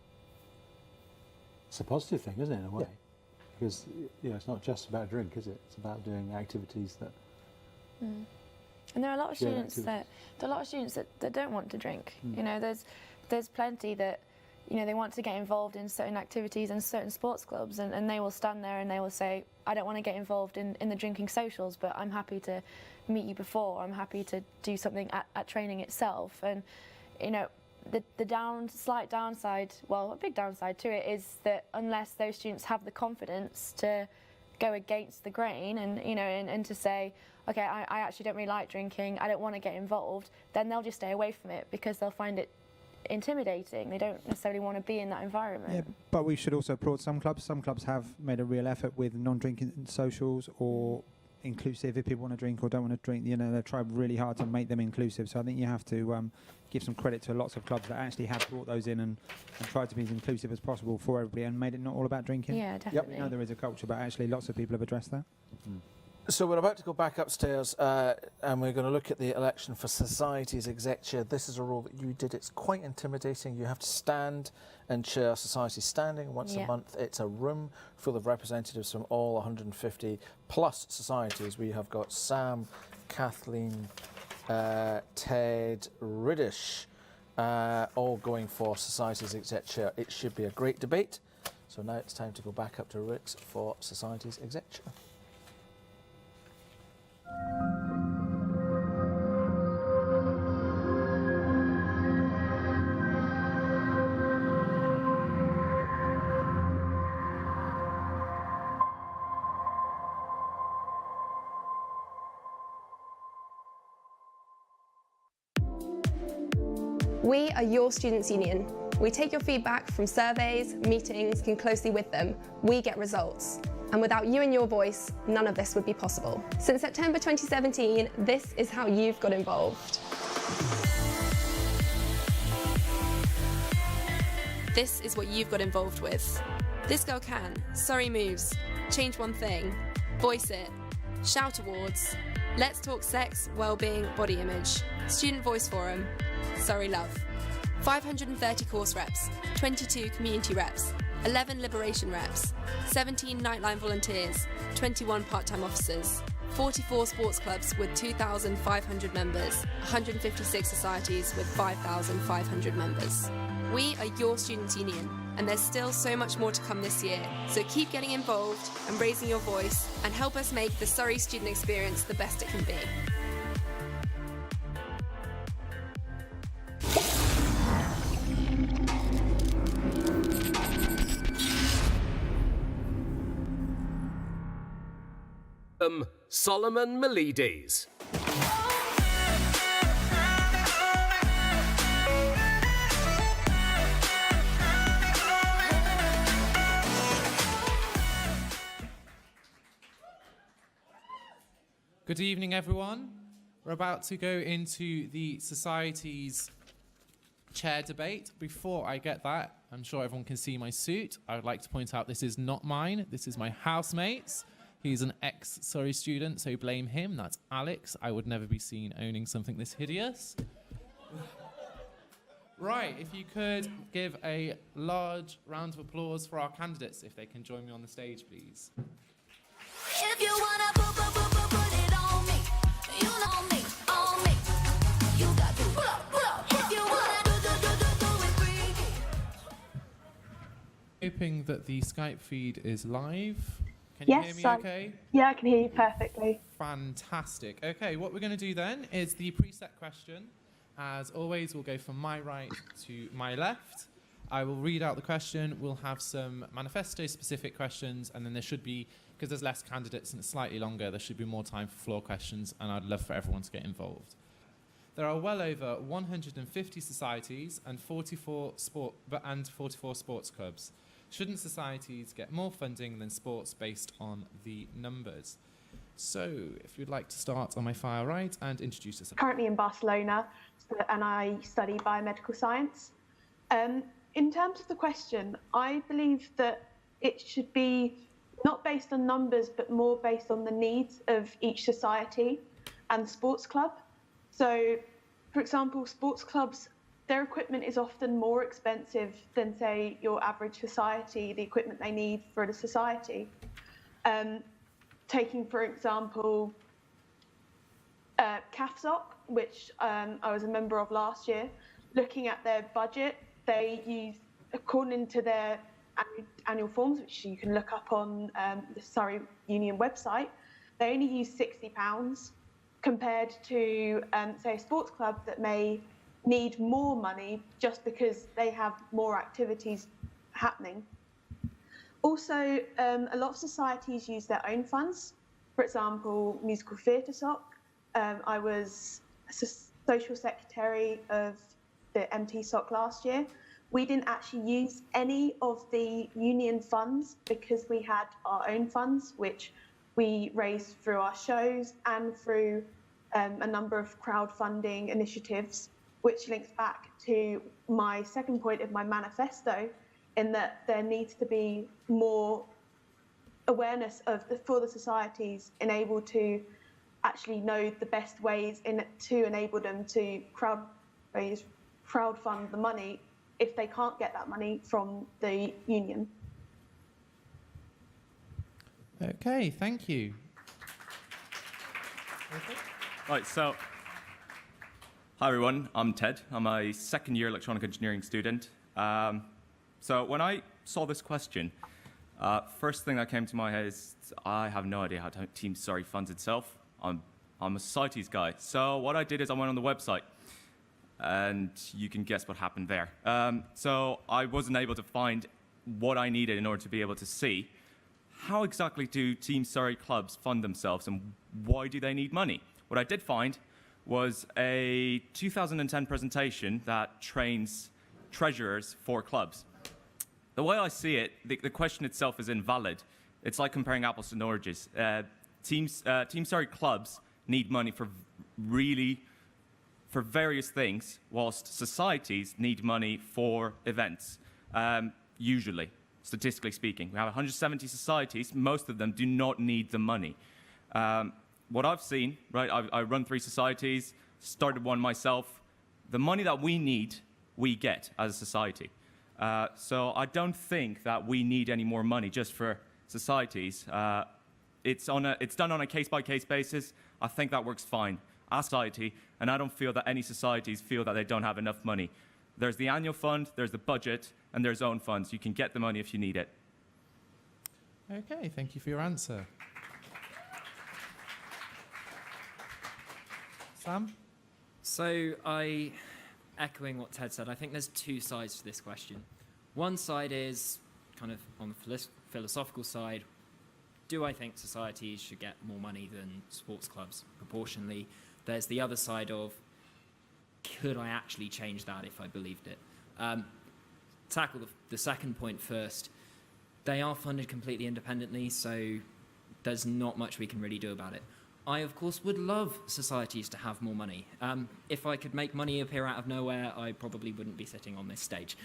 It's a positive thing, isn't it, in a way? Because it's not just about drink, is it? It's about doing activities that. And there are a lot of students that don't want to drink. You know, there's plenty that, you know, they want to get involved in certain activities and certain sports clubs, and they will stand there and they will say, I don't want to get involved in the drinking socials, but I'm happy to meet you before. I'm happy to do something at training itself. And you know, the slight downside, well, a big downside to it, is that unless those students have the confidence to go against the grain and, you know, and to say, okay, I actually don't really like drinking, I don't want to get involved, then they'll just stay away from it because they'll find it intimidating. They don't necessarily want to be in that environment. Yeah, but we should also applaud some clubs. Some clubs have made a real effort with non-drinking socials or inclusive. If people want to drink or don't want to drink, you know, they've tried really hard to make them inclusive. So I think you have to give some credit to lots of clubs that actually have brought those in and tried to be as inclusive as possible for everybody and made it not all about drinking. Yeah, definitely. We know there is a culture, but actually lots of people have addressed that. So we're about to go back upstairs and we're going to look at the election for Society's exec chair. This is a role that you did. It's quite intimidating. You have to stand and chair Society standing once a month. It's a room full of representatives from all 150 plus societies. We have got Sam, Kathleen, Ted, Riddish, all going for Society's exec chair. It should be a great debate. So now it's time to go back up to Rubix for Society's exec chair. We are your Students' Union. We take your feedback from surveys, meetings, working closely with them. We get results. And without you and your voice, none of this would be possible. Since September 2017, this is how you've got involved. This is what you've got involved with. This girl can. Surrey moves. Change one thing. Voice it. Shout awards. Let's talk sex, well-being, body image. Student voice forum. Surrey love. 530 course reps. 22 community reps. 11 liberation reps. 17 Nightline volunteers. 21 part-time officers. 44 sports clubs with 2,500 members. 156 societies with 5,500 members. We are your students' union, and there's still so much more to come this year. So keep getting involved and raising your voice, and help us make the Surrey student experience the best it can be. Solomon Milides. Good evening, everyone. We're about to go into the Society's chair debate. Before I get that, I'm sure everyone can see my suit. I would like to point out this is not mine. This is my housemate's. He's an ex-Surrey student, so blame him. That's Alex. I would never be seen owning something this hideous. Right, if you could give a large round of applause for our candidates, if they can join me on the stage, please. If you wanna put it on me, you know me, on me. You got to pull up. If you wanna do it freaky. Hoping that the Skype feed is live. Can you hear me okay? Yeah, I can hear you perfectly. Fantastic. Okay, what we're going to do then is the preset question. As always, we'll go from my right to my left. I will read out the question. We'll have some manifesto-specific questions, and then there should be, because there's less candidates and it's slightly longer, there should be more time for floor questions, and I'd love for everyone to get involved. There are well over 150 societies and 44 sports clubs. Shouldn't societies get more funding than sports based on the numbers? So, if you'd like to start on my far right and introduce yourself. Currently in Barcelona, and I study biomedical science. In terms of the question, I believe that it should be not based on numbers, but more based on the needs of each society and sports club. So, for example, sports clubs, their equipment is often more expensive than, say, your average society, the equipment they need for the society. Taking, for example, CAFSOC, which I was a member of last year, looking at their budget, they use, according to their annual forms, which you can look up on the Surrey Union website, they only use £60 compared to, say, a sports club that may need more money just because they have more activities happening. Also, a lot of societies use their own funds. For example, Musical Theatre Soc. I was social secretary of the MT Soc last year. We didn't actually use any of the union funds because we had our own funds, which we raised through our shows and through a number of crowdfunding initiatives, which links back to my second point of my manifesto, in that there needs to be more awareness for the societies and able to actually know the best ways to enable them to crowdfund the money if they can't get that money from the union. Okay, thank you. Right, so hi everyone, I'm Ted. I'm a second year electronic engineering student. So when I saw this question, first thing that came to my head is I have no idea how Team Surrey funds itself. I'm a societies guy. So what I did is I went on the website, and you can guess what happened there. So I wasn't able to find what I needed in order to be able to see how exactly do Team Surrey clubs fund themselves and why do they need money. What I did find was a 2010 presentation that trains treasurers for clubs. The way I see it, the question itself is invalid. It's like comparing apples and oranges. Team Surrey clubs need money for various things, whilst societies need money for events, usually. statistically speaking. We have 170 societies. Most of them do not need the money. What I've seen, right, I run 3 societies, started one myself. The money that we need, we get as a society. So I don't think that we need any more money just for societies. It's done on a case-by-case basis. I think that works fine as a society, and I don't feel that any societies feel that they don't have enough money. There's the annual fund, there's the budget, and there's own funds. You can get the money if you need it. Okay, thank you for your answer. Sam? So echoing what Ted said, I think there's 2 sides to this question. One side is kind of on the philosophical side. Do I think societies should get more money than sports clubs proportionally? There's the other side of, could I actually change that if I believed it? Tackle the second point first. They are funded completely independently, so there's not much we can really do about it. I, of course, would love societies to have more money. If I could make money appear out of nowhere, I probably wouldn't be sitting on this stage.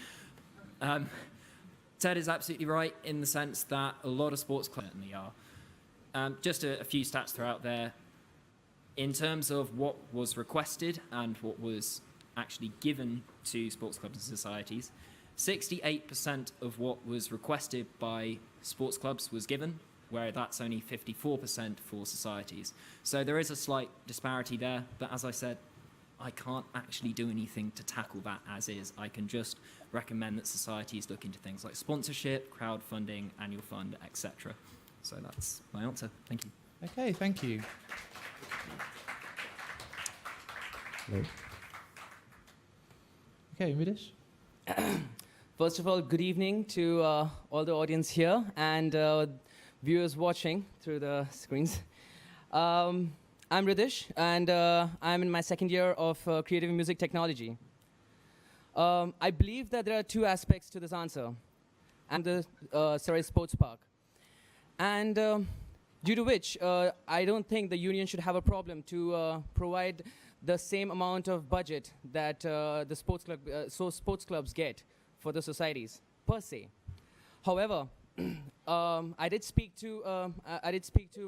Ted is absolutely right in the sense that a lot of sports clubs certainly are. Just a few stats throw out there. In terms of what was requested and what was actually given to sports clubs and societies, 68% of what was requested by sports clubs was given, where that's only 54% for societies. So there is a slight disparity there, but as I said, I can't actually do anything to tackle that as is. I can just recommend that societies look into things like sponsorship, crowdfunding, annual fund, etc. So that's my answer. Thank you. Okay, thank you. Okay, Vidish? First of all, good evening to all the audience here and viewers watching through the screens. I'm Ridish, and I'm in my second year of creative music technology. I believe that there are 2 aspects to this answer, and the Surrey Sports Park. And due to which, I don't think the union should have a problem to provide the same amount of budget that the sports clubs get for the societies, per se. However, I did speak to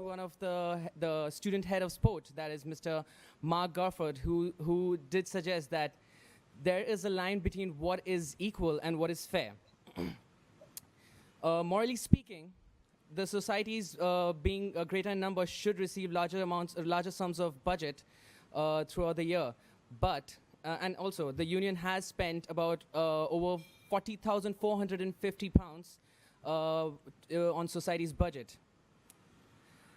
one of the student head of sport, that is Mr. Mark Garford, who did suggest that there is a line between what is equal and what is fair. Morally speaking, the societies, being a greater number, should receive larger sums of budget throughout the year. But and also the union has spent about over £40,450 on society's budget.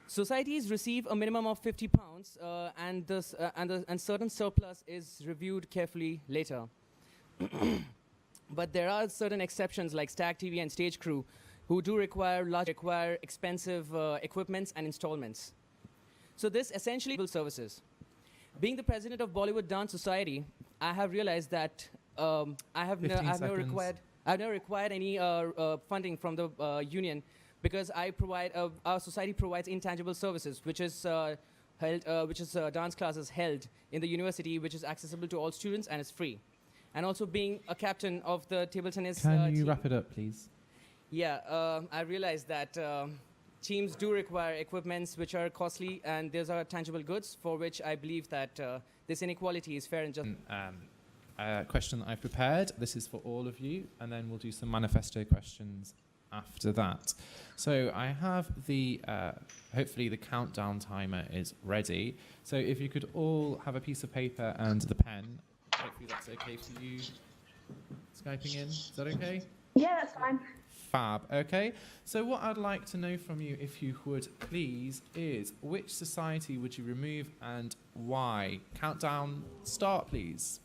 Societies receive a minimum of £50, and certain surplus is reviewed carefully later. But there are certain exceptions like Stag TV and Stage Crew who do require expensive equipments and installments. So this essentially services. Being the president of Bollywood Dance Society, I have realized that I have never required any funding from the union, because our society provides intangible services, which is dance classes held in the university, which is accessible to all students and is free. And also being a captain of the table tennis Can you team. wrap it up, please? Yeah, I realized that teams do require equipments which are costly, and these are tangible goods for which I believe that this inequality is fair and just. Question that I've prepared. This is for all of you, and then we'll do some manifesto questions after that. So I have the, hopefully the countdown timer is ready. So if you could all have a piece of paper and the pen. Hopefully that's okay for you. Skyping in, is that okay? Yeah, that's fine. Fab, okay. So what I'd like to know from you, if you would please, is which society would you remove and why? Countdown, start please.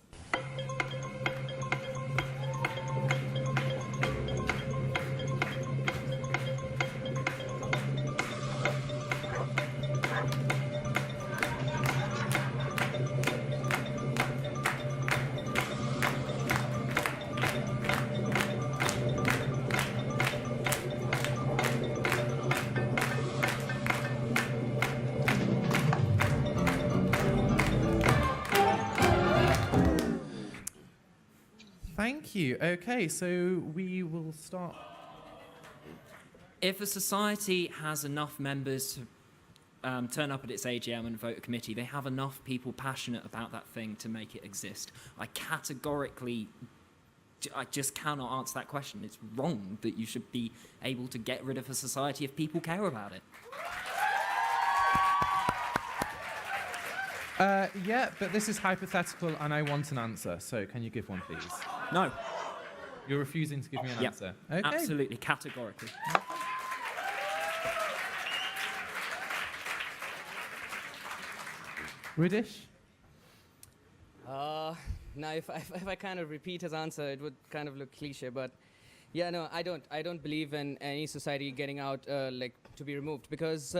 Thank you. Okay, so we will start. If a society has enough members to turn up at its AGM and vote a committee, they have enough people passionate about that thing to make it exist. I just cannot answer that question. It's wrong that you should be able to get rid of a society if people care about it. Yeah, but this is hypothetical and I want an answer. So can you give one, please? No. You're refusing to give me an Yep. answer? Okay. Absolutely, categorically. Ridish? Now, if I kind of repeat his answer, it would kind of look cliche, but yeah, no, I don't believe in any society getting out, to be removed, because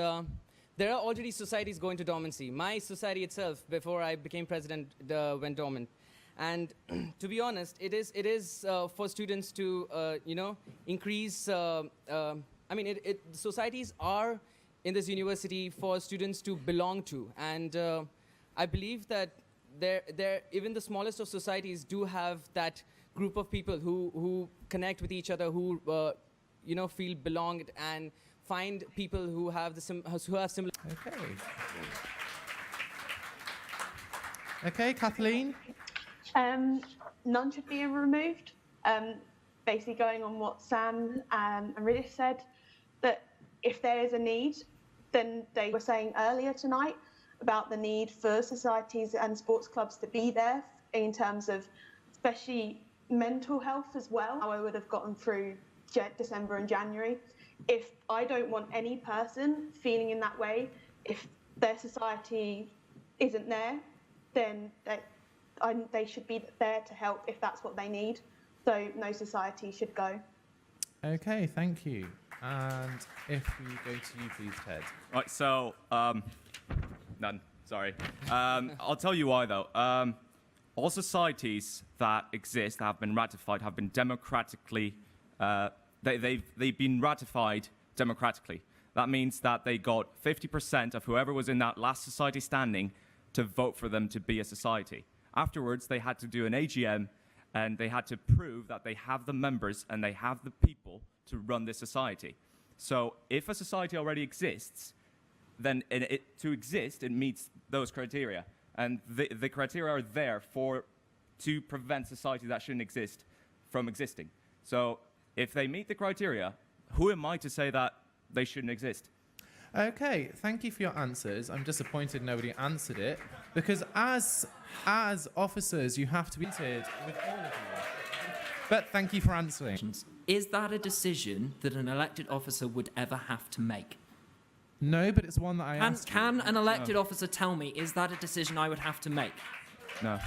there are already societies going to dormancy. My society itself, before I became president, went dormant. And to be honest, it is for students to, increase, societies are in this university for students to belong to. And I believe that even the smallest of societies do have that group of people who connect with each other, who, feel belonged and find people who have similar. Okay. Okay, Kathleen? None should be removed. Basically going on what Sam and Ridish said, that if there is a need, then they were saying earlier tonight about the need for societies and sports clubs to be there in terms of especially mental health as well. How I would have gotten through December and January. If I don't want any person feeling in that way, if their society isn't there, then they should be there to help if that's what they need. So no society should go. Okay, thank you. And if we go to you, please, Ted. Right, so, none, sorry. I'll tell you why, though. All societies that exist, that have been ratified, have been democratically, they've been ratified democratically. That means that they got 50% of whoever was in that last society standing to vote for them to be a society. Afterwards, they had to do an AGM, and they had to prove that they have the members and they have the people to run this society. So if a society already exists, then to exist, it meets those criteria. And the criteria are there to prevent society that shouldn't exist from existing. So if they meet the criteria, who am I to say that they shouldn't exist? Okay, thank you for your answers. I'm disappointed nobody answered it, because as officers, you have to be with all of you. But thank you for answering. Is that a decision that an elected officer would ever have to make? No, but it's one that I asked. Can an elected officer tell me, is that a decision I would have to make? No.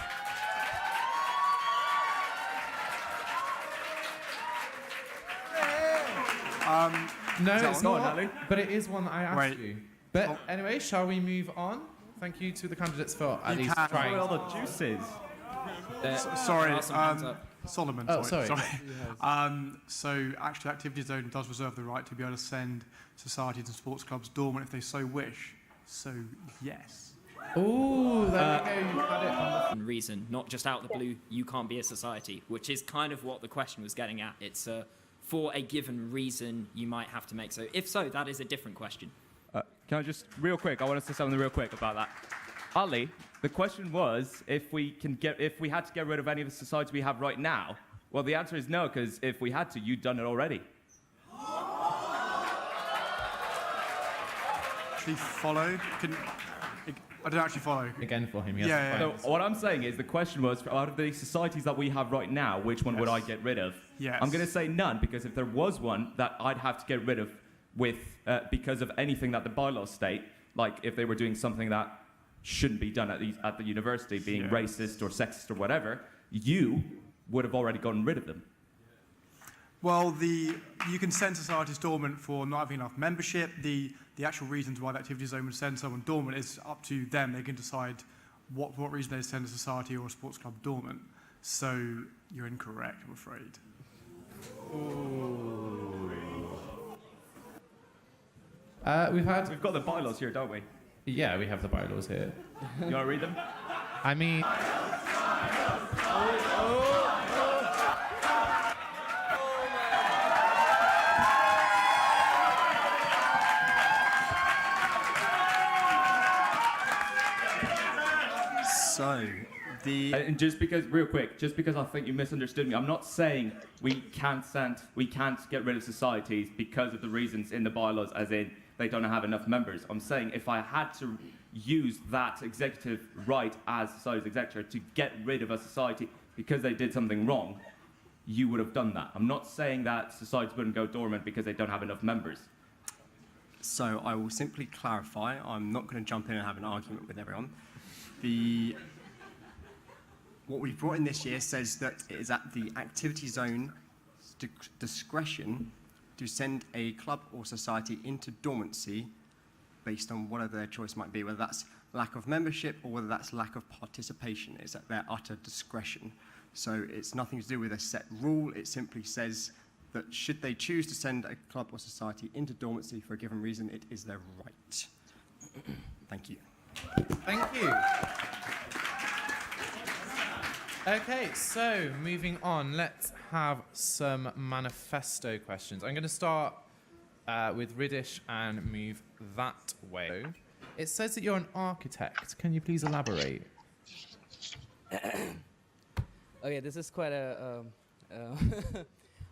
No, Is that it's one? not, Ali? but it is one that I asked Wait. you. But anyway, shall we move on? Thank you to the candidates for at You least can. trying. All the juices. Sorry, Solomon. Oh, sorry. So, actually, Activity Zone does reserve the right to be able to send societies and sports clubs dormant if they so wish. So, yes. Ooh, there we go. You had it. Reason, not just out of the blue, you can't be a society, which is kind of what the question was getting at. It's for a given reason you might have to make. So, if so, that is a different question. Can I just, real quick, I want to say something real quick about that. Ali, the question was if we had to get rid of any of the societies we have right now. Well, the answer is no, because if we had to, you'd done it already. Actually followed? I didn't actually follow. Again for him, yes. So what I'm saying is the question was, out of the societies that we have right now, which one would I get rid of? Yes. I'm going to say none, because if there was one that I'd have to get rid of because of anything that the bylaws state, like if they were doing something that shouldn't be done at the university, being racist or sexist or whatever, you would have already gotten rid of them. Well, you can send societies dormant for not having enough membership. The actual reasons why the activity zone would send someone dormant is up to them. They can decide what reason they send a society or a sports club dormant. So you're incorrect, I'm afraid. We've got the bylaws here, don't we? Yeah, we have the bylaws here. You want to read them? I mean... So, And just because, real quick, just because I think you misunderstood me, I'm not saying we can't get rid of societies because of the reasons in the bylaws, as in they don't have enough members. I'm saying if I had to use that executive right as society's executive to get rid of a society because they did something wrong, you would have done that. I'm not saying that societies wouldn't go dormant because they don't have enough members. So I will simply clarify. I'm not going to jump in and have an argument with everyone. What we've brought in this year says that it is at the activity zone discretion to send a club or society into dormancy based on whatever their choice might be, whether that's lack of membership or whether that's lack of participation. It's at their utter discretion. So it's nothing to do with a set rule. It simply says that should they choose to send a club or society into dormancy for a given reason, it is their right. Thank you. Thank you. Okay, so moving on, let's have some manifesto questions. I'm going to start with Ridish and move that way. It says that you're an architect. Can you please elaborate? Okay, this is quite a...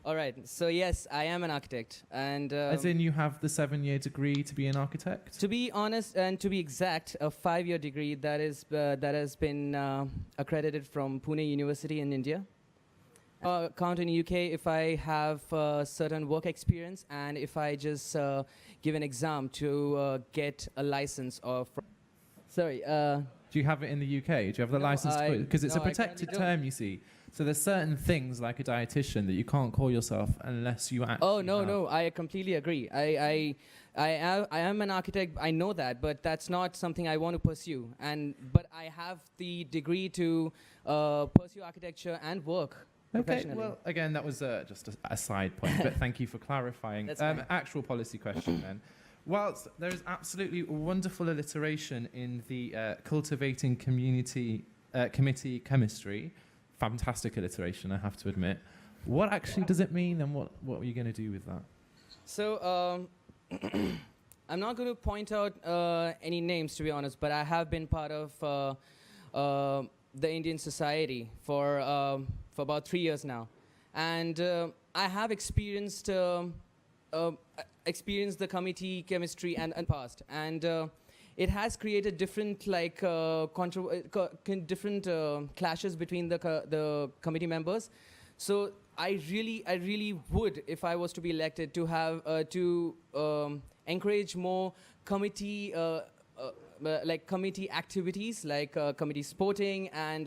All right, so yes, I am an architect. And As in you have the 7-year degree to be an architect? to be honest and to be exact, a 5-year degree that has been accredited from Pune University in India. Count in UK if I have certain work experience and if I just give an exam to get a license or... Sorry. Do you have it in the UK? Do you have the license? Because it's a protected term, you see. So there's certain things like a dietitian that you can't call yourself unless you actually. Oh no, I completely agree. I am an architect. I know that, but that's not something I want to pursue. But I have the degree to pursue architecture and work professionally. Well, again, that was just a side point, but thank you for clarifying. That's fine. Actual policy question then. Whilst there is absolutely wonderful alliteration in the Cultivating Community Committee Chemistry, fantastic alliteration, I have to admit. What actually does it mean, and what are you going to do with that? So I'm not going to point out any names, to be honest, but I have been part of the Indian Society for about 3 years now, and I have experienced the committee chemistry and past, and it has created different different clashes between the committee members. So I really would, if I was to be elected, to have encourage more committee committee activities like committee sporting and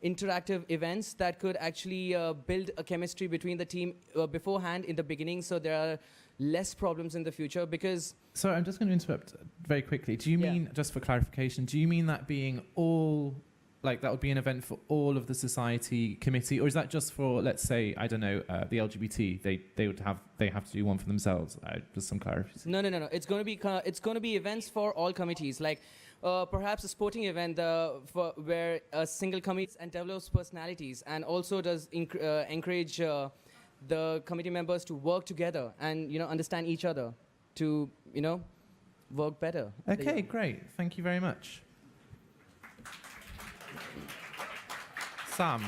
interactive events that could actually build a chemistry between the team beforehand in the beginning, so there are less problems in the future. Because sorry, I'm just going to interrupt very quickly. Do you mean, just for clarification, do you mean that being all, like that would be an event for all of the society committee, or is that just for, let's say, I don't know, the LGBT? They have to do one for themselves. Just some clarification. No. It's going to be events for all committees, like perhaps a sporting event where a single committee and develops personalities, and also does encourage the committee members to work together and understand each other to work better. Okay, great. Thank you very much. Sam,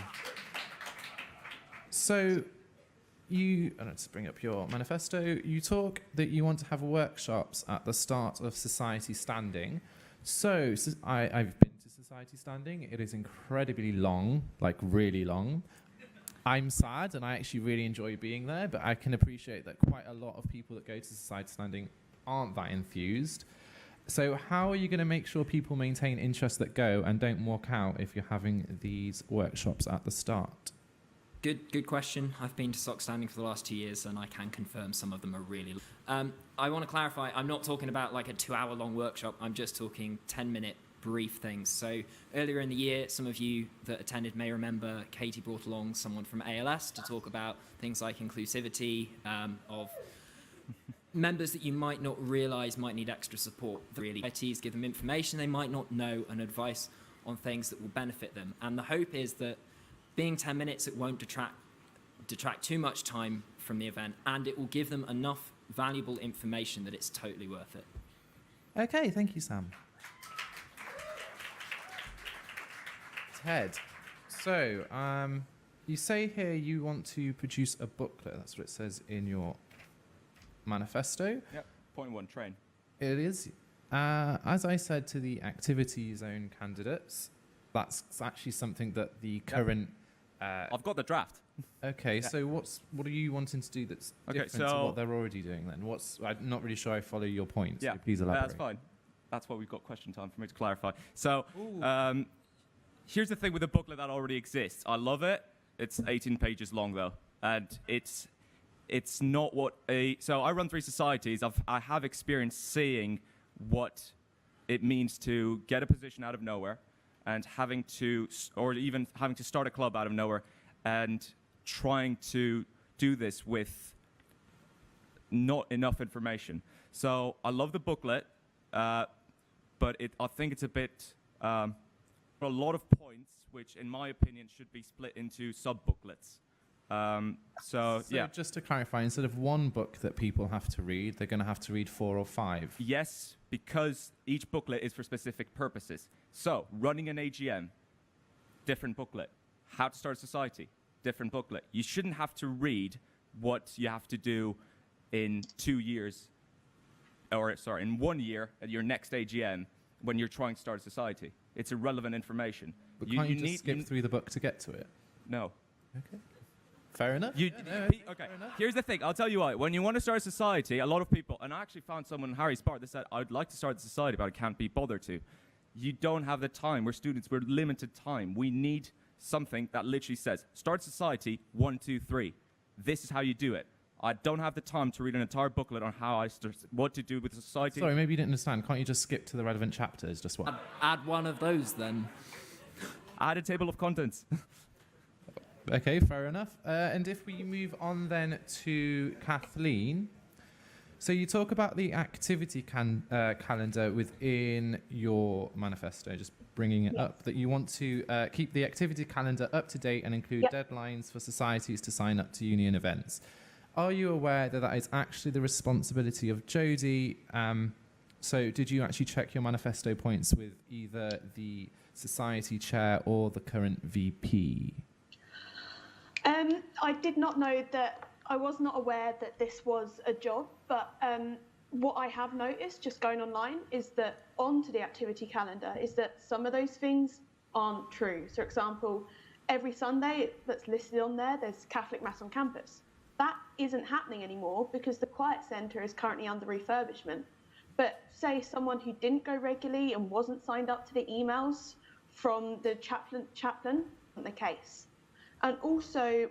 so let's bring up your manifesto. You talk that you want to have workshops at the start of Society Standing. So I've been to Society Standing. It is incredibly long, like really long. I'm sad, and I actually really enjoy being there, but I can appreciate that quite a lot of people that go to Society Standing aren't that enthused. So how are you going to make sure people maintain interest that go and don't walk out if you're having these workshops at the start? Good question. I've been to SOC Standing for the last 2 years, and I can confirm some of them are really... I want to clarify, I'm not talking about like a 2-hour-long workshop. I'm just talking 10-minute brief things. So earlier in the year, some of you that attended may remember Katie brought along someone from ALS to talk about things like inclusivity of members that you might not realise might need extra support. Really, ITs give them information they might not know and advice on things that will benefit them. And the hope is that being 10 minutes, it won't detract too much time from the event, and it will give them enough valuable information that it's totally worth it. Okay, thank you, Sam. Ted. So, you say here you want to produce a booklet. That's what it says in your manifesto. Yep. Point 1, train. It is. As I said to the activity zone candidates, that's actually something that the current... I've got the draft. Okay, Yeah. so what are you wanting to do that's Okay, different to so- what they're already doing then? I'm not really sure I follow your points. Yeah, So please elaborate. that's fine. That's why we've got question time for me to clarify. So, here's the thing with the booklet that already exists. I love it. It's 18 pages long though, and it's not what a. So I run 3 societies. I have experience seeing what it means to get a position out of nowhere, and having to, or even having to start a club out of nowhere, and trying to do this with not enough information. So I love the booklet, but I think it's a bit, a lot of points, which in my opinion should be split into sub-booklets. So yeah. Just to clarify, instead of one book that people have to read, they're going to have to read 4 or 5. Yes, because each booklet is for specific purposes. So, running an AGM, different booklet. How to start a society, different booklet. You shouldn't have to read what you have to do in 2 years, or sorry, in 1 year at your next AGM when you're trying to start a society. It's irrelevant information. But can't you just skip through the book to get to it? No. Okay. Fair enough. Okay, here's the thing. I'll tell you why. When you want to start a society, a lot of people, and I actually found someone in Harry's part that said, I'd like to start a society, but I can't be bothered to. You don't have the time. We're students. We're limited time. We need something that literally says, start society, 1, 2, 3. This is how you do it. I don't have the time to read an entire booklet on how I start, what to do with the society. Sorry, maybe you didn't understand. Can't you just skip to the relevant chapters? Just one. Add one of those then. Add a table of contents. Okay, fair enough. And if we move on then to Kathleen. So you talk about the activity calendar within your manifesto, just bringing it up, that you want to keep the activity calendar up to date and include deadlines for societies to sign up to union events. Are you aware that that is actually the responsibility of Jodie? So did you actually check your manifesto points with either the society chair or the current VP? I did not know that. I was not aware that this was a job, but what I have noticed just going online is that onto the activity calendar is that some of those things aren't true. So, for example, every Sunday that's listed on there, there's Catholic Mass on campus. That isn't happening anymore because the Quiet Centre is currently under refurbishment. But say someone who didn't go regularly and wasn't signed up to the emails from the chaplain wasn't the case. And also,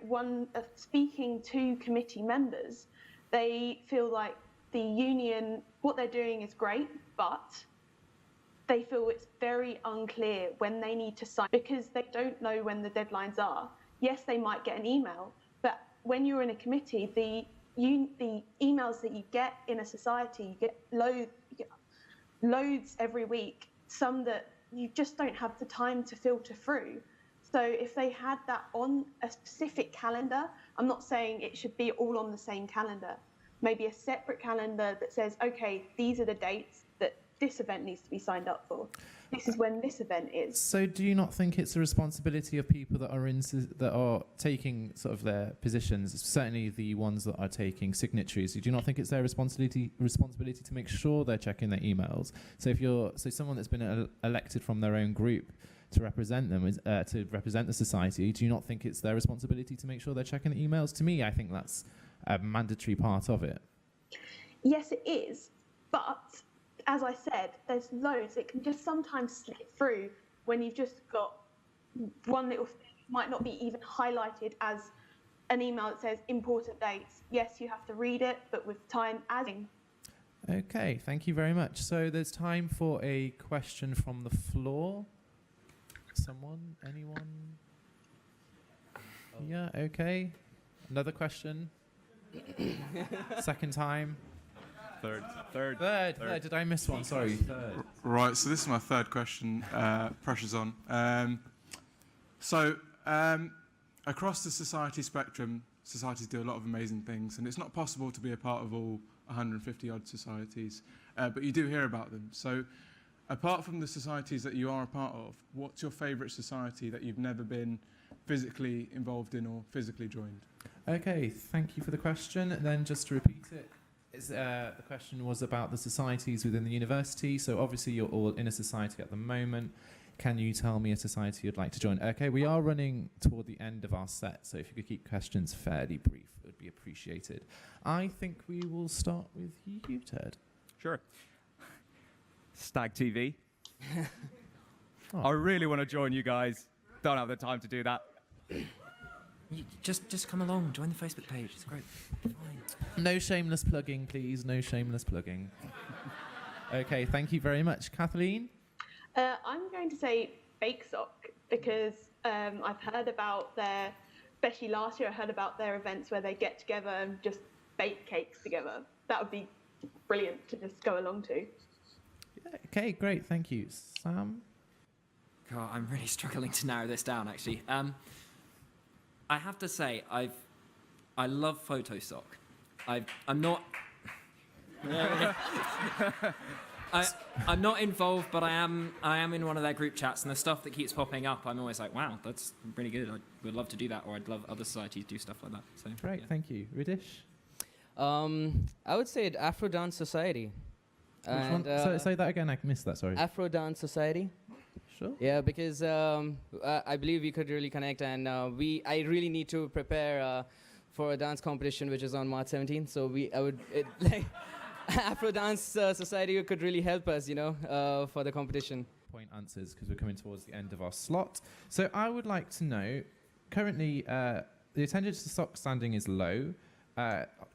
speaking to committee members, they feel like the union, what they're doing is great, but they feel it's very unclear when they need to sign because they don't know when the deadlines are. Yes, they might get an email, but when you're in a committee, the emails that you get in a society, you get loads every week, some that you just don't have the time to filter through. So if they had that on a specific calendar, I'm not saying it should be all on the same calendar, maybe a separate calendar that says, okay, these are the dates that this event needs to be signed up for. This is when this event is. So do you not think it's the responsibility of people that are taking sort of their positions, certainly the ones that are taking signatories, do you not think it's their responsibility to make sure they're checking their emails? So if someone that's been elected from their own group to represent them, to represent the society, do you not think it's their responsibility to make sure they're checking the emails? To me, I think that's a mandatory part of it. Yes, it is. But as I said, there's loads. It can just sometimes slip through when you've just got one little thing. It might not be even highlighted as an email that says important dates. Yes, you have to read it, but with time adding. Okay, thank you very much. So there's time for a question from the floor. Someone? Anyone? Yeah, okay. Another question? Second time? Third. Did I miss one? Sorry. Third. Right, so this is my third question. Pressure's on. Across the society spectrum, societies do a lot of amazing things, and it's not possible to be a part of all 150-odd societies, but you do hear about them. So apart from the societies that you are a part of, what's your favourite society that you've never been physically involved in or physically joined? Okay, thank you for the question. And then just to repeat it, the question was about the societies within the university. So obviously you're all in a society at the moment. Can you tell me a society you'd like to join? Okay, we are running toward the end of our set, so if you could keep questions fairly brief, it would be appreciated. I think we will start with you, Ted. Sure. Stag TV. I really want to join you guys. Don't have the time to do that. You just come along, join the Facebook page. It's great. Fine. No shameless plugging, please. No shameless plugging. Okay, thank you very much. Kathleen? I'm going to say Bake Sock because I've heard about their, especially last year, I heard about their events where they get together and just bake cakes together. That would be brilliant to just go along to. Okay, great. Thank you. Sam? God, I'm really struggling to narrow this down, actually. I have to say, I love Photosock. I'm not... I'm not involved, but I am in one of their group chats, and the stuff that keeps popping up, I'm always like, wow, that's really good. I would love to do that, or I'd love other societies to do stuff like that. So great, yeah. Thank you. Ridish? I would say Afro Dance Society. Which one? Say that again, I missed that, sorry. Afro Dance Society. Sure. Yeah, because I believe we could really connect, and I really need to prepare for a dance competition, which is on March 17th. So Afro Dance Society could really help us, for the competition. Point answers, because we're coming towards the end of our slot. So I would like to know, currently the attendance to SOC standing is low.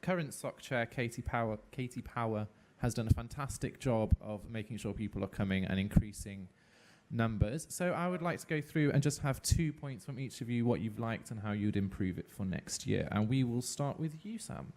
Current SOC chair, Katie Power, has done a fantastic job of making sure people are coming and increasing numbers. So I would like to go through and just have 2 points from each of you, what you've liked and how you'd improve it for next year. And we will start with you, Sam.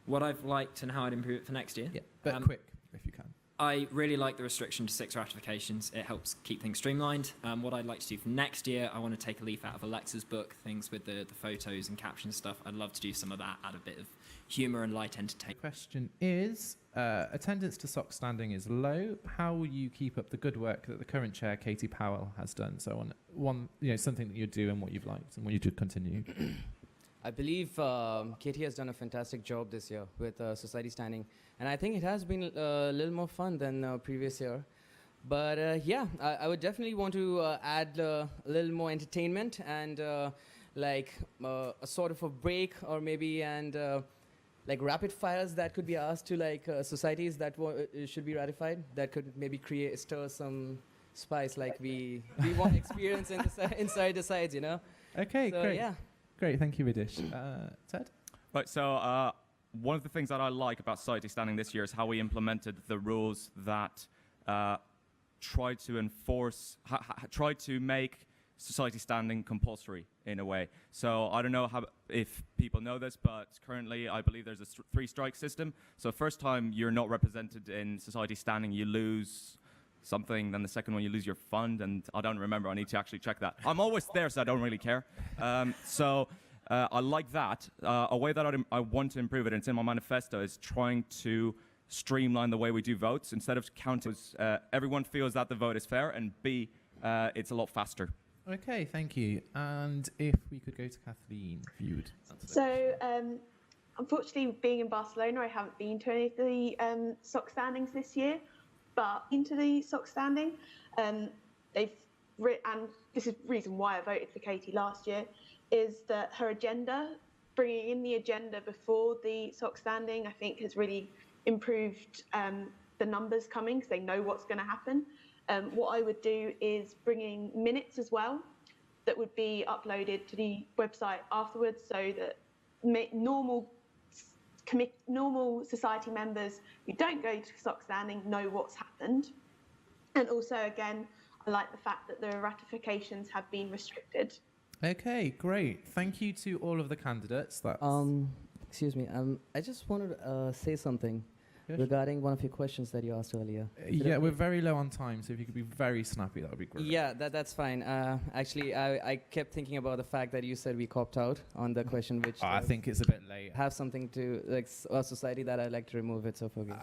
What I've liked and how I'd improve it for next year? Yeah, but quick, if you can. I really like the restriction to 6 ratifications. It helps keep things streamlined. What I'd like to do for next year, I want to take a leaf out of Alexa's book, things with the photos and captions stuff. I'd love to do some of that, add a bit of humour and light entertainment. Question is, attendance to SOC standing is low. How will you keep up the good work that the current chair, Katie Powell, has done? So on something that you do and what you've liked and what you do continue. I believe Katie has done a fantastic job this year with Society Standing, and I think it has been a little more fun than previous year. But I would definitely want to add a little more entertainment and a sort of a break, or maybe rapid fires that could be asked to societies that should be ratified, that could maybe stir some spice like we want experience in SurreyDecides, Okay, so, great. Yeah. Great, thank you, Ridish. Ted? Right, so one of the things that I like about Society Standing this year is how we implemented the rules that tried to make Society Standing compulsory in a way. So I don't know if people know this, but currently I believe there's a 3-strike system. So first time you're not represented in Society Standing, you lose something, then the second one you lose your fund, and I don't remember, I need to actually check that. I'm always there, so I don't really care. I like that. A way that I want to improve it, and it's in my manifesto, is trying to streamline the way we do votes. Instead of counting, everyone feels that the vote is fair, and B, it's a lot faster. Okay, thank you. And if we could go to Kathleen, if you would answer that. So, unfortunately, being in Barcelona, I haven't been to any of the SOC standings this year. But into the SOC standing, and this is the reason why I voted for Katie last year, is that her agenda, bringing in the agenda before the SOC standing, I think has really improved the numbers coming, because they know what's going to happen. What I would do is bringing minutes as well that would be uploaded to the website afterwards, so that normal society members who don't go to SOC standing know what's happened. And also, again, I like the fact that the ratifications have been restricted. Okay, great. Thank you to all of the candidates. Excuse me. I just wanted to say something regarding one of your questions that you asked earlier. Yeah, we're very low on time, so if you could be very snappy, that would be great. Yeah, that's fine. Actually, I kept thinking about the fact that you said we copped out on the question, which I think it's a bit late. Have something to a society that I'd like to remove it, so forgive.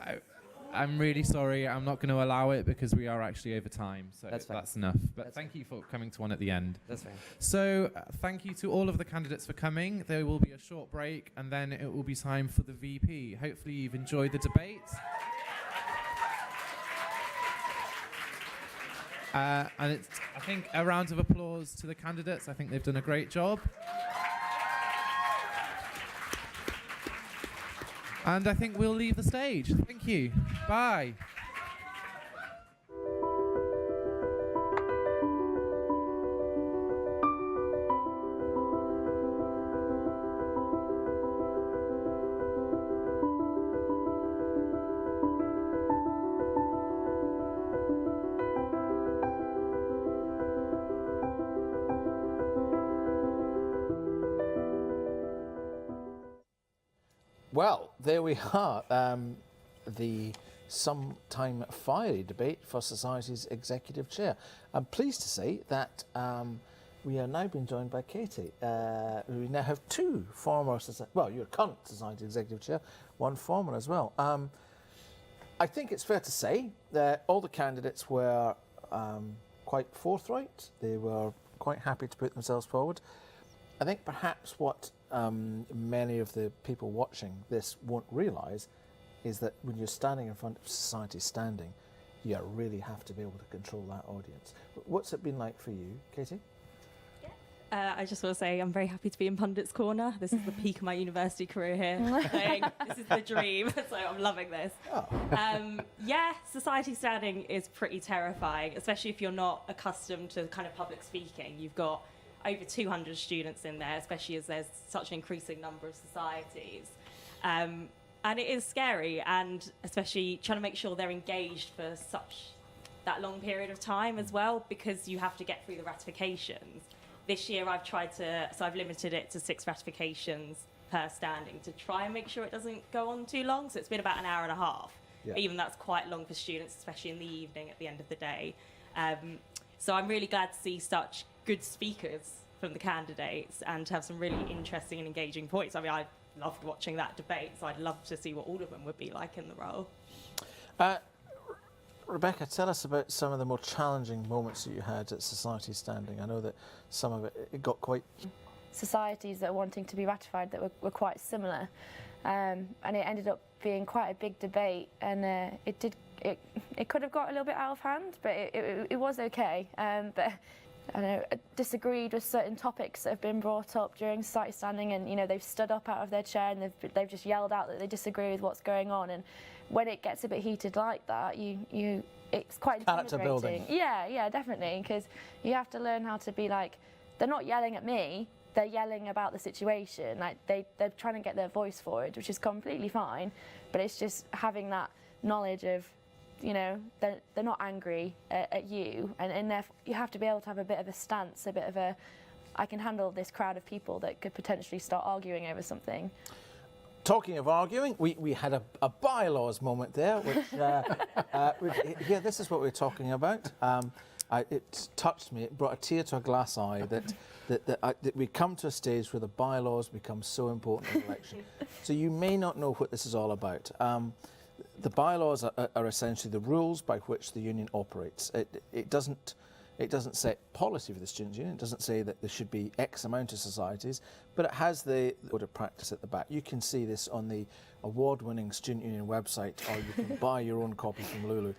I'm really sorry. I'm not going to allow it because we are actually over time. So that's enough. But thank you for coming to one at the end. That's fine. So thank you to all of the candidates for coming. There will be a short break and then it will be time for the VP. Hopefully you've enjoyed the debate. And it's, I think, a round of applause to the candidates. I think they've done a great job. And I think we'll leave the stage. Thank you. Bye. Well, there we are. The sometime fiery debate for Society's Executive Chair. I'm pleased to say that we are now being joined by Katie. We now have two former, you're current Society Executive Chair, one former as well. I think it's fair to say that all the candidates were quite forthright. They were quite happy to put themselves forward. I think perhaps what many of the people watching this won't realise is that when you're standing in front of Society Standing, you really have to be able to control that audience. What's it been like for you, Katie? I just want to say I'm very happy to be in Pundit's Corner. This is the peak of my university career here. This is the dream, so I'm loving this. Oh. Yeah, Society Standing is pretty terrifying, especially if you're not accustomed to kind of public speaking. You've got over 200 students in there, especially as there's such an increasing number of societies. And it is scary, and especially trying to make sure they're engaged for that long period of time as well, because you have to get through the ratifications. This year I've limited it to 6 ratifications per standing to try and make sure it doesn't go on too long. So it's been about an hour and a half. Yeah. Even that's quite long for students, especially in the evening at the end of the day. So I'm really glad to see such good speakers from the candidates and to have some really interesting and engaging points. I mean, I loved watching that debate, so I'd love to see what all of them would be like in the role. Rebecca, tell us about some of the more challenging moments that you had at Society Standing. I know that some of it got quite... Societies that are wanting to be ratified that were quite similar. And it ended up being quite a big debate, and it could have got a little bit out of hand, but it was okay. But I know, disagreed with certain topics that have been brought up during Society Standing, and they've stood up out of their chair and they've just yelled out that they disagree with what's going on. And when it gets a bit heated like that, it's quite character intimidating. building. Yeah, definitely, because you have to learn how to be like, they're not yelling at me, they're yelling about the situation. Like they're trying to get their voice forward, which is completely fine, but it's just having that knowledge of, they're not angry at you, and therefore you have to be able to have a bit of a stance, a bit of a, I can handle this crowd of people that could potentially start arguing over something. Talking of arguing, we had a bylaws moment there, which this is what we're talking about. It touched me, it brought a tear to a glass eye that we come to a stage where the bylaws become so important in election. So you may not know what this is all about. The bylaws are essentially the rules by which the union operates. It doesn't set policy for the Students' Union. It doesn't say that there should be X amount of societies, but it has the code of practice at the back. You can see this on the award-winning Student Union website, or you can buy your own copy from Lulu.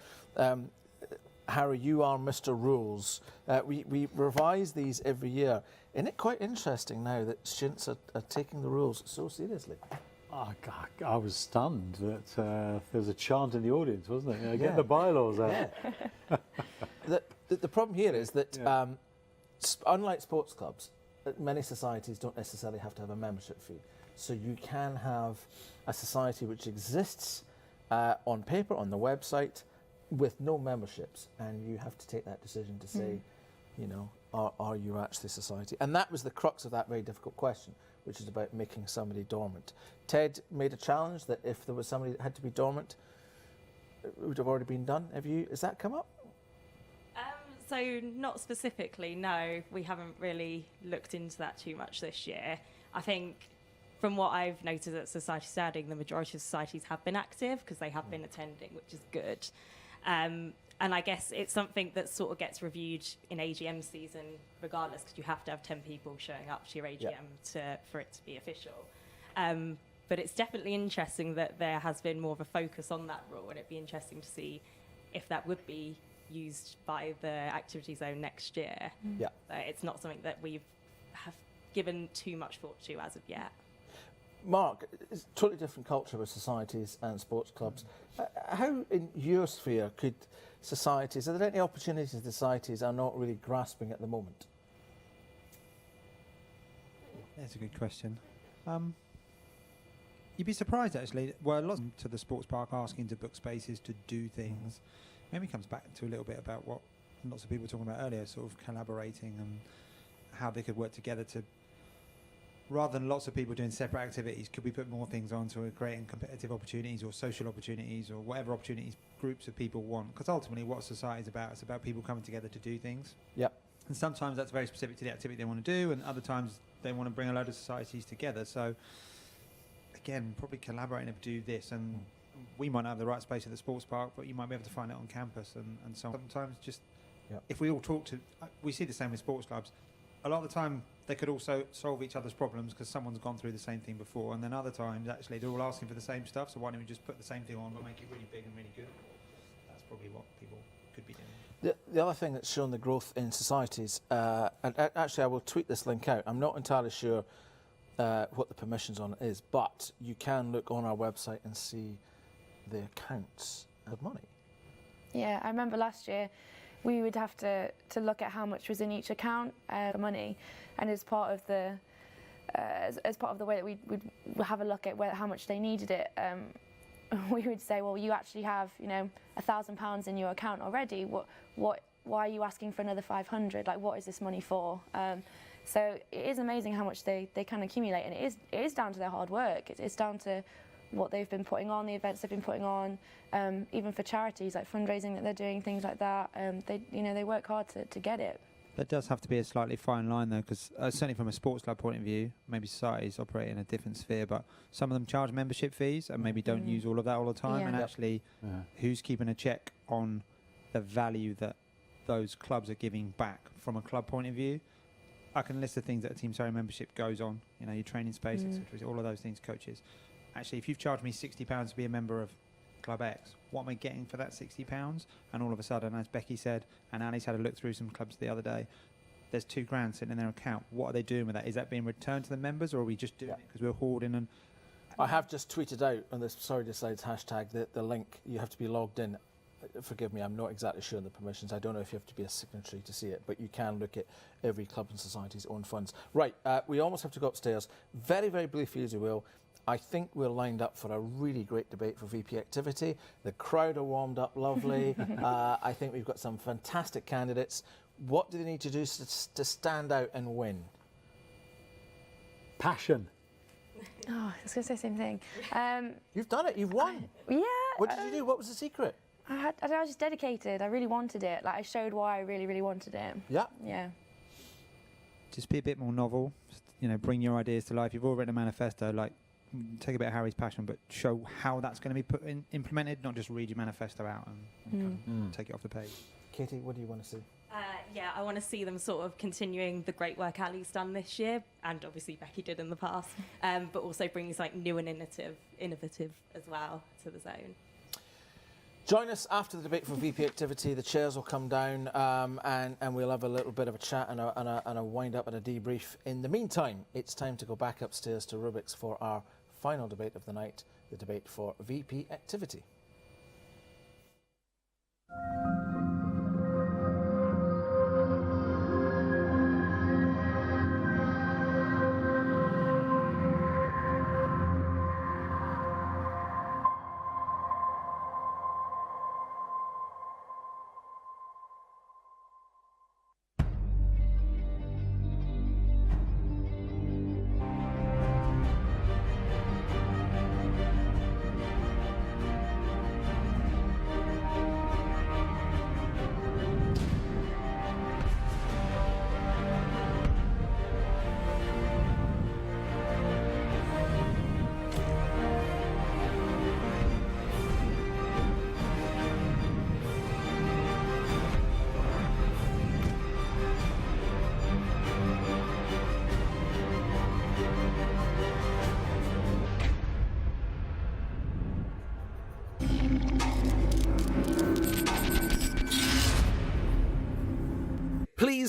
Harry, you are Mr. Rules. We revise these every year. Isn't it quite interesting now that students are taking the rules so seriously? Oh, God, I was stunned that there was a chant in the audience, wasn't there? Get the bylaws out. Yeah. The problem here is that, unlike sports clubs, many societies don't necessarily have to have a membership fee. So you can have a society which exists on paper, on the website, with no memberships, and you have to take that decision to say, are you actually a society? And that was the crux of that very difficult question, which is about making somebody dormant. Ted made a challenge that if there was somebody that had to be dormant, it would have already been done. Has that come up? So not specifically, no. We haven't really looked into that too much this year. I think from what I've noticed at Society Standing, the majority of societies have been active because they have been attending, which is good. And I guess it's something that sort of gets reviewed in AGM season regardless, because you have to have 10 people showing up to your AGM for it to be official. But it's definitely interesting that there has been more of a focus on that rule, and it'd be interesting to see if that would be used by the activity zone next year. Yeah. It's not something that we have given too much thought to as of yet. Mark, it's a totally different culture with societies and sports clubs. How, in your sphere, could societies, are there any opportunities societies are not really grasping at the moment? That's a good question. You'd be surprised, actually. Well, lots to the sports park asking to book spaces to do things. Maybe comes back to a little bit about what lots of people were talking about earlier, sort of collaborating and how they could work together to, rather than lots of people doing separate activities, could we put more things on to creating competitive opportunities or social opportunities or whatever opportunities groups of people want? Because ultimately what society is about, it's about people coming together to do things. Yep. And sometimes that's very specific to the activity they want to do, and other times they want to bring a load of societies together. So again, probably collaborating to do this, and we might not have the right space at the sports park, but you might be able to find it on campus and so on. Sometimes just, if we all talk to, we see the same with sports clubs, a lot of the time they could also solve each other's problems because someone's gone through the same thing before, and then other times actually they're all asking for the same stuff, so why don't we just put the same thing on but make it really big and really good? That's probably what people could be doing. The other thing that's shown the growth in societies, and actually I will tweet this link out, I'm not entirely sure what the permissions on it is, but you can look on our website and see the accounts of money. Yeah, I remember last year we would have to look at how much was in each account for money, and as part of the way that we'd have a look at how much they needed it, we would say, well, you actually have, you know, £1,000 in your account already. Why are you asking for another 500? Like, what is this money for? So it is amazing how much they can accumulate, and it is down to their hard work. It's down to what they've been putting on, the events they've been putting on, even for charities like fundraising that they're doing, things like that. They work hard to get it. There does have to be a slightly fine line though, because certainly from a sports club point of view, maybe societies operate in a different sphere, but some of them charge membership fees and maybe don't use all of that all the time. Yeah. And actually, who's keeping a check on the value that those clubs are giving back from a club point of view? I can list the things that a Team Surrey membership goes on, you know, your training space, etc. All of those things, coaches. Actually, if you've charged me £60 to be a member of Club X, what am I getting for that £60? And all of a sudden, as Becky said, and Ali's had a look through some clubs the other day, there's £2,000 sitting in their account. What are they doing with that? Is that being returned to the members, or are we just doing it because we're hoarding? And I have just tweeted out on the SurreyDecides hashtag the link. You have to be logged in. Forgive me, I'm not exactly sure on the permissions. I don't know if you have to be a signatory to see it, but you can look at every club and society's own funds. Right, we almost have to go upstairs. Very, very briefly, as you will. I think we're lined up for a really great debate for VP activity. The crowd are warmed up lovely. I think we've got some fantastic candidates. What do they need to do to stand out and win? Passion. Oh, I was going to say the same thing. You've done it. You've won. Yeah. What did you do? What was the secret? I was just dedicated. I really wanted it. Like, I showed why I really, really wanted it. Yeah. Yeah. just be a bit more novel. Just, you know, bring your ideas to life. You've all written a manifesto, like take a bit of Harry's passion, but show how that's going to be implemented, not just read your manifesto out and kind of take it off the page. Katie, what do you want to see? Yeah, I want to see them sort of continuing the great work Ali's done this year, and obviously Becky did in the past, but also bringing something new and innovative as well to the zone. Join us after the debate for VP activity. The chairs will come down and we'll have a little bit of a chat and a wind up and a debrief. In the meantime, it's time to go back upstairs to Rubix for our final debate of the night, the debate for VP activity.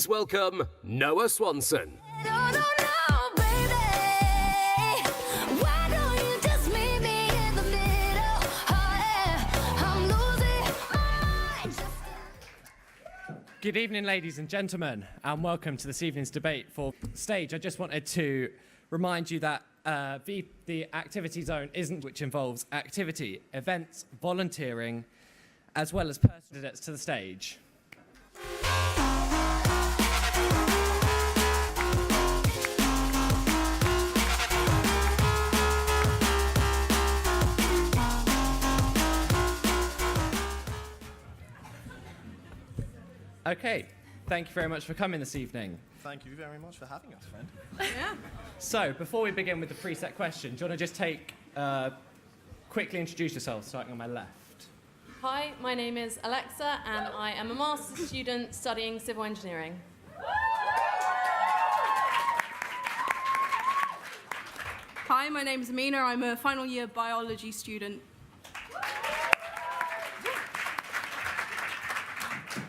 Please welcome Noah Swanson. Good evening, ladies and gentlemen, and welcome to this evening's debate. For stage, I just wanted to remind you that the activity zone isn't, which involves activity, events, volunteering, as well as candidates to the stage. Okay, thank you very much for coming this evening. Thank you very much for having us, friend. Yeah. So, before we begin with the preset question, do you want to just quickly introduce yourself, starting on my left? Hi, my name is Alexa, and I am a master's student studying civil engineering. Hi, my name is Amina. I'm a final year biology student.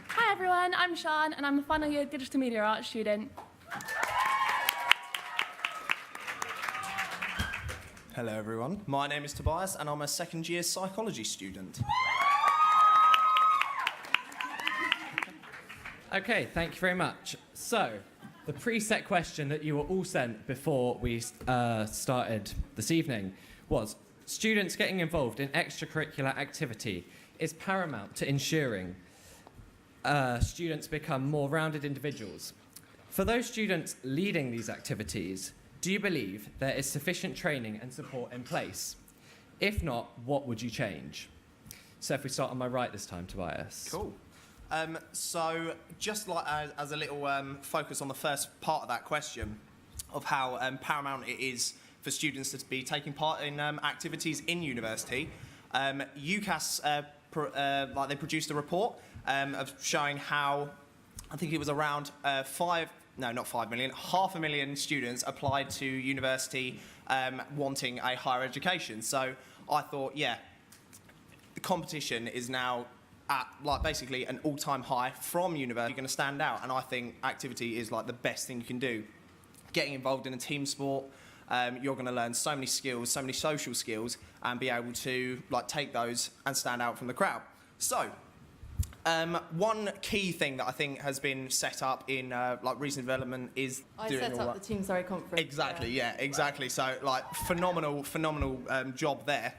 Hi everyone, I'm Sean and I'm a final year digital media arts student. Hello, everyone. My name is Tobias, and I'm a second year psychology student. Okay, thank you very much. So, the preset question that you were all sent before we started this evening was, students getting involved in extracurricular activity is paramount to ensuring students become more rounded individuals. For those students leading these activities, do you believe there is sufficient training and support in place? If not, what would you change? So if we start on my right this time, Tobias. Cool. So just like as a little focus on the first part of that question of how paramount it is for students to be taking part in activities in university, UCAS they produced a report of showing how, I think it was around 500,000 students applied to university wanting a higher education. So I thought, yeah, the competition is now at basically an all-time high from university. You're going to stand out, and I think activity is the best thing you can do. Getting involved in a team sport, you're going to learn so many skills, so many social skills, and be able to take those and stand out from the crowd. So, one key thing that I think has been set up in recent development is I doing set all up that. the Team Surrey conference. Exactly, yeah, exactly. So phenomenal job there.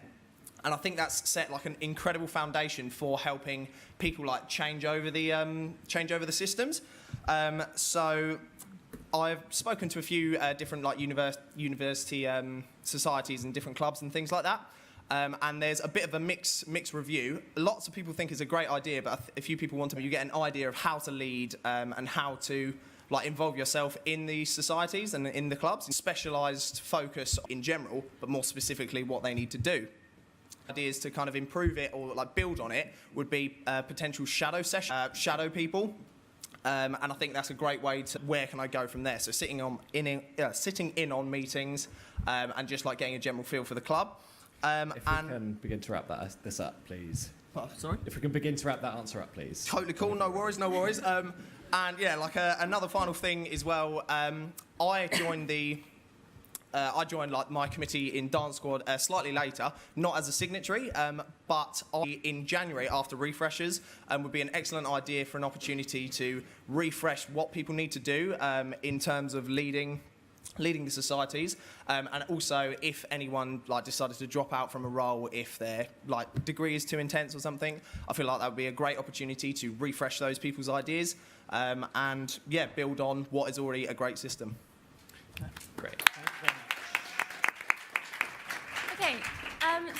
And I think that's set an incredible foundation for helping people change over the systems. So I've spoken to a few different university societies and different clubs and things like that. And there's a bit of a mixed review. Lots of people think it's a great idea, but a few people want to. You get an idea of how to lead and how to involve yourself in these societies and in the clubs. Specialised focus in general, but more specifically what they need to do. Ideas to kind of improve it or build on it would be potential shadow sessions, shadow people. And I think that's a great way to, where can I go from there? So sitting in on meetings and just getting a general feel for the club. If we can begin to wrap this up, please. Sorry? If we can begin to wrap that answer up, please. Totally cool, no worries. And yeah, another final thing as well, I joined my committee in dance squad slightly later, not as a signatory, but in January after refreshers would be an excellent idea for an opportunity to refresh what people need to do in terms of leading the societies, and also if anyone decided to drop out from a role, if their degree is too intense or something, I feel like that would be a great opportunity to refresh those people's ideas and yeah, build on what is already a great system. Great. Okay,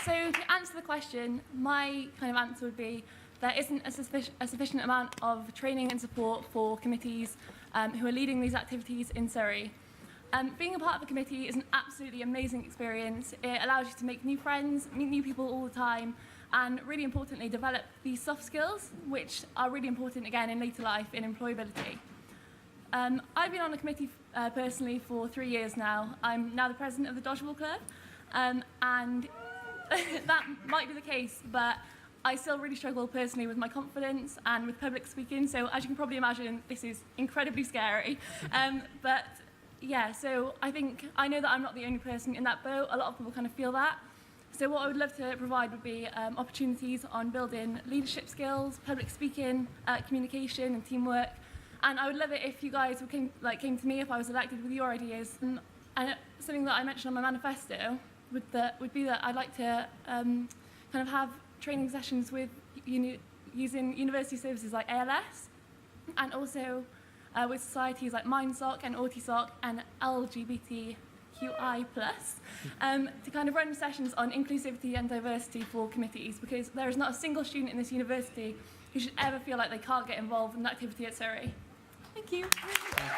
so to answer the question, my kind of answer would be there isn't a sufficient amount of training and support for committees who are leading these activities in Surrey. Being a part of a committee is an absolutely amazing experience. It allows you to make new friends, meet new people all the time, and really importantly, develop these soft skills, which are really important again in later life in employability. I've been on a committee personally for 3 years now. I'm now the president of the Dodgeball Club, and that might be the case, but I still really struggle personally with my confidence and with public speaking. So as you can probably imagine, this is incredibly scary. But yeah, so I know that I'm not the only person in that boat. A lot of people kind of feel that. So what I would love to provide would be opportunities on building leadership skills, public speaking, communication and teamwork. And I would love it if you guys came to me if I was elected with your ideas. And something that I mentioned on my manifesto would be that I'd like to kind of have training sessions with using university services like ALS, and also with societies like MindSoc and AutiSoc and LGBTQI+, to kind of run sessions on inclusivity and diversity for committees, because there is not a single student in this university who should ever feel like they can't get involved in an activity at Surrey. Thank you.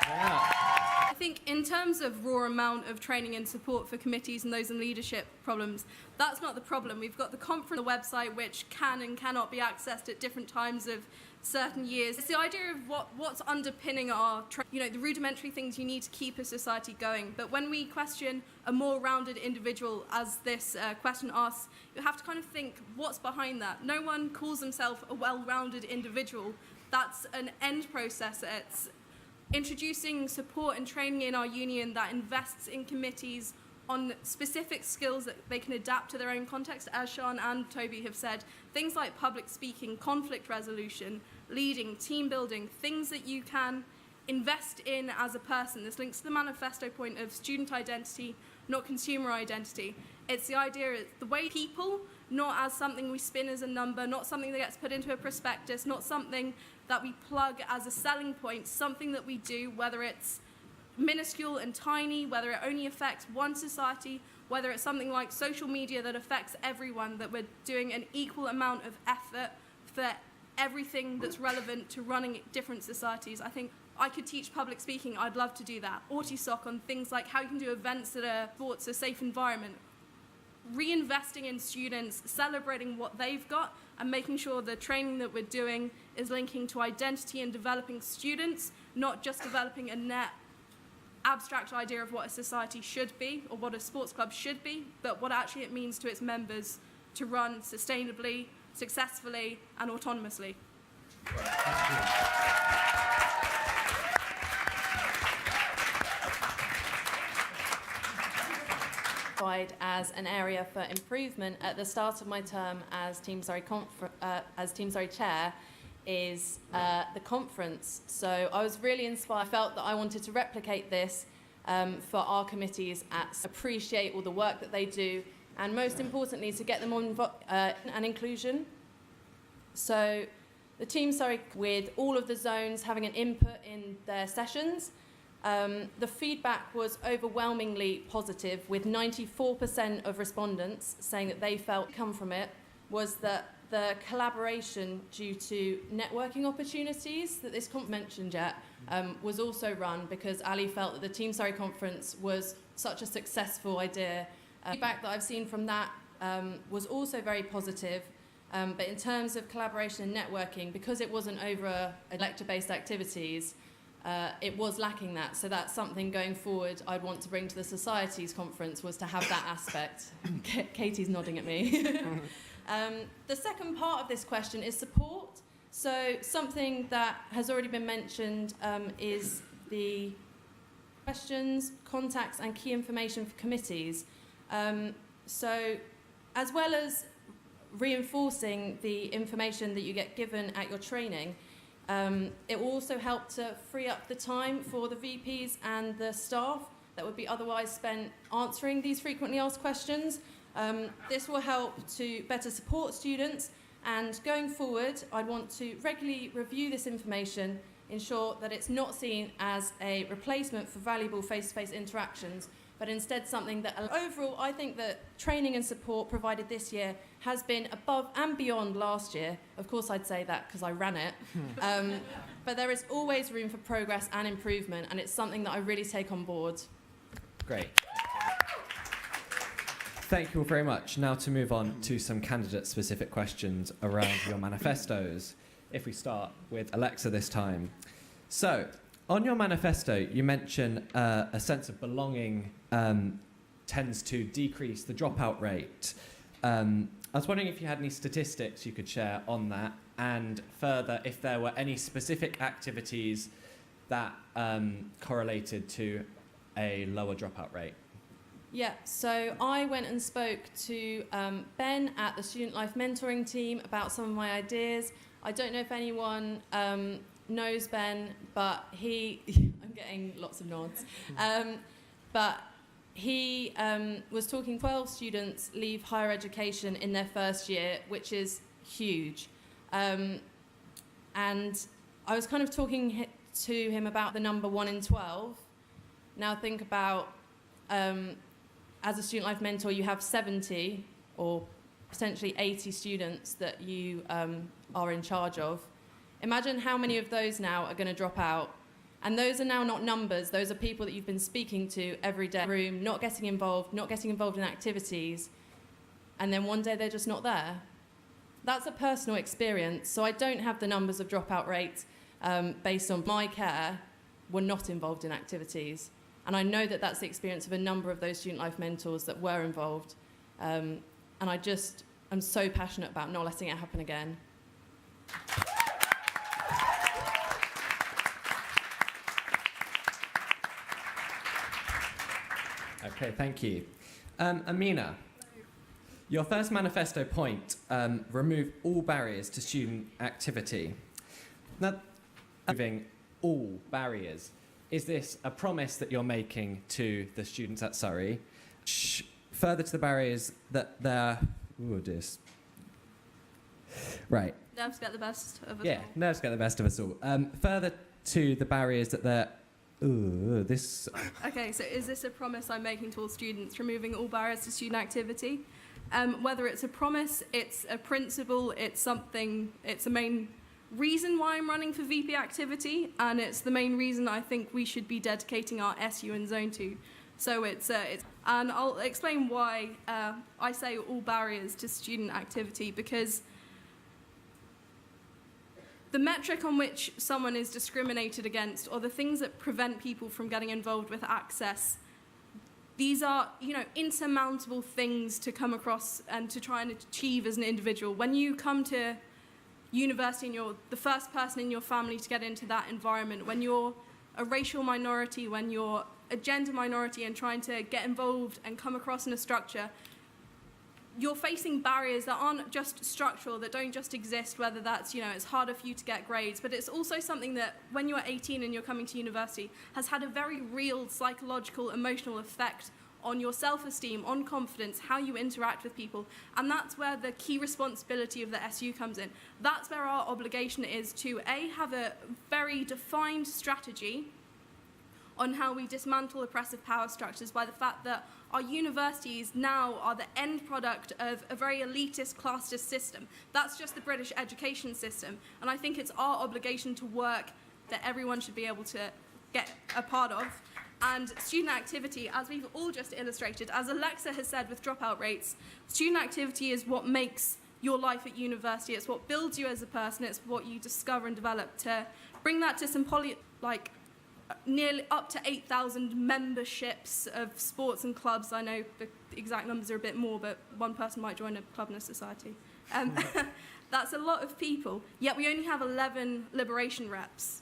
I think in terms of raw amount of training and support for committees and those in leadership problems, that's not the problem. We've got the conference website which can and cannot be accessed at different times of certain years. It's the idea of what's underpinning our, the rudimentary things you need to keep a society going. But when we question a more rounded individual, as this question asks, you have to kind of think what's behind that. No one calls himself a well-rounded individual. That's an end process. It's introducing support and training in our union that invests in committees on specific skills that they can adapt to their own context, as Sean and Toby have said. Things like public speaking, conflict resolution, leading, team building, things that you can invest in as a person. This links to the manifesto point of student identity, not consumer identity. It's the idea of the way people, not as something we spin as a number, not something that gets put into a prospectus, not something that we plug as a selling point, something that we do, whether it's minuscule and tiny, whether it only affects one society, whether it's something like social media that affects everyone, that we're doing an equal amount of effort for everything that's relevant to running different societies. I think I could teach public speaking, I'd love to do that. AutiSoc on things like how you can do events that are sports, a safe environment. Reinvesting in students, celebrating what they've got, and making sure the training that we're doing is linking to identity and developing students, not just developing a net abstract idea of what a society should be or what a sports club should be, but what actually it means to its members to run sustainably, successfully, and autonomously. As an area for improvement at the start of my term as Team Surrey Chair is the conference. So I was really inspired. I felt that I wanted to replicate this for our committees, appreciate all the work that they do, and most importantly to get them on and inclusion. So the Team Surrey, with all of the zones having an input in their sessions, the feedback was overwhelmingly positive, with 94% of respondents saying that they felt come from it was that the collaboration due to networking opportunities that this conference mentioned yet was also run because Ali felt that the Team Surrey conference was such a successful idea. Feedback that I've seen from that was also very positive. But in terms of collaboration and networking, because it wasn't over lecture-based activities, it was lacking that. So that's something going forward I'd want to bring to the Societies conference, was to have that aspect. Katie's nodding at me. The second part of this question is support. So something that has already been mentioned is the questions, contacts and key information for committees. So as well as reinforcing the information that you get given at your training, it will also help to free up the time for the VPs and the staff that would be otherwise spent answering these frequently asked questions. This will help to better support students, and going forward I'd want to regularly review this information, ensure that it's not seen as a replacement for valuable face-to-face interactions, but instead something that overall I think that training and support provided this year has been above and beyond last year. Of course I'd say that because I ran it, but there is always room for progress and improvement, and it's something that I really take on board. Great. Thank you all very much. Now to move on to some candidate-specific questions around your manifestos. If we start with Alexa this time. So, on your manifesto, you mention a sense of belonging tends to decrease the dropout rate. I was wondering if you had any statistics you could share on that, and further, if there were any specific activities that correlated to a lower dropout rate. Yeah, so I went and spoke to Ben at the Student Life Mentoring team about some of my ideas. I don't know if anyone knows Ben, but I'm getting lots of nods, but he was talking 12 students leave higher education in their first year, which is huge. And I was kind of talking to him about the number 1 in 12. Now think about, as a student life mentor, you have 70 or potentially 80 students that you are in charge of. Imagine how many of those now are going to drop out. And those are now not numbers, those are people that you've been speaking to every day, room, not getting involved in activities, and then one day they're just not there. That's a personal experience, so I don't have the numbers of dropout rates based on my care were not involved in activities. And I know that that's the experience of a number of those student life mentors that were involved. And I'm so passionate about not letting it happen again. Okay, thank you. Amina, your first manifesto point, remove all barriers to student activity. Now, removing all barriers, is this a promise that you're making to the students at Surrey? Further to the barriers that they're... Ooh, this. Right. Nerves get the best of us all. Yeah, nerves get the best of us all. Further to the barriers that they're... Ooh, this... Okay, so is this a promise I'm making to all students, removing all barriers to student activity? Whether it's a promise, it's a principle, it's something, it's a main reason why I'm running for VP activity, and it's the main reason I think we should be dedicating our SU and Zone to. So and I'll explain why I say all barriers to student activity, because the metric on which someone is discriminated against, or the things that prevent people from getting involved with access, these are, insurmountable things to come across and to try and achieve as an individual. When you come to university and you're the first person in your family to get into that environment, when you're a racial minority, when you're a gender minority and trying to get involved and come across in a structure, you're facing barriers that aren't just structural, that don't just exist, whether that's, it's harder for you to get grades, but it's also something that when you're 18 and you're coming to university has had a very real psychological, emotional effect on your self-esteem, on confidence, how you interact with people. And that's where the key responsibility of the SU comes in. That's where our obligation is to, A, have a very defined strategy on how we dismantle oppressive power structures by the fact that our universities now are the end product of a very elitist, classist system. That's just the British education system. And I think it's our obligation to work that everyone should be able to get a part of. And student activity, as we've all just illustrated, as Alexa has said with dropout rates, student activity is what makes your life at university. It's what builds you as a person. It's what you discover and develop. To bring that to some nearly up to 8,000 memberships of sports and clubs. I know the exact numbers are a bit more, but one person might join a club in a society. That's a lot of people, yet we only have 11 liberation reps.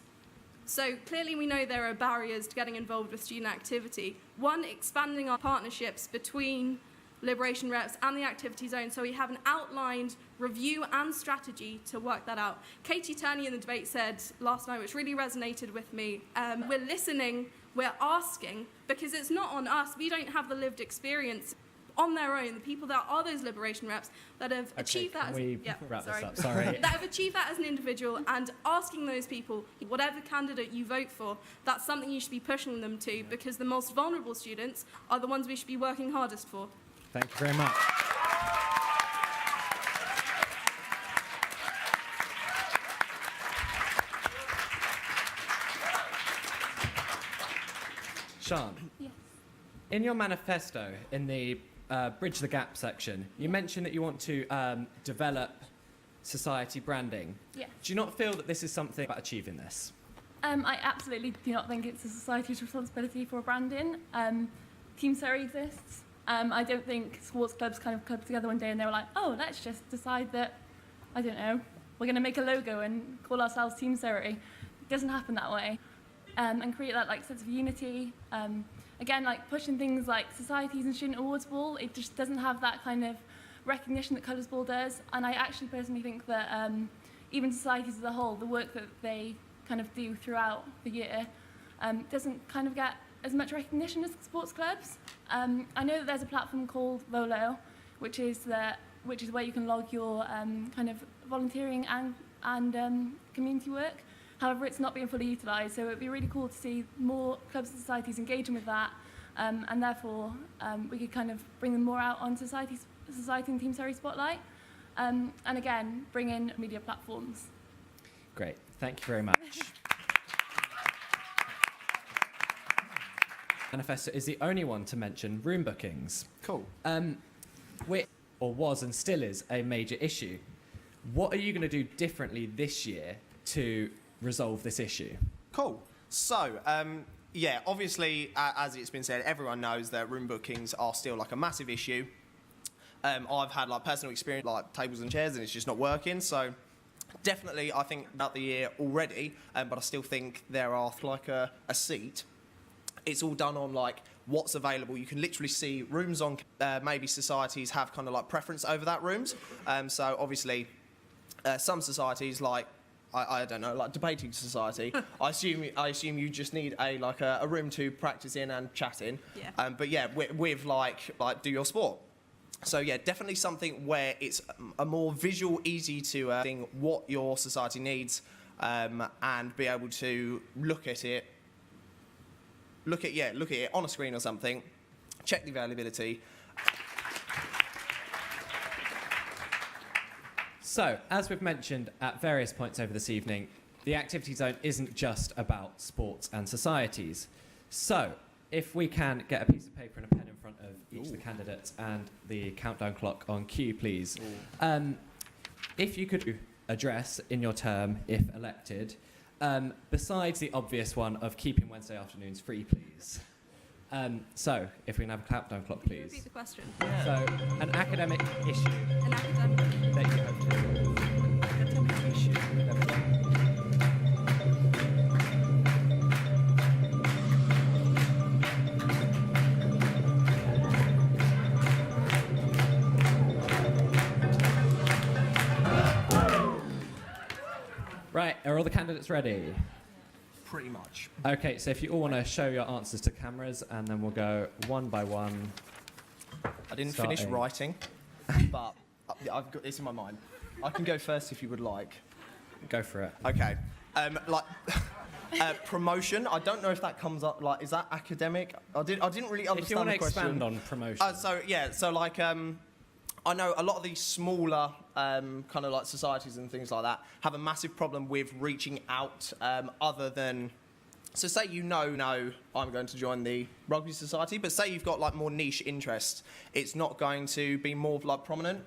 So clearly we know there are barriers to getting involved with student activity. One, expanding our partnerships between liberation reps and the activity zone, so we have an outlined review and strategy to work that out. Katie Turney in the debate said last night, which really resonated with me, we're listening, we're asking, because it's not on us. We don't have the lived experience on their own. The people that are those liberation reps that have achieved that that have achieved that as an individual, and asking those people, whatever candidate you vote for, that's something you should be pushing them to, because the most vulnerable students are the ones we should be working hardest for. Thank you very much. Sian, Yes. In your manifesto, in the Bridge the Gap section, you mentioned that you want to develop society branding. Yes. Do you not feel that this is something about achieving this? I absolutely do not think it's a society's responsibility for branding. Team Surrey exists I don't think sports clubs kind of clubbed together one day and they were like, oh, let's just decide that, I don't know, we're going to make a logo and call ourselves Team Surrey. It doesn't happen that way. And create that like sense of unity. Again, like pushing things like societies and student awards ball, it just doesn't have that kind of recognition that colours ball does. And I actually personally think that even societies as a whole, the work that they kind of do throughout the year doesn't kind of get as much recognition as sports clubs. I know that there's a platform called Volo, which is where you can log your kind of volunteering and community work. However, it's not being fully utilised, so it would be really cool to see more clubs and societies engaging with that, and therefore we could kind of bring them more out on society and Team Surrey Spotlight, and again, bring in media platforms. Great, thank you very much. Manifesto is the only one to mention room bookings. Cool. Which was and still is a major issue. What are you going to do differently this year to resolve this issue? Cool. So, yeah, obviously, as it's been said, everyone knows that room bookings are still like a massive issue. I've had like personal experience, like tables and chairs, and it's just not working. So, definitely, I think about the year already, but I still think there are like a seat. It's all done on like what's available. You can literally see rooms on. Maybe societies have kind of like preference over that rooms. So obviously, some societies like. I don't know, like debating society. I assume you just need a room to practice in and chat in. Yeah. But yeah, with like do your sport. So yeah, definitely something where it's a more visual, easy to thing what your society needs, and be able to look at it on a screen or something, check the availability. So, as we've mentioned at various points over this evening, the activity zone isn't just about sports and societies. So, if we can get a piece of paper and a pen in front of each of the candidates and the countdown clock on cue, please. If you could address in your term, if elected, besides the obvious one of keeping Wednesday afternoons free, please. So, if we can have a countdown clock, please. Repeat the question. So, an academic issue. An academic That you hope to academic issue. Right, are all the candidates ready? Pretty much. Okay, so if you all want to show your answers to cameras, and then we'll go one by one. I didn't finish writing, but I've got this in my mind. I can go first if you would like. Go for it. Okay. Promotion. I don't know if that comes up. Like, is that academic? I didn't really understand If you want the to question. expand on promotion. I know a lot of these smaller kind of like societies and things like that have a massive problem with reaching out other than. So say you know I'm going to join the rugby society, but say you've got like more niche interests, it's not going to be more like prominent.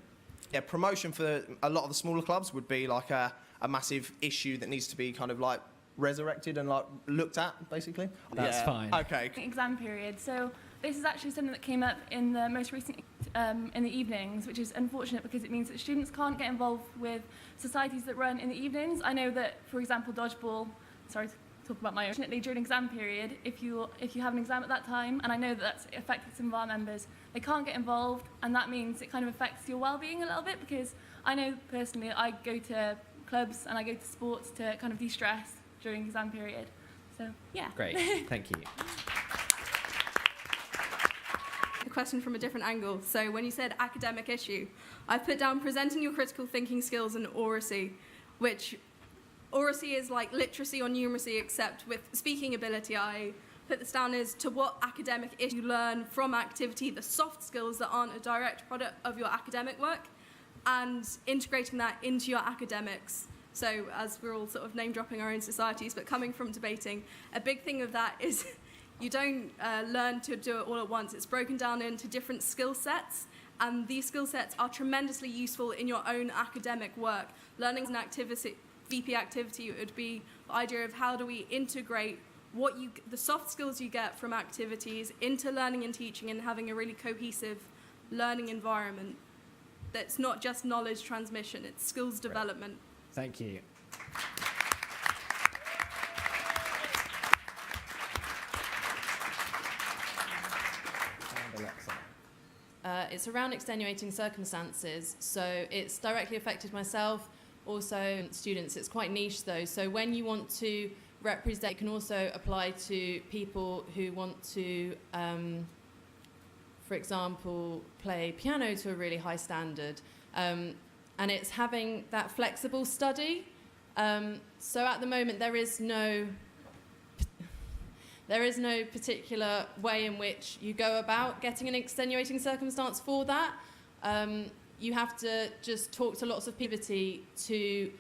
Yeah, promotion for a lot of the smaller clubs would be like a massive issue that needs to be kind of like resurrected and like looked at, basically. That's fine. Okay. Exam period. So this is actually something that came up in the most recent in the evenings, which is unfortunate because it means that students can't get involved with societies that run in the evenings. I know that, for example, dodgeball. Sorry to talk about my own. Unfortunately, during exam period, if you have an exam at that time, and I know that that's affected some of our members, they can't get involved, and that means it kind of affects your well-being a little bit because I know personally I go to clubs and I go to sports to kind of de-stress during exam period. So yeah. Great, thank you. A question from a different angle. So when you said academic issue, I've put down presenting your critical thinking skills and oracy, which oracy is like literacy or numeracy, except with speaking ability. I put this down as to what academic issue you learn from activity, the soft skills that aren't a direct product of your academic work, and integrating that into your academics. So as we're all sort of name dropping our own societies, but coming from debating, a big thing of that is you don't learn to do it all at once. It's broken down into different skill sets, and these skill sets are tremendously useful in your own academic work. Learning an activity, VP activity, would be the idea of how do we integrate the soft skills you get from activities into learning and teaching and having a really cohesive learning environment. That's not just knowledge transmission, it's skills development. Thank you. It's around extenuating circumstances, so it's directly affected myself, also students. It's quite niche though, so when you want to represent, it can also apply to people who want to, for example, play piano to a really high standard, and it's having that flexible study. So at the moment there is no particular way in which you go about getting an extenuating circumstance for that. You have to just talk to lots of people to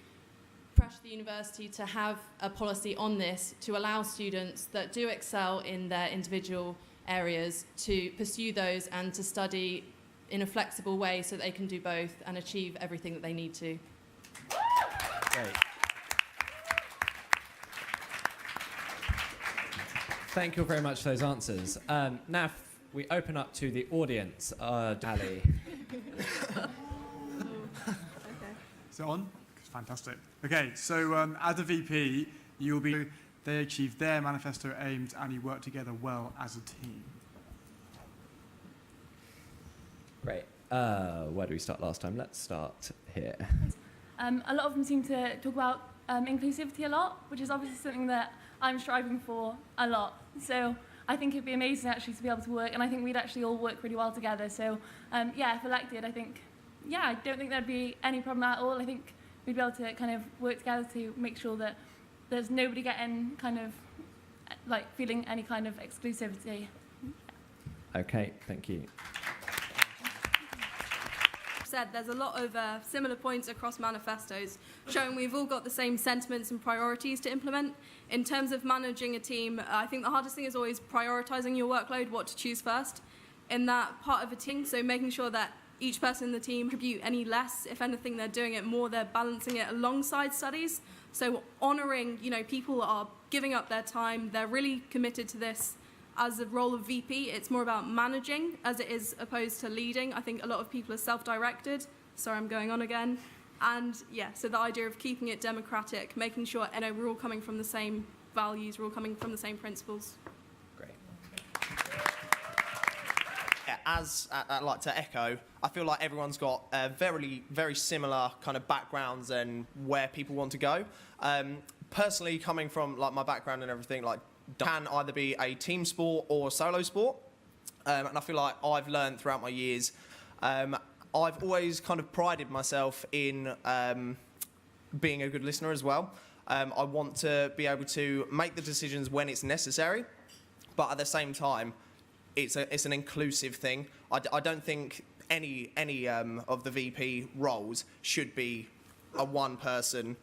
pressure the university to have a policy on this to allow students that do excel in their individual areas to pursue those and to study in a flexible way so they can do both and achieve everything that they need to. Great. Thank you very much for those answers. Now we open up to the audience. Ali. Is it on? Fantastic. Okay, so as a VP, they achieve their manifesto aims and you work together well as a team. Great. Where do we start last time? Let's start here. A lot of them seem to talk about inclusivity a lot, which is obviously something that I'm striving for a lot. So I think it'd be amazing actually to be able to work, and I think we'd actually all work really well together. So yeah, if elected, I think, yeah, I don't think there'd be any problem at all. I think we'd be able to kind of work together to make sure that there's nobody getting kind of like feeling any kind of exclusivity. Okay, thank you. Said there's a lot of similar points across manifestos showing we've all got the same sentiments and priorities to implement. In terms of managing a team, I think the hardest thing is always prioritizing your workload, what to choose first in that part of a team. So making sure that each person in the team contribute any less. If anything, they're doing it more, they're balancing it alongside studies. So honoring, people are giving up their time, they're really committed to this. As a role of VP, it's more about managing as it is opposed to leading. I think a lot of people are self-directed. Sorry, I'm going on again. And yeah, so the idea of keeping it democratic, making sure we're all coming from the same values, we're all coming from the same principles. Great. Yeah, I'd like to echo, I feel like everyone's got very, very similar kind of backgrounds and where people want to go. Personally, coming from like my background and everything, like can either be a team sport or a solo sport. And I feel like I've learned throughout my years, I've always kind of prided myself in being a good listener as well. I want to be able to make the decisions when it's necessary, but at the same time, it's an inclusive thing. I don't think any of the VP roles should be a one person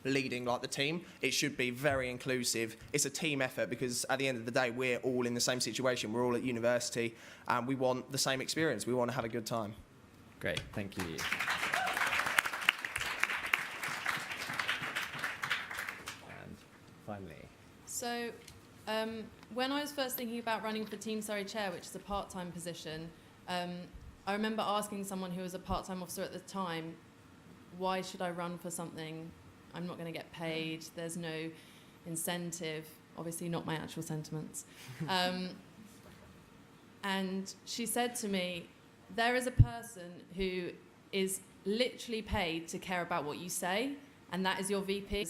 leading like the team. It should be very inclusive. It's a team effort because at the end of the day, we're all in the same situation. We're all at university and we want the same experience. We want to have a good time. Great, thank you. And finally. So when I was first thinking about running for Team Surrey Chair, which is a part-time position, I remember asking someone who was a part-time officer at the time, why should I run for something I'm not going to get paid, there's no incentive, obviously not my actual sentiments. And she said to me, there is a person who is literally paid to care about what you say, and that is your VP.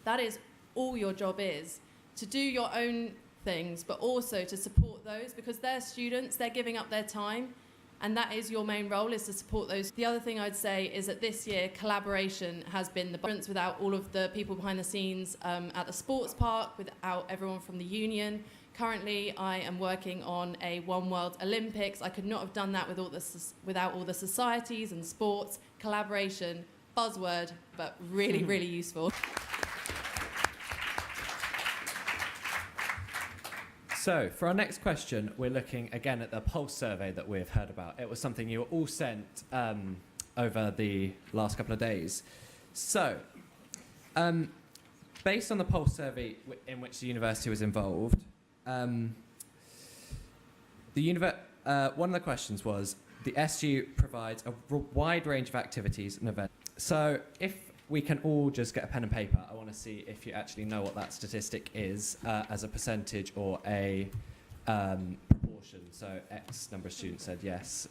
That is all your job is, to do your own things, but also to support those, because they're students, they're giving up their time, and that is your main role, is to support those. The other thing I'd say is that this year, collaboration has been the difference. Without all of the people behind the scenes at the sports park, without everyone from the union. Currently, I am working on a One World Olympics. I could not have done that without all the societies and sports. Collaboration, buzzword, but really, really useful. So, for our next question, we're looking again at the Pulse survey that we've heard about. It was something you were all sent over the last couple of days. So, based on the pulse survey in which the university was involved, one of the questions was, the SU provides a wide range of activities and events. So if we can all just get a pen and paper, I want to see if you actually know what that statistic is as a percentage or a proportion. So X number of students said yes.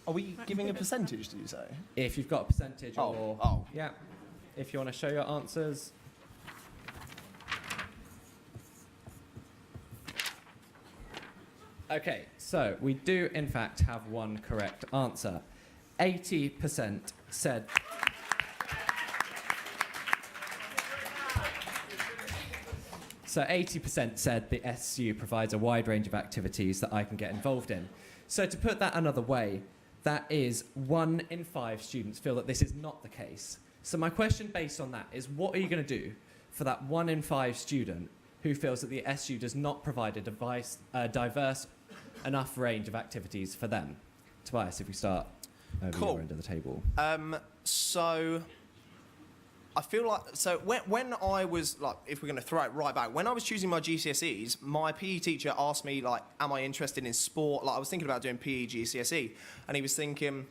Are we giving a percentage, do you say? If you've got a percentage or... Oh. Yeah. If you want to show your answers. Okay, so we do in fact have one correct answer. 80% said... So 80% said the SU provides a wide range of activities that I can get involved in. So to put that another way, that is 1 in 5 students feel that this is not the case. So my question based on that is, what are you going to do for that 1 in 5 student who feels that the SU does not provide a diverse enough range of activities for them? Tobias, if we start over your end of the table. So I feel like, so when I was, like, if we're going to throw it right back, when I was choosing my GCSEs, my PE teacher asked me, like, am I interested in sport? Like, I was thinking about doing PE GCSE, and he was thinking,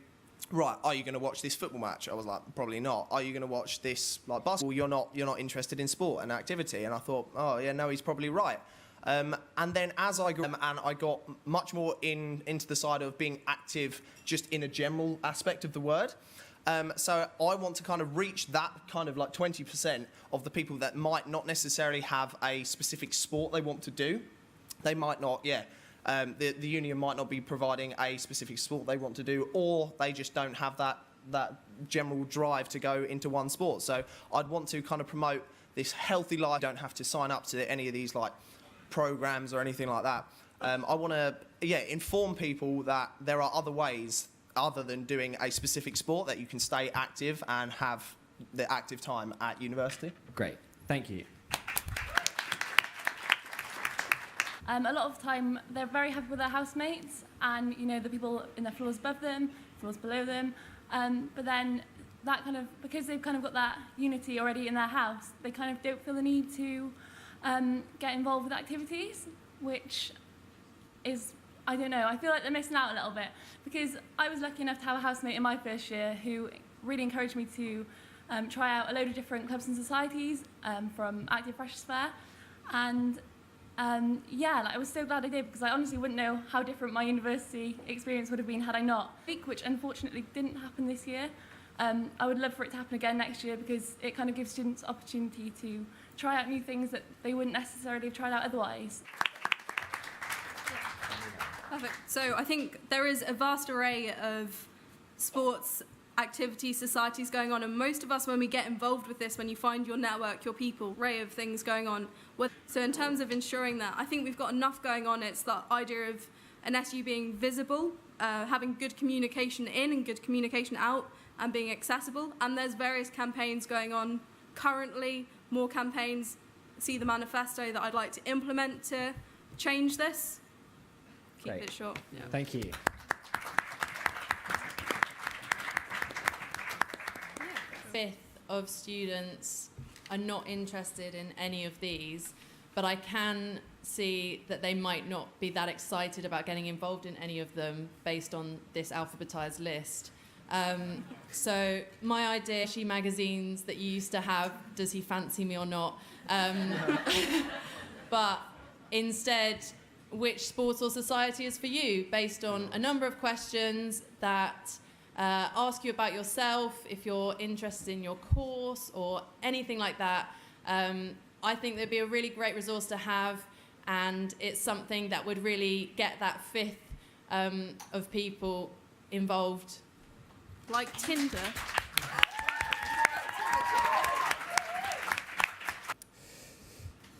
right, are you going to watch this football match? I was like, probably not. Are you going to watch this, like, basketball? You're not interested in sport and activity. And I thought, oh, yeah, no, he's probably right. And then as I grew and I got much more into the side of being active just in a general aspect of the word, so I want to kind of reach that kind of like 20% of the people that might not necessarily have a specific sport they want to do. They might not, the union might not be providing a specific sport they want to do, or they just don't have that general drive to go into one sport. So I'd want to kind of promote this healthy life. You don't have to sign up to any of these like programs or anything like that. I want to, inform people that there are other ways other than doing a specific sport that you can stay active and have the active time at university. Great, thank you. A lot of the time, they're very happy with their housemates and, you know, the people in their floors above them, floors below them. But then that kind of, because they've kind of got that unity already in their house, they kind of don't feel the need to get involved with activities, which is, I don't know, I feel like they're missing out a little bit, because I was lucky enough to have a housemate in my first year who really encouraged me to try out a load of different clubs and societies from Active Freshers Fair, and I was so glad I did, because I honestly wouldn't know how different my university experience would have been had I not, which unfortunately didn't happen this year. I would love for it to happen again next year, because it kind of gives students opportunity to try out new things that they wouldn't necessarily have tried out otherwise. Perfect. So I think there is a vast array of sports, activities, societies going on, and most of us, when we get involved with this, when you find your network, your people, array of things going on. So in terms of ensuring that, I think we've got enough going on. It's the idea of an SU being visible, having good communication in and good communication out, and being accessible. And there's various campaigns going on currently, more campaigns. See the manifesto that I'd like to implement to change this. Keep Great. it short. Yeah. Thank you. Fifth of students are not interested in any of these, but I can see that they might not be that excited about getting involved in any of them based on this alphabetized list. So my idea, she magazines that you used to have, does he fancy me or not? But instead, which sports or society is for you, based on a number of questions that ask you about yourself, if you're interested in your course or anything like that. I think there'd be a really great resource to have, and it's something that would really get that fifth of people involved. Like Tinder.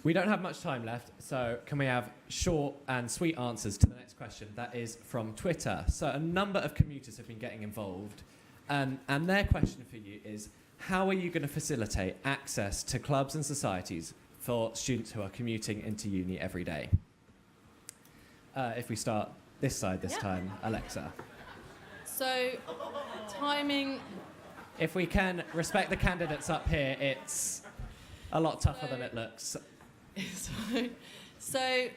We don't have much time left, so can we have short and sweet answers to the next question? That is from Twitter. So a number of commuters have been getting involved, and their question for you is, how are you going to facilitate access to clubs and societies for students who are commuting into uni every day? If we start this side this time, Alexa. So, timing. If we can respect the candidates up here, it's a lot tougher than it looks. So,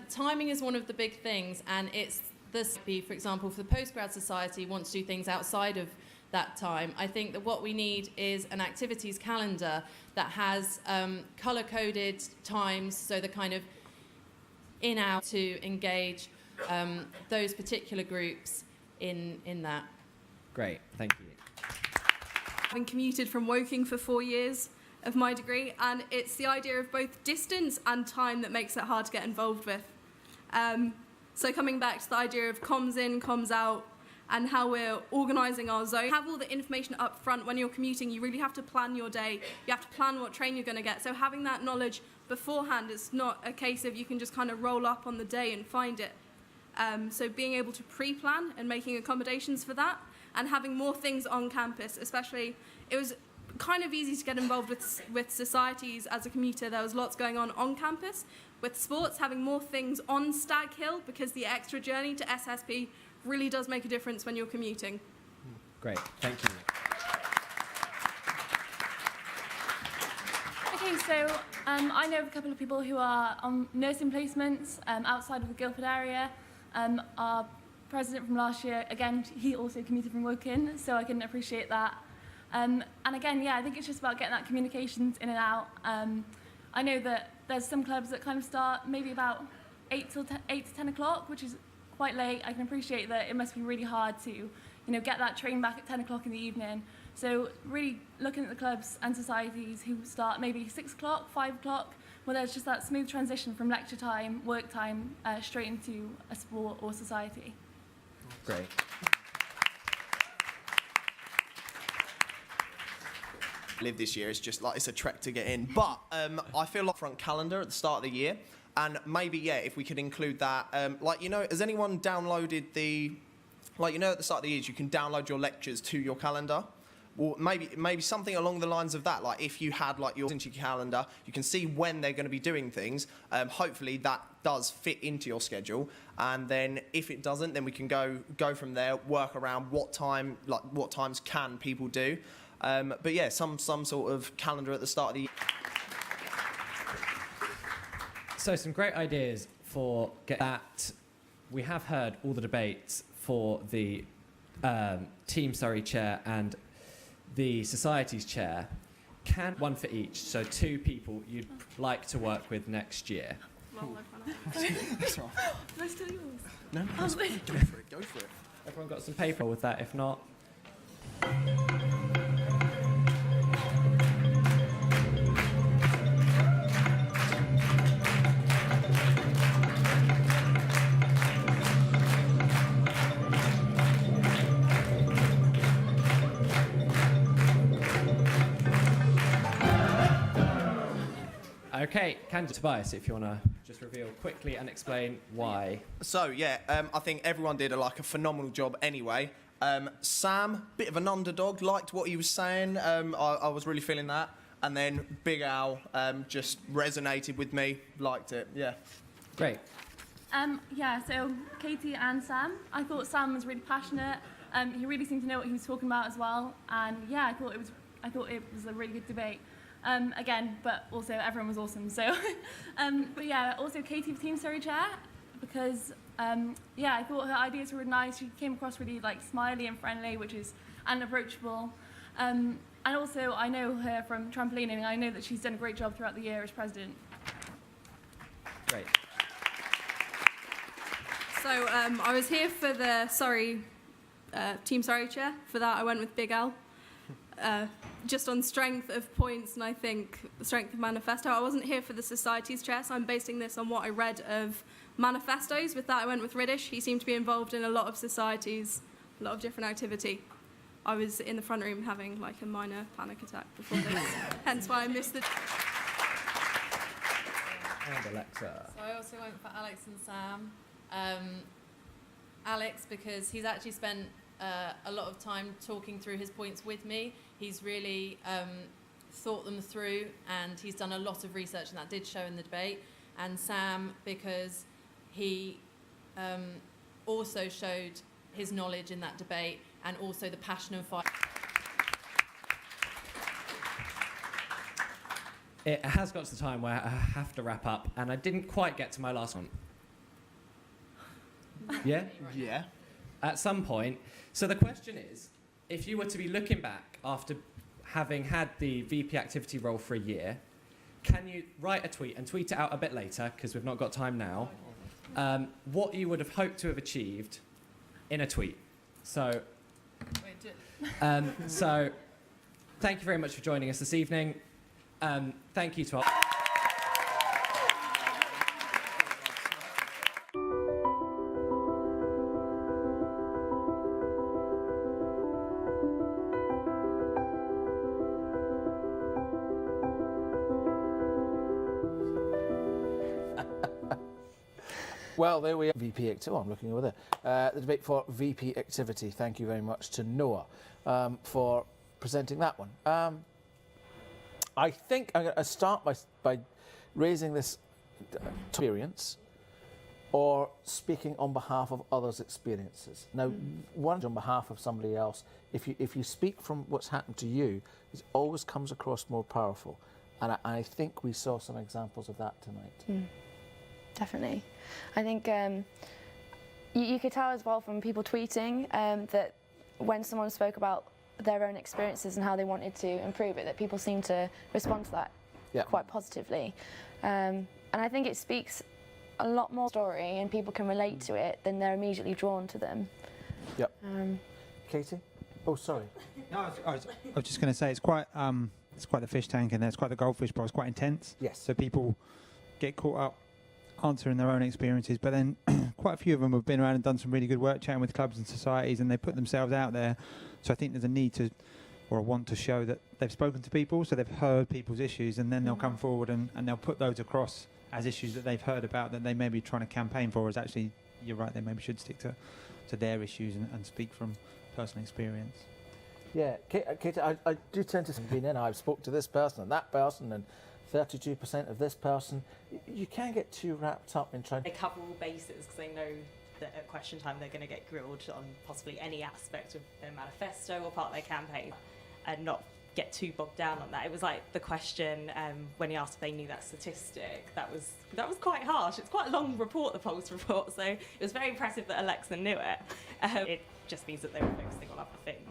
timing is one of the big things, and it's this. For example, for the Postgrad Society, want to do things outside of that time. I think that what we need is an activities calendar that has colour-coded times, so the kind of in-out to engage those particular groups in that. Great, thank you. Having commuted from Woking for 4 years of my degree, and it's the idea of both distance and time that makes it hard to get involved with. So coming back to the idea of comms in, comms out, and how we're organising our zone. Have all the information up front when you're commuting. You really have to plan your day. You have to plan what train you're going to get. So having that knowledge beforehand is not a case of you can just kind of roll up on the day and find it. So being able to pre-plan and making accommodations for that, and having more things on campus, especially, it was kind of easy to get involved with societies as a commuter. There was lots going on campus. With sports, having more things on Stag Hill, because the extra journey to SSP really does make a difference when you're commuting. Great, thank you. Okay, so I know of a couple of people who are on nursing placements outside of the Guildford area. Our president from last year, again, he also commuted from Woking, so I can appreciate that. And again, yeah, I think it's just about getting that communications in and out. I know that there's some clubs that kind of start maybe about 8 to 10 o'clock, which is quite late. I can appreciate that it must be really hard to, get that train back at 10 o'clock in the evening. So really looking at the clubs and societies who start maybe 6 o'clock, 5 o'clock, where there's just that smooth transition from lecture time, work time, straight into a sport or society. Great. Live this year, it's just like it's a trek to get in, but I feel like front calendar at the start of the year, and maybe if we could include that, has anyone downloaded the, at the start of the year you can download your lectures to your calendar? Or maybe something along the lines of that, like if you had your into your calendar, you can see when they're going to be doing things. Hopefully that does fit into your schedule, and then if it doesn't, then we can go from there, work around what times can people do. But yeah, some sort of calendar at the start of the year. So some great ideas for that. We have heard all the debates for the Team Surrey chair and the Society's chair. Can one for each, so 2 people you'd like to work with next year. That's right. That's still yours. No, go for it, go for it. Everyone got some paper with that? If not... Okay, Tobias, if you want to just reveal quickly and explain why. So, I think everyone did a phenomenal job anyway. Sam, bit of an underdog, liked what he was saying. I was really feeling that. And then Big Al just resonated with me, liked it, yeah. Great. So Katie and Sam, I thought Sam was really passionate. He really seemed to know what he was talking about as well. And yeah, I thought it was a really good debate. Again, but also everyone was awesome. So, but yeah, also Katie for Team Surrey chair, because I thought her ideas were really nice. She came across really smiley and friendly, and approachable. And also I know her from trampolining, and I know that she's done a great job throughout the year as president. Great. So I was here for the Team Surrey chair. For that, I went with Big Al. Just on strength of points, and I think the strength of manifesto. I wasn't here for the Society's chair, so I'm basing this on what I read of manifestos. With that, I went with Rubix. He seemed to be involved in a lot of societies, a lot of different activity. I was in the front room having a minor panic attack before this, hence why I missed the... And Alexa. So I also went for Alex and Sam. Alex, because he's actually spent a lot of time talking through his points with me. He's really thought them through, and he's done a lot of research, and that did show in the debate. And Sam, because he also showed his knowledge in that debate, and also the passion and fire. It has got to the time where I have to wrap up, and I didn't quite get to my last one. Yeah? Yeah. At some point. So the question is, if you were to be looking back after having had the VP activity role for a year, can you write a tweet and tweet it out a bit later, because we've not got time now, what you would have hoped to have achieved in a tweet? So, so thank you very much for joining us this evening. Thank you to our... Well, there we are. VP activity. Oh, I'm looking over there. The debate for VP activity. Thank you very much to Noah for presenting that one. I think I'm going to start by raising this experience or speaking on behalf of others' experiences. Now, one on behalf of somebody else, if you speak from what's happened to you, it always comes across more powerful. And I think we saw some examples of that tonight. Definitely. I think you could tell as well from people tweeting that when someone spoke about their own experiences and how they wanted to improve it, that people seem to respond to that quite positively. And I think it speaks a lot more story and people can relate to it, then they're immediately drawn to them. Yep. Katie? Oh, sorry. No, I was just going to say it's quite the fish tank in there. It's quite the goldfish bowl. It's quite intense. Yes. So people get caught up answering their own experiences, but then quite a few of them have been around and done some really good work chatting with clubs and societies, and they put themselves out there. So I think there's a need to, or a want to show that they've spoken to people, so they've heard people's issues, and then they'll come forward and they'll put those across as issues that they've heard about that they may be trying to campaign for. As actually, you're right, they maybe should stick to their issues and speak from personal experience. Yeah, Katie, I do tend to be in. I've spoke to this person and that person and 32% of this person. You can't get too wrapped up in trying. They cover all bases because they know that at question time they're going to get grilled on possibly any aspect of their manifesto or part of their campaign, and not get too bogged down on that. It was like the question when he asked if they knew that statistic. That was quite harsh. It's quite a long report, the polls report, so it was very impressive that Alexa knew it. It just means that they were focusing on other things.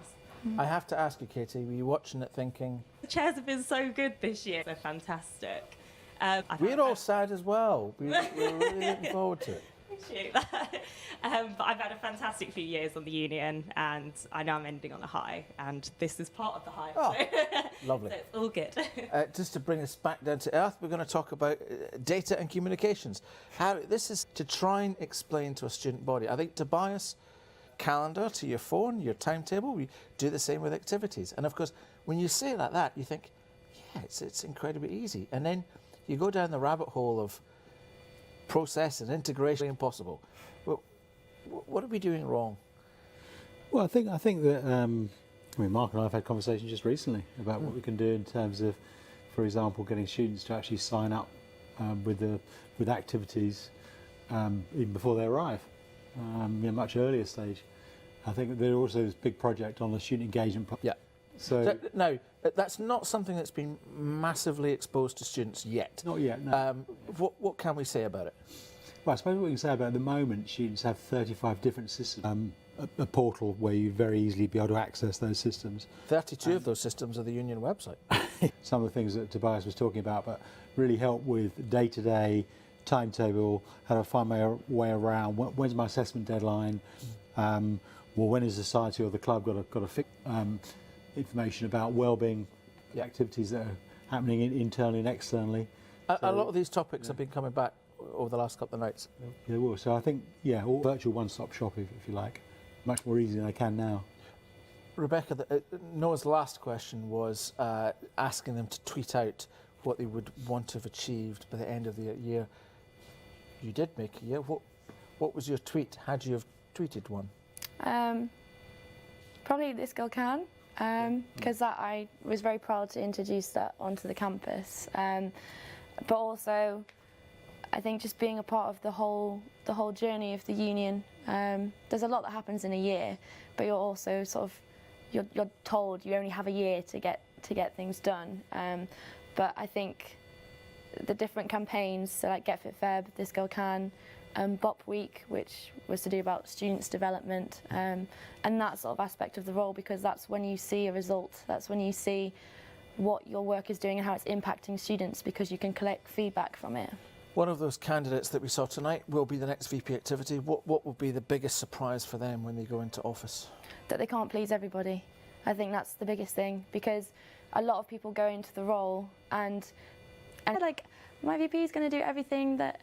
I have to ask you, Katie, were you watching it thinking... The chairs have been so good this year. They're fantastic. We're all sad as well. We're really looking forward to it. Appreciate that. But I've had a fantastic few years on the union, and I know I'm ending on a high, and this is part of the high. Oh, so lovely. So it's all good. Just to bring us back down to earth, we're going to talk about data and communications. How this is to try and explain to a student body. I think Tobias... calendar to your phone, your timetable, we do the same with activities. And of course, when you say it like that, you think, yeah, it's incredibly easy. And then you go down the rabbit hole of process and integration impossible. Well, what are we doing wrong? Well, I think that Mark and I have had conversations just recently about what we can do in terms of, for example, getting students to actually sign up with activities even before they arrive, in a much earlier stage. I think there's also this big project on the student engagement. Yeah. So now, that's not something that's been massively exposed to students yet. Not yet, no. What can we say about it? Well, I suppose what we can say about it, at the moment, students have 35 different systems. A portal where you'd very easily be able to access those systems. 32 of those systems are the union website. Some of the things that Tobias was talking about, but really help with day-to-day timetable, how to find my way around, when's my assessment deadline, when is the society or the club got to fix information about wellbeing activities that are happening internally and externally. A lot of these topics have been coming back over the last couple of nights. They will. So I think, all virtual one-stop shop, if you like, much more easy than I can now. Rebecca, Noah's last question was asking them to tweet out what they would want to have achieved by the end of the year. You did make a year. What was your tweet? Had you have tweeted one? Probably This Girl Can, because I was very proud to introduce that onto the campus. But also, I think just being a part of the whole journey of the union There's a lot that happens in a year, but you're also sort of you're told you only have a year to get things done. But I think the different campaigns, so like Get Fit Feb, This Girl Can, BOP Week, which was to do about students' development, and that sort of aspect of the role, because that's when you see a result, that's when you see what your work is doing and how it's impacting students, because you can collect feedback from it. One of those candidates that we saw tonight will be the next VP activity. What will be the biggest surprise for them when they go into office? That they can't please everybody. I think that's the biggest thing, because a lot of people go into the role and like, my VP is going to do everything that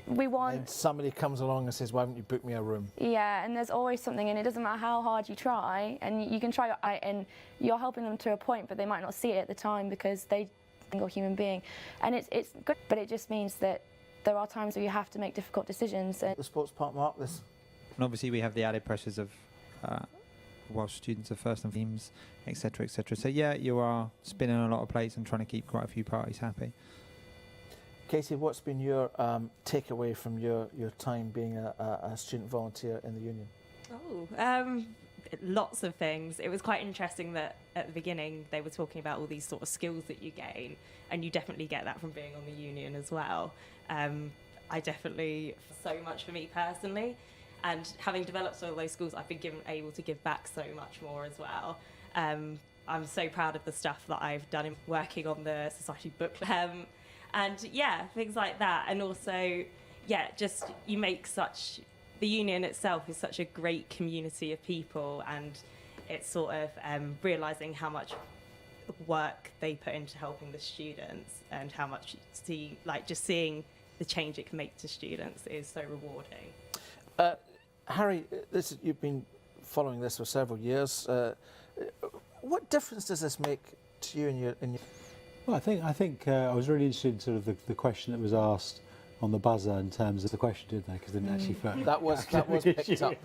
we want. And somebody comes along and says, why haven't you booked me a room? Yeah, and there's always something, and it doesn't matter how hard you try, and you can try, and you're helping them to a point, but they might not see it at the time because they're a single human being. And it's good, but it just means that there are times where you have to make difficult decisions. The sports part, Mark, this. And obviously we have the added pressures of while students are first and teams, etc., etc. So yeah, you are spinning a lot of plates and trying to keep quite a few parties happy. Casey, what's been your takeaway from your time being a student volunteer in the union? Lots of things. It was quite interesting that at the beginning they were talking about all these sort of skills that you gain, and you definitely get that from being on the union as well. I definitely, so much for me personally, and having developed all those skills, I've been able to give back so much more as well. I'm so proud of the stuff that I've done in working on the society booklet. And yeah, things like that. And also, yeah, just you make such, the union itself is such a great community of people, and it's sort of realising how much work they put into helping the students, and how much just seeing the change it can make to students is so rewarding. Harry, you've been following this for several years. What difference does this make to you in your? Well, I think I was really interested in sort of the question that was asked on the buzzer in terms of the question, didn't they? Because they didn't actually put that was picked up.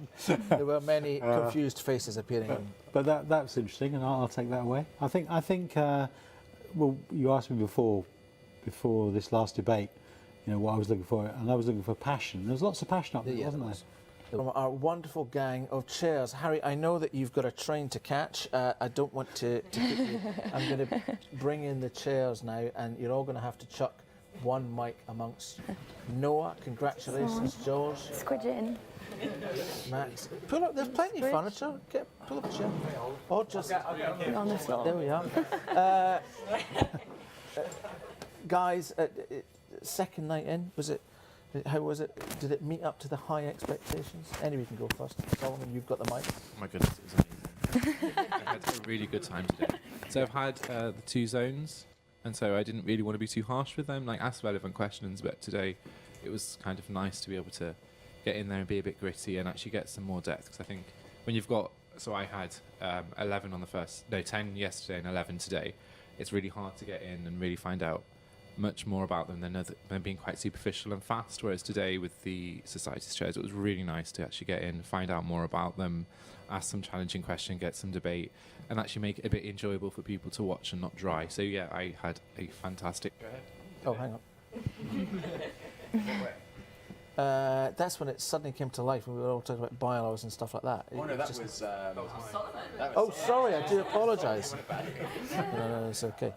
There were many confused faces appearing. But that's interesting, and I'll take that away. I think. Well, you asked me before this last debate, what I was looking for, and I was looking for passion. There was lots of passion up there, wasn't there? From our wonderful gang of chairs. Harry, I know that you've got a train to catch. I don't want to keep you. I'm going to bring in the chairs now, and you're all going to have to chuck one mic amongst. Noah, congratulations. George. Squidge it in. Max. Pull up, there's plenty of furniture. Pull up a chair. Or just... on the floor. There we are. Guys, second night in, how was it? Did it meet up to the high expectations? Anybody can go first. Solomon, you've got the mic. Oh my goodness, it was amazing. I had a really good time today. So I've had the 2 zones, and so I didn't really want to be too harsh with them, ask relevant questions, but today it was kind of nice to be able to get in there and be a bit gritty and actually get some more depth, because I think when you've got, so I had 11 on the first, no, 10 yesterday and 11 today, it's really hard to get in and really find out much more about them than being quite superficial and fast, whereas today with the Society's chairs it was really nice to actually get in, find out more about them, ask some challenging questions, get some debate, and actually make it a bit enjoyable for people to watch and not dry. So yeah, I had a fantastic... Go ahead. Oh, hang on. That's when it suddenly came to life, when we were all talking about bylaws and stuff like that. Oh no, that was oh, sorry, I do apologise. No, it's okay.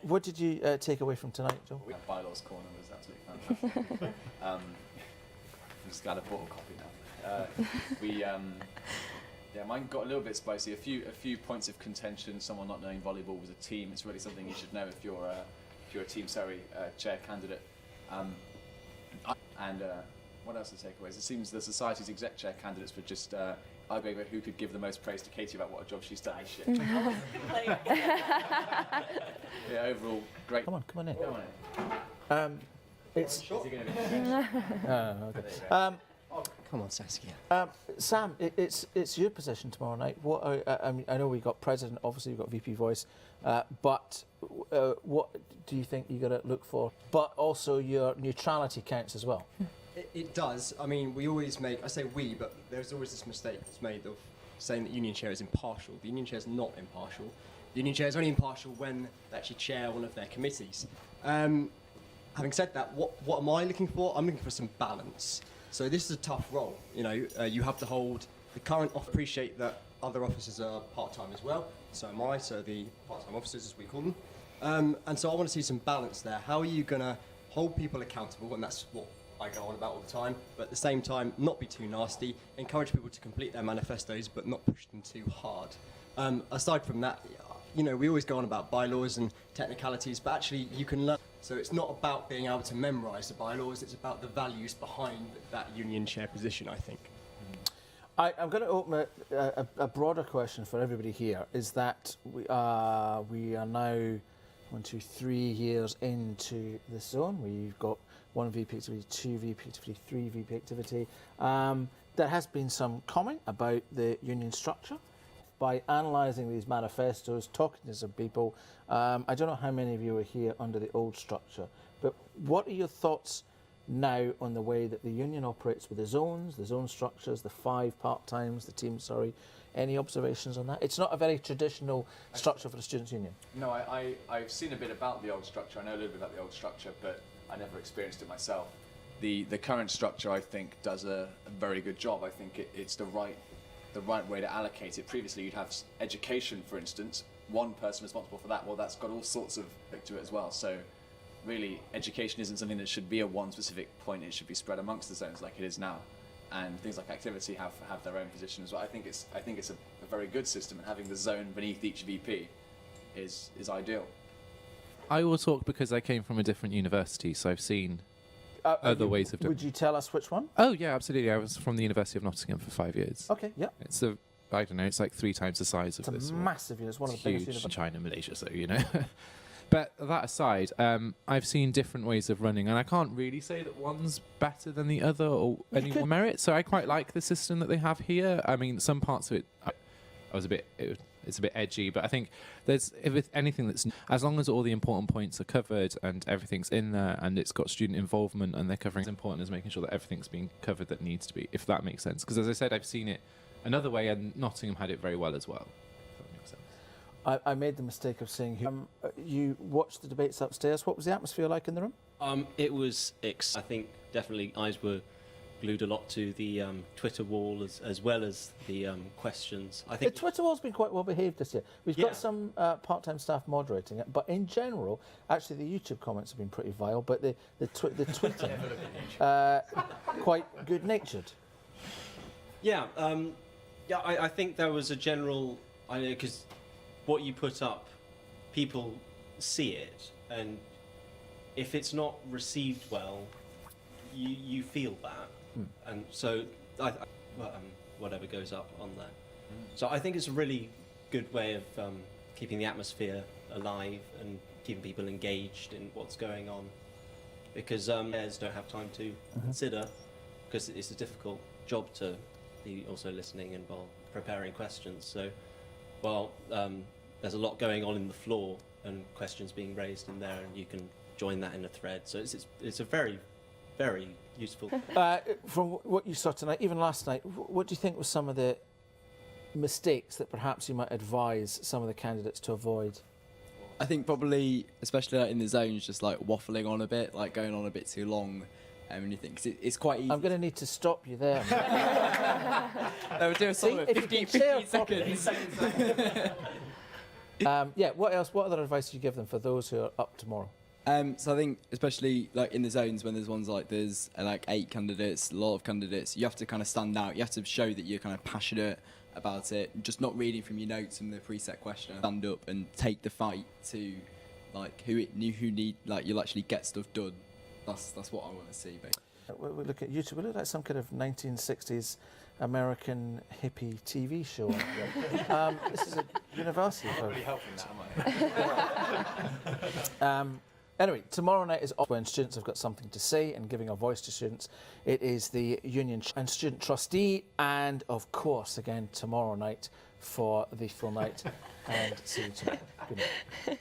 What did you take away from tonight, Joe? Bylaws corner was absolutely fantastic. I'm just glad I bought a copy now. Yeah, mine got a little bit spicy. A few points of contention. Someone not knowing volleyball was a team. It's really something you should know if you're a Team Surrey chair candidate. And what else are the takeaways? It seems the Society's exec chair candidates were just arguing about who could give the most praise to Katie about what a job she's done and shit. Yeah, overall, great. Come on in. Come on in. It's... Come on, Saskia. Sam, it's your position tomorrow night. What I know we've got president, obviously we've got VP voice, but what do you think you've got to look for? But also your neutrality counts as well. It does. I mean, we always make, I say we, but there's always this mistake that's made of saying that union chair is impartial. The union chair is not impartial. The union chair is only impartial when they actually chair one of their committees. Having said that, what am I looking for? I'm looking for some balance. So this is a tough role. You know, you have to hold the current appreciate that other officers are part-time as well. So am I, so the part-time officers as we call them. And so I want to see some balance there. How are you going to hold people accountable? And that's what I go on about all the time. But at the same time, not be too nasty. Encourage people to complete their manifestos, but not push them too hard. Aside from that, you know, we always go on about bylaws and technicalities, but actually you can learn. So it's not about being able to memorise the bylaws, it's about the values behind that union chair position, I think. I'm going to open a broader question for everybody here, is that we are now 3 years into this zone. We've got 1 VP activity, 2 VP activity, 3 VP activity. There has been some comment about the union structure. By analysing these manifestos, talking to some people, I don't know how many of you were here under the old structure, but what are your thoughts now on the way that the union operates with the zone structures, the 5 part-times, the team, sorry. Any observations on that? It's not a very traditional structure for the Students' Union. No, I've seen a bit about the old structure. I know a little bit about the old structure, but I never experienced it myself. The current structure, I think, does a very good job. I think it's the right way to allocate it. Previously, you'd have education, for instance, one person responsible for that. Well, that's got all sorts of to it as well. So really, education isn't something that should be at one specific point. It should be spread amongst the zones like it is now. And things like activity have their own position as well. I think it's a very good system, and having the zone beneath each VP is ideal. I will talk because I came from a different university, so I've seen other ways of doing it. Would you tell us which one? Oh, yeah, absolutely. I was from the University of Nottingham for 5 years. Okay, yeah. It's I don't know, it's like 3 times the size of this. It's a massive, it's one of the biggest universities. universities. China, Malaysia, so, you know. But that aside, I've seen different ways of running, and I can't really say that one's better than the other or any more merit. So I quite like the system that they have here. I mean, some parts of it, it's a bit edgy, but I think if it's anything that's, as long as all the important points are covered and everything's in there and it's got student involvement and they're covering, as important as making sure that everything's being covered that needs to be, if that makes sense. Because as I said, I've seen it another way, and Nottingham had it very well as well. I made the mistake of saying, you watched the debates upstairs. What was the atmosphere like in the room? It was, I think, definitely eyes were glued a lot to the Twitter wall as well as the questions. I think the Twitter wall's been quite well behaved this year. We've got some part-time staff moderating it, but in general, actually the YouTube comments have been pretty vile, but the tweeting quite good-natured. Yeah, I think there was a general, because what you put up, people see it, and if it's not received well, you feel that, and so whatever goes up on there. So I think it's a really good way of keeping the atmosphere alive and keeping people engaged in what's going on, because mayors don't have time to consider, because it's a difficult job to be also listening and while preparing questions. So while there's a lot going on in the floor and questions being raised in there, and you can join that in a thread. So it's a very, very useful. From what you saw tonight, even last night, what do you think was some of the mistakes that perhaps you might advise some of the candidates to avoid? I think probably, especially in the zones, just like waffling on a bit, like going on a bit too long. And you think, 'cause it's quite easy. I'm going to need to stop you there. They would do a sort of 15 seconds. Yeah, what else? What other advice do you give them for those who are up tomorrow? So I think, especially like in the zones, when there's ones like there's like 8 candidates, a lot of candidates, you have to kind of stand out. You have to show that you're kind of passionate about it, just not reading from your notes and the preset question. Stand up and take the fight to like who need like you'll actually get stuff done. That's what I want to see, basically. We look at YouTube. We look like some kind of 1960s American hippie TV show. This is a university. I'm not really helping that, am I? Anyway, tomorrow night is off when students have got something to say and giving a voice to students. It is the union and student trustee, and of course, again, tomorrow night for the full night. And see you tomorrow. Good night.